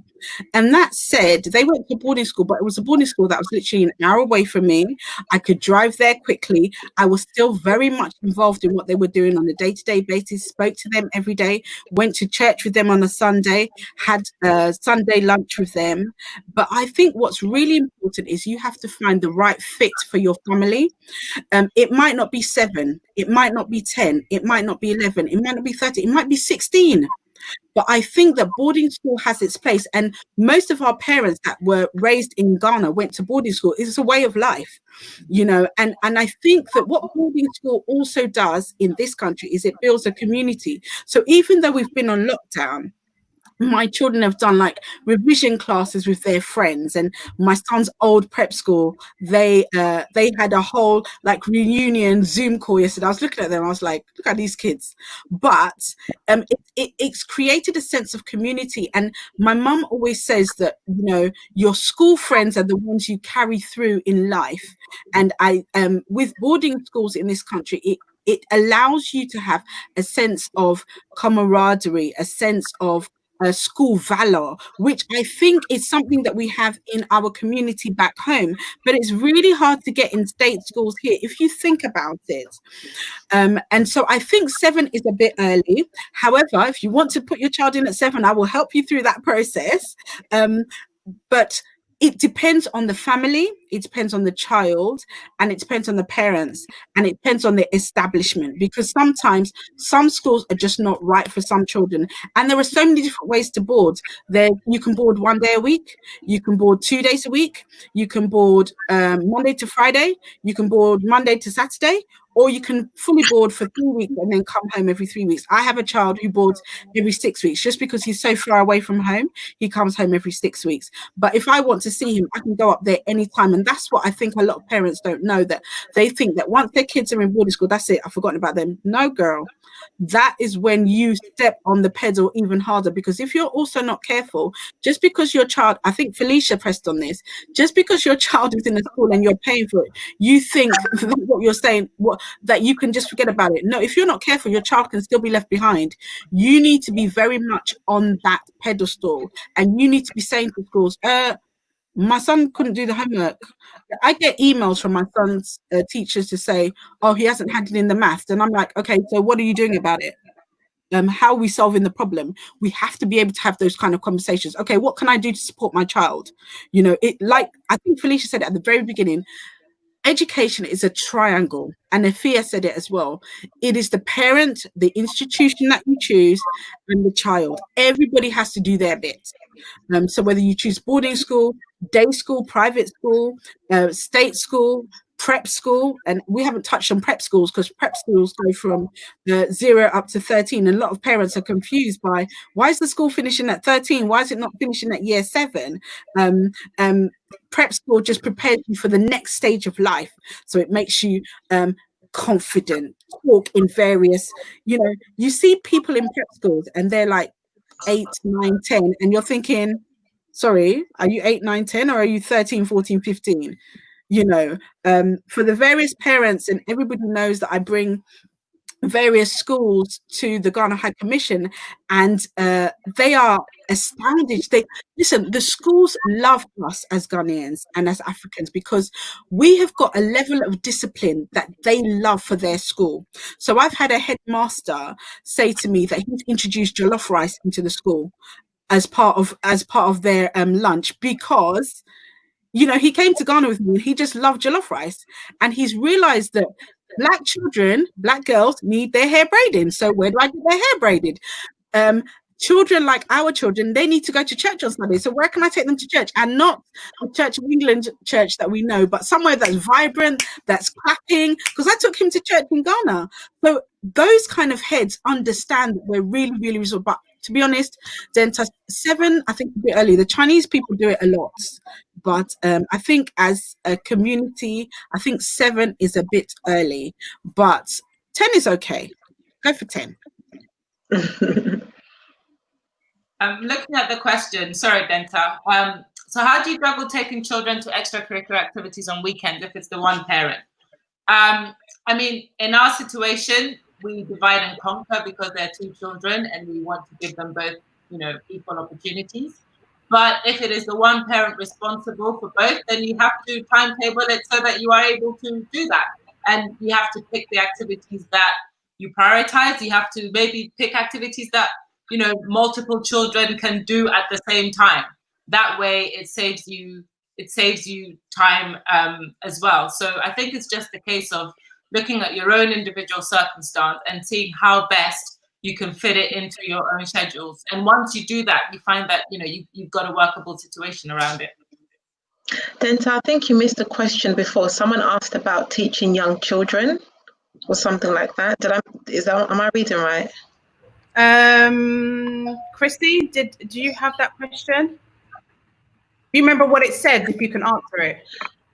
And that said, they went to boarding school, but it was a boarding school that was literally an hour away from me. I could drive there quickly. I was still very much involved in what they were doing on a day-to-day basis, spoke to them every day, went to church with them on a Sunday, had Sunday lunch with them. But I think what's really important is you have to find the right fit for your family. It might not be 7, it might not be 10, it might not be 11, it might not be 30, it might be 16. But I think that boarding school has its place. And most of our parents that were raised in Ghana went to boarding school. It's a way of life, and I think that what boarding school also does in this country is it builds a community. So even though we've been on lockdown, my children have done like revision classes with their friends, and my son's old prep school, they had a whole like reunion Zoom call yesterday. I was looking at them, I was like, look at these kids. But it's created a sense of community. And my mum always says that, your school friends are the ones you carry through in life. And I with boarding schools in this country, it allows you to have a sense of camaraderie, a sense of school valor, which I think is something that we have in our community back home, but it's really hard to get in state schools here if you think about it. And so I think 7 is a bit early. However, if you want to put your child in at 7, I will help you through that process. But it depends on the family, it depends on the child, and it depends on the parents, and it depends on the establishment, because sometimes some schools are just not right for some children. And there are so many different ways to board. You can board 1 day a week, you can board 2 days a week, you can board Monday to Friday, you can board Monday to Saturday, or you can fully board for 3 weeks and then come home every 3 weeks. I have a child who boards every 6 weeks. Just because he's so far away from home, he comes home every 6 weeks. But if I want to see him, I can go up there anytime. And that's what I think a lot of parents don't know, that they think that once their kids are in boarding school, that's it, I've forgotten about them. No, girl. That is when you step on the pedal even harder, because if you're also not careful, just because your child, I think Felicia pressed on this, just because your child is in a school and you're paying for it, you think what you're saying, that you can just forget about it. No, if you're not careful, your child can still be left behind. You need to be very much on that pedestal, and you need to be saying to schools, my son couldn't do the homework. I get emails from my son's teachers to say, oh, he hasn't handed in the maths. And I'm like, okay, so what are you doing about it? How are we solving the problem? We have to be able to have those kind of conversations. Okay, what can I do to support my child? Like I think Felicia said it at the very beginning, education is a triangle, and Afia said it as well. It is the parent, the institution that you choose, and the child. Everybody has to do their bit. So whether you choose boarding school, day school, private school, state school, prep school, and we haven't touched on prep schools because prep schools go from 0 up to 13, and a lot of parents are confused by, why is the school finishing at 13? Why is it not finishing at year 7? Prep school just prepares you for the next stage of life, so it makes you confident, talk in various, you see people in prep schools and they're like 8, 9, 10, and you're thinking, sorry, are you 8, 9, 10, or are you 13, 14, 15? For the various parents, and everybody knows that I bring various schools to the Ghana High Commission, and they are astounded. Listen, the schools love us as Ghanaians and as Africans because we have got a level of discipline that they love for their school. So I've had a headmaster say to me that he's introduced jollof rice into the school as part of their lunch, because he came to Ghana with me and he just loved jollof rice, and he's realized that Black children, Black girls need their hair braided. So where do I get their hair braided? children like our children, they need to go to church on Sunday. So where can I take them to church? And not the Church of England church that we know, but somewhere that's vibrant, that's clapping. Because I took him to church in Ghana. So those kind of heads understand that we're really, really reasonable. But to be honest, DENTAA 7, I think a bit early. The Chinese people do it a lot. But I think as a community, I think 7 is a bit early. But 10 is okay. Go for 10. I'm looking at the question. Sorry, DENTAA. So how do you juggle taking children to extracurricular activities on weekends if it's the one parent? I mean, in our situation, we divide and conquer because there are 2 children and we want to give them both, you know, equal opportunities. But if it is the one parent responsible for both, then you have to timetable it so that you are able to do that. And you have to pick the activities that you prioritize. You have to maybe pick activities that, you know, multiple children can do at the same time. That way it saves you time as well. So I think it's just a case of looking at your own individual circumstance and seeing how best you can fit it into your own schedules. And once you do that, you find that, you know, you've got a workable situation around it. DENTAA, I think you missed a question before. Someone asked about teaching young children or something like that. Am I reading right? Christy, do you have that question? Do you remember what it said, if you can answer it?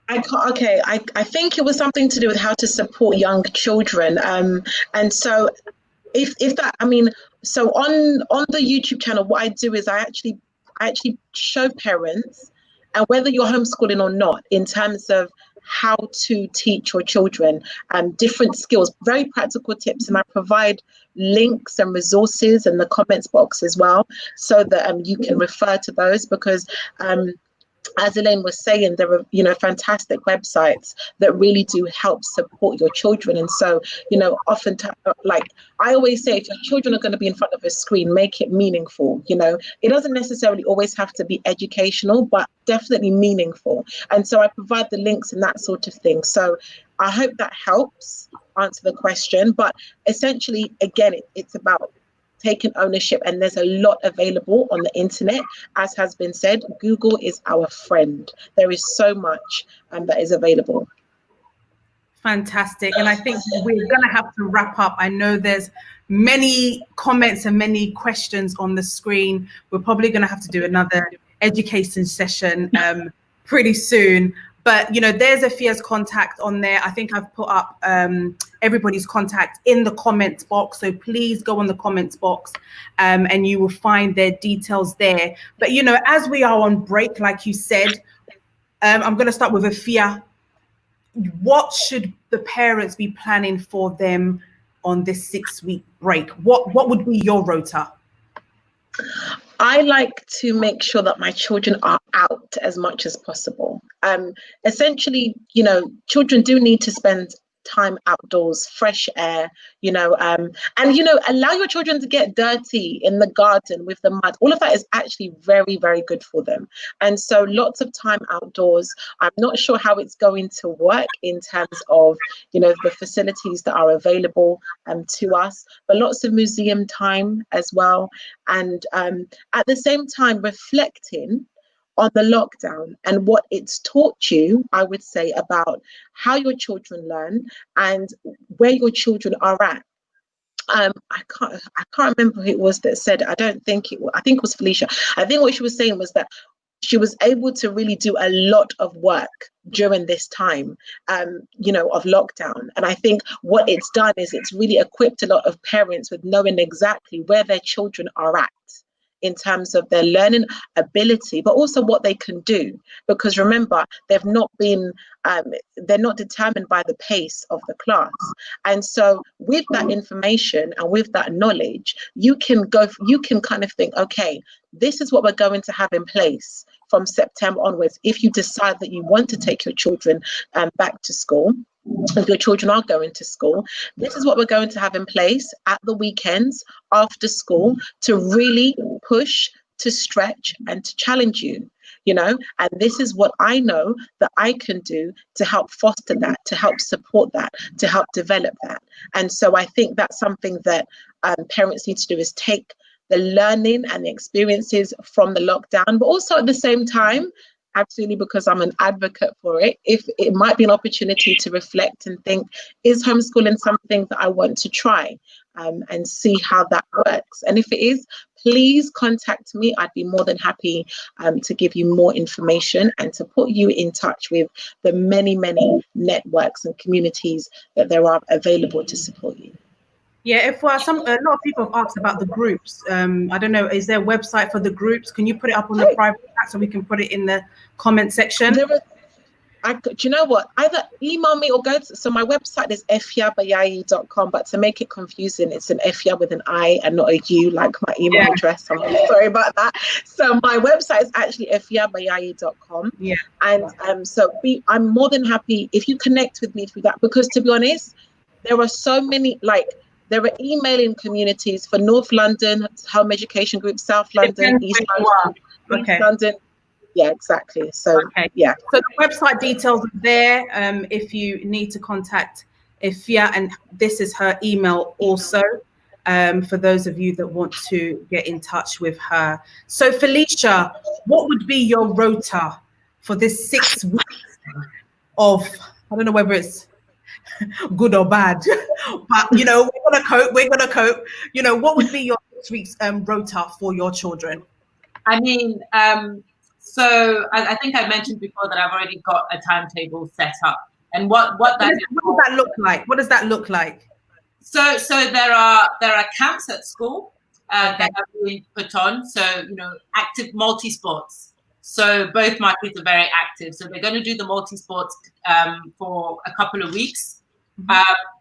I can't, okay, I think it was something to do with how to support young children. And so if that, I mean, so on the YouTube channel, what I do is I actually show parents, and whether you're homeschooling or not, in terms of how to teach your children different skills, very practical tips, and I provide links and resources in the comments box as well, so that you can refer to those, because as Elaine was saying, there are, you know, fantastic websites that really do help support your children. And so, you know, oftentimes, like I always say, if your children are going to be in front of a screen, make it meaningful. You know, it doesn't necessarily always have to be educational, but definitely meaningful. And so I provide the links and that sort of thing. So I hope that helps answer the question. But essentially, again, it's about taking ownership, and there's a lot available on the internet. As has been said, Google is our friend. There is so much that is available. Fantastic. And I think we're going to have to wrap up. I know there's many comments and many questions on the screen. We're probably going to have to do another education session pretty soon. But, you know, there's Afia's contact on there. I think I've put up everybody's contact in the comments box. So please go on the comments box and you will find their details there. But, you know, as we are on break, like you said, I'm going to start with Afia. What should the parents be planning for them on this 6-week break? What would be your rota? I like to make sure that my children are out as much as possible. Essentially, you know, children do need to spend time outdoors, fresh air, you know, and, you know, allow your children to get dirty in the garden with the mud. All of that is actually very, very good for them. And so lots of time outdoors. I'm not sure how it's going to work in terms of, you know, the facilities that are available to us, but lots of museum time as well. And at the same time, reflecting on the lockdown and what it's taught you, I would say, about how your children learn and where your children are at. I can't remember who it was that said it. I think it was Felicia. I think what she was saying was that she was able to really do a lot of work during this time, you know, of lockdown. And I think what it's done is it's really equipped a lot of parents with knowing exactly where their children are at in terms of their learning ability, but also what they can do. Because remember, they're not determined by the pace of the class. And so with that information and with that knowledge, you can kind of think, okay, this is what we're going to have in place from September onwards. If you decide that you want to take your children back to school, if your children are going to school, this is what we're going to have in place at the weekends after school to really push, to stretch, and to challenge you, you know. And this is what I know that I can do to help foster that, to help support that, to help develop that. And so I think that's something that parents need to do, is take the learning and the experiences from the lockdown, but also at the same time, absolutely, because I'm an advocate for it, if it might be an opportunity to reflect and think, is homeschooling something that I want to try, and see how that works? And if it is, please contact me. I'd be more than happy to give you more information and to put you in touch with the many, many networks and communities that there are available to support you. Yeah, if a lot of people have asked about the groups. I don't know, is there a website for the groups? Can you put it up on the private chat so we can put it in the comment section? Do you know what? Either email me or go to, so my website is efyabayai.com, but to make it confusing, it's an Efya with an I and not a U like my email address. I'm really sorry about that. So my website is actually efyabayai.com. Yeah. And I'm more than happy if you connect with me through that, because to be honest, there are so many, there are emailing communities for North London, home education group, South London, East London. Yeah, exactly. So, yeah. So the website details are there if you need to contact Efya, and this is her email also for those of you that want to get in touch with her. So Felicia, what would be your rota for this 6 weeks of, I don't know whether it's good or bad, but we're gonna cope. What would be your 6 weeks rota for your children? I mean, so I think I mentioned before that I've already got a timetable set up, and what does that look like? What does that look like? So there are camps at school that have been put on. So active multi-sports. So both my kids are very active. So they're going to do the multi-sports for a couple of weeks.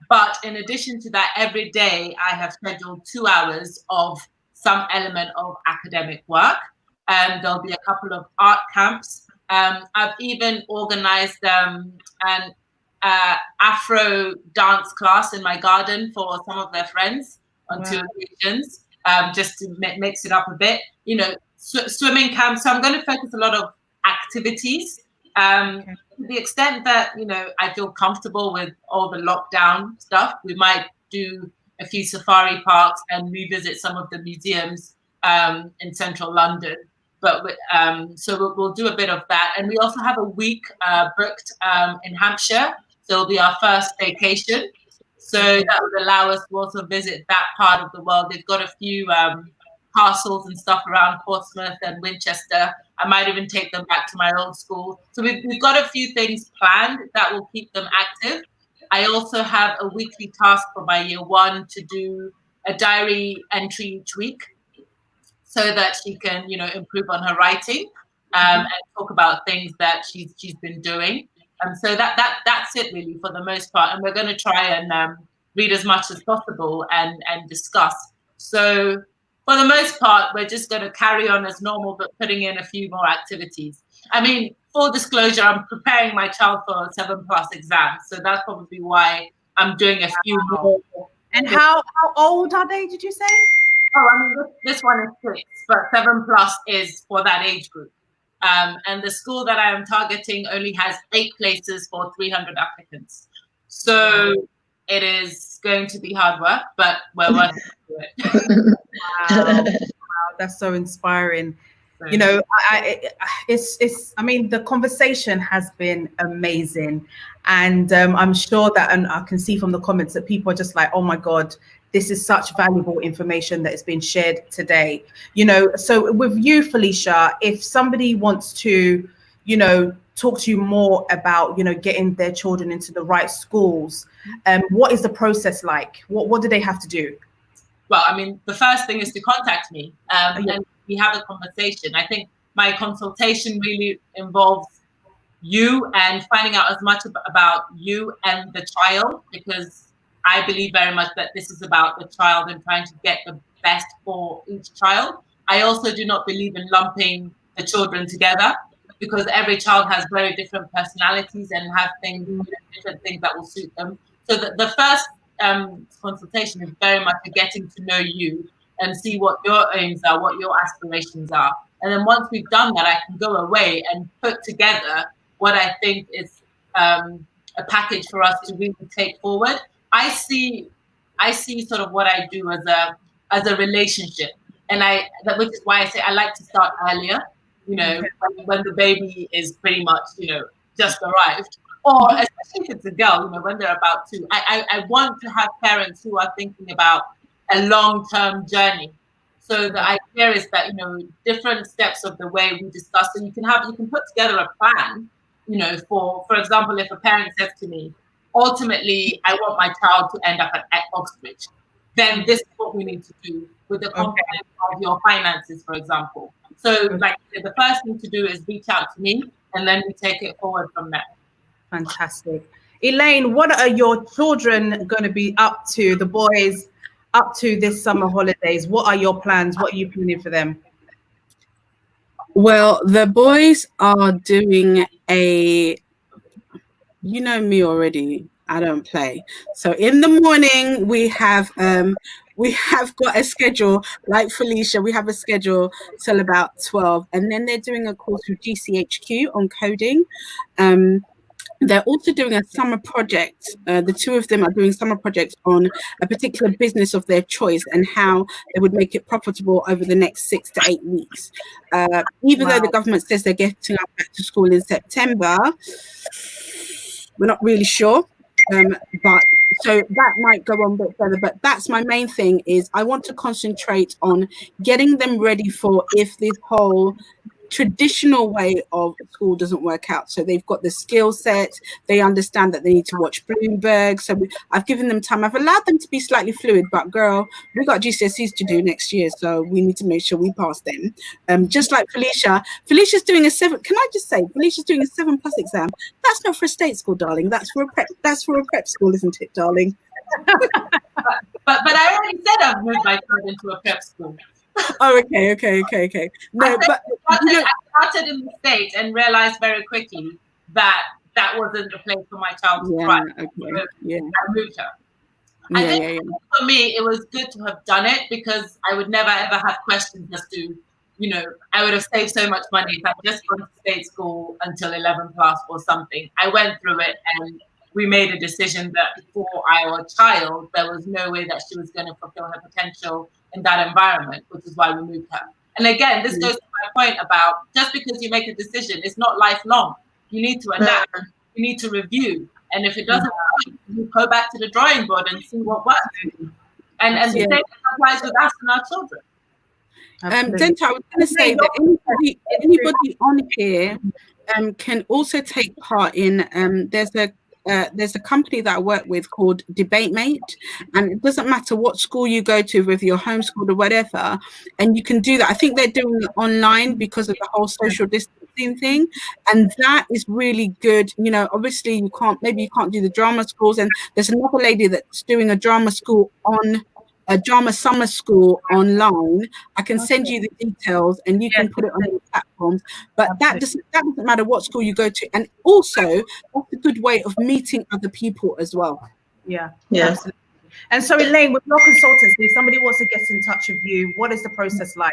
But in addition to that, every day I have scheduled 2 hours of some element of academic work. There'll be a couple of art camps. I've even organized an Afro dance class in my garden for some of their friends on 2 occasions, just to mix it up a bit. Swimming camps. So I'm going to focus a lot of activities. To the extent that I feel comfortable with all the lockdown stuff, we might do a few safari parks and revisit some of the museums in central London. But so we'll do a bit of that, and we also have a week booked in Hampshire. So it'll be our first vacation. So that would allow us to also visit that part of the world. They've got a few castles and stuff around Portsmouth and Winchester. I might even take them back to my old school. So we've got a few things planned that will keep them active. I also have a weekly task for my year 1 to do a diary entry each week, so that she can, improve on her writing and talk about things that she's been doing. So that's it really for the most part. And we're going to try and read as much as possible and discuss. So for the most part, we're just going to carry on as normal, but putting in a few more activities. I mean, full disclosure, I'm preparing my child for 7+ exams. So that's probably why I'm doing a few more. And how old are they, did you say? Oh, I mean, this one is 6, but 7+ is for that age group. And the school that I am targeting only has 8 places for 300 applicants. So it is going to be hard work, but we're working through it. Wow, that's so inspiring. I mean, the conversation has been amazing, and I'm sure that, and I can see from the comments that people are just like, oh my God, this is such valuable information that has been shared today. So with you, Felicia, if somebody wants to, talk to you more about, getting their children into the right schools, what is the process like? What do they have to do? Well, I mean, the first thing is to contact me and we have a conversation. I think my consultation really involves you and finding out as much about you and the child, because I believe very much that this is about the child and trying to get the best for each child. I also do not believe in lumping the children together, because every child has very different personalities and have different things that will suit them. So the first consultation is very much getting to know you and see what your aims are, what your aspirations are. And then once we've done that, I can go away and put together what I think is a package for us to really take forward. I see sort of what I do as a relationship. which is why I say I like to start earlier, when the baby is pretty much, just arrived, or especially if it's a girl, when they're about 2. I want to have parents who are thinking about a long-term journey. So the idea is that, different steps of the way we discuss, so you can put together a plan, for example, if a parent says to me, ultimately, I want my child to end up at Oxbridge, then this is what we need to do with the component of your finances, for example. So like the first thing to do is reach out to me, and then we take it forward from there. Fantastic. Elaine, what are your children going to be up to, the boys up to this summer holidays? What are your plans? What are you planning for them? Well, the boys are doing you know me already, I don't play. So in the morning we have got a schedule, like Felicia, we have a schedule till about 12, and then they're doing a course with GCHQ on coding. They're also doing a summer project. The two of them are doing summer projects on a particular business of their choice and how they would make it profitable over the next 6 to 8 weeks. Even though the government says they're getting us back to school in September, we're not really sure. But so that might go on a bit further. But that's my main thing, is I want to concentrate on getting them ready for if this whole traditional way of school doesn't work out. So they've got the skill set, they understand that they need to watch Bloomberg. So I've given them time. I've allowed them to be slightly fluid, but girl, we got GCSEs to do next year, so we need to make sure we pass them. Just like Felicia's doing a 7. Can I just say, Felicia's doing a 7+ exam. That's not for a state school, darling. That's for a prep school, isn't it, darling? but I already said I've moved my child into a prep school. Oh, okay. No, but I started in the States and realized very quickly that wasn't the place for my child to thrive. Okay. So I moved her. I think for me, it was good to have done it, because I would never ever have questions as to, I would have saved so much money if I'd just gone to state school until 11+ or something. I went through it, and we made a decision that for our child, there was no way that she was going to fulfill her potential in that environment, which is why we moved her. And again, this goes to my point about just because you make a decision, it's not lifelong. You need to adapt, you need to review. And if it doesn't work, you go back to the drawing board and see what works. And the same applies with us and our children. DENTAA, I was going to say that anybody on here can also take part in, there's a company that I work with called DebateMate, and it doesn't matter what school you go to, whether you're homeschooled or whatever, and you can do that. I think they're doing it online because of the whole social distancing thing, and that is really good. Obviously you can't do the drama schools, and there's another lady that's doing a drama summer school online. I can send you the details and you can put it on your platforms, but that doesn't matter what school you go to. And also that's a good way of meeting other people as well. Yeah. Absolutely. And so Elaine, with your consultancy, if somebody wants to get in touch with you, what is the process like?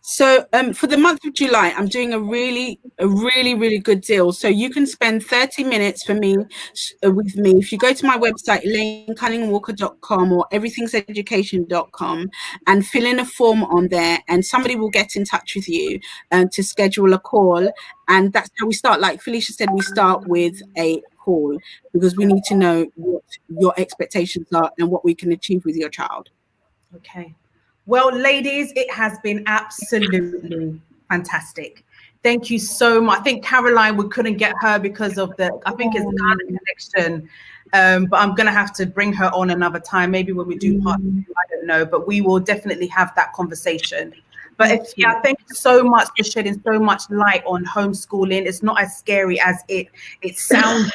So for the month of July, I'm doing a really good deal. So you can spend 30 minutes with me. If you go to my website, elainecunninghamwalker.com or everythingseducation.com, and fill in a form on there, and somebody will get in touch with you to schedule a call. And that's how we start. Like Felicia said, we start with a call because we need to know what your expectations are and what we can achieve with your child. Okay. Well, ladies, it has been absolutely fantastic. Thank you so much. I think Caroline, we couldn't get her because of it's Ghana connection. But I'm going to have to bring her on another time, maybe when we do part 2, I don't know, but we will definitely have that conversation. But thank you so much for shedding so much light on homeschooling. It's not as scary as it sounds.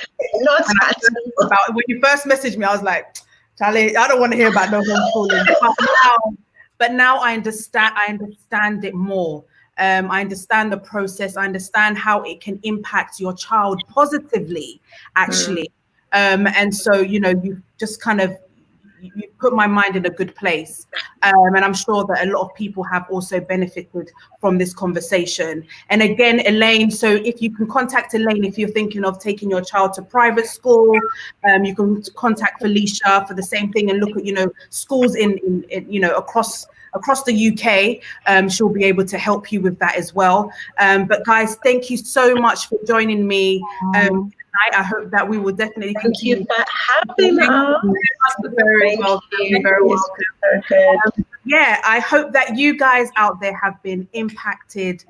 When you first messaged me, I was like, Charlie, I don't want to hear about no homeschooling. But now I understand it more. I understand the process. I understand how it can impact your child positively, actually. And so, you just kind of you put my mind in a good place. And I'm sure that a lot of people have also benefited from this conversation. And again, Elaine, so if you can contact Elaine if you're thinking of taking your child to private school, you can contact Felicia for the same thing and look at, you know, schools in you know, across the UK. She'll be able to help you with that as well. But guys, thank you so much for joining me. I hope that we will definitely Thank continue. you for having us. Very welcome. Very welcome. Yeah, I hope that you guys out there have been impacted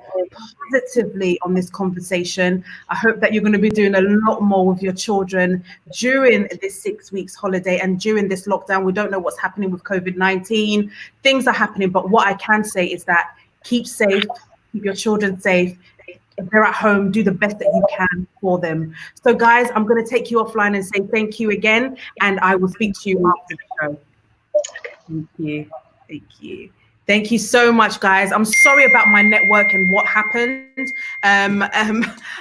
positively on this conversation. I hope that you're going to be doing a lot more with your children during this 6 weeks holiday and during this lockdown. We don't know what's happening with COVID-19. Things are happening, but what I can say is that keep safe, keep your children safe. If they're at home, do the best that you can for them. So guys, I'm going to take you offline and say thank you again, and I will speak to you after the show. Thank you. Thank you. Thank you so much, guys. I'm sorry about my network and what happened.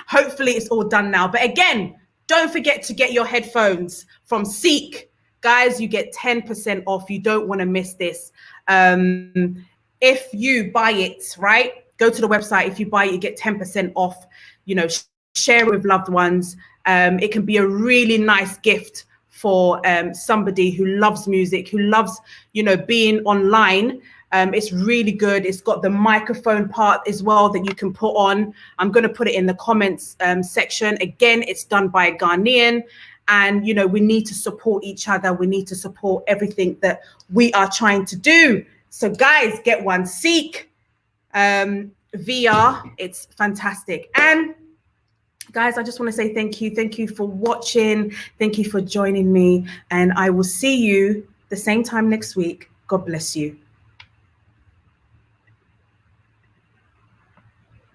Hopefully it's all done now. But again, don't forget to get your headphones from Seek. Guys, you get 10% off. You don't want to miss this. If you buy it, right? Go to the website. If you buy it, you get 10% off. You know, share with loved ones. It can be a really nice gift for somebody who loves music, who loves, you know, being online. It's really good. It's got the microphone part as well that you can put on. I'm going to put it in the comments section. Again, it's done by a Ghanaian. And, you know, we need to support each other. We need to support everything that we are trying to do. So guys, get one. Seek VR. It's fantastic. And guys, I just want to say thank you. Thank you for watching. Thank you for joining me. And I will see you the same time next week. God bless you.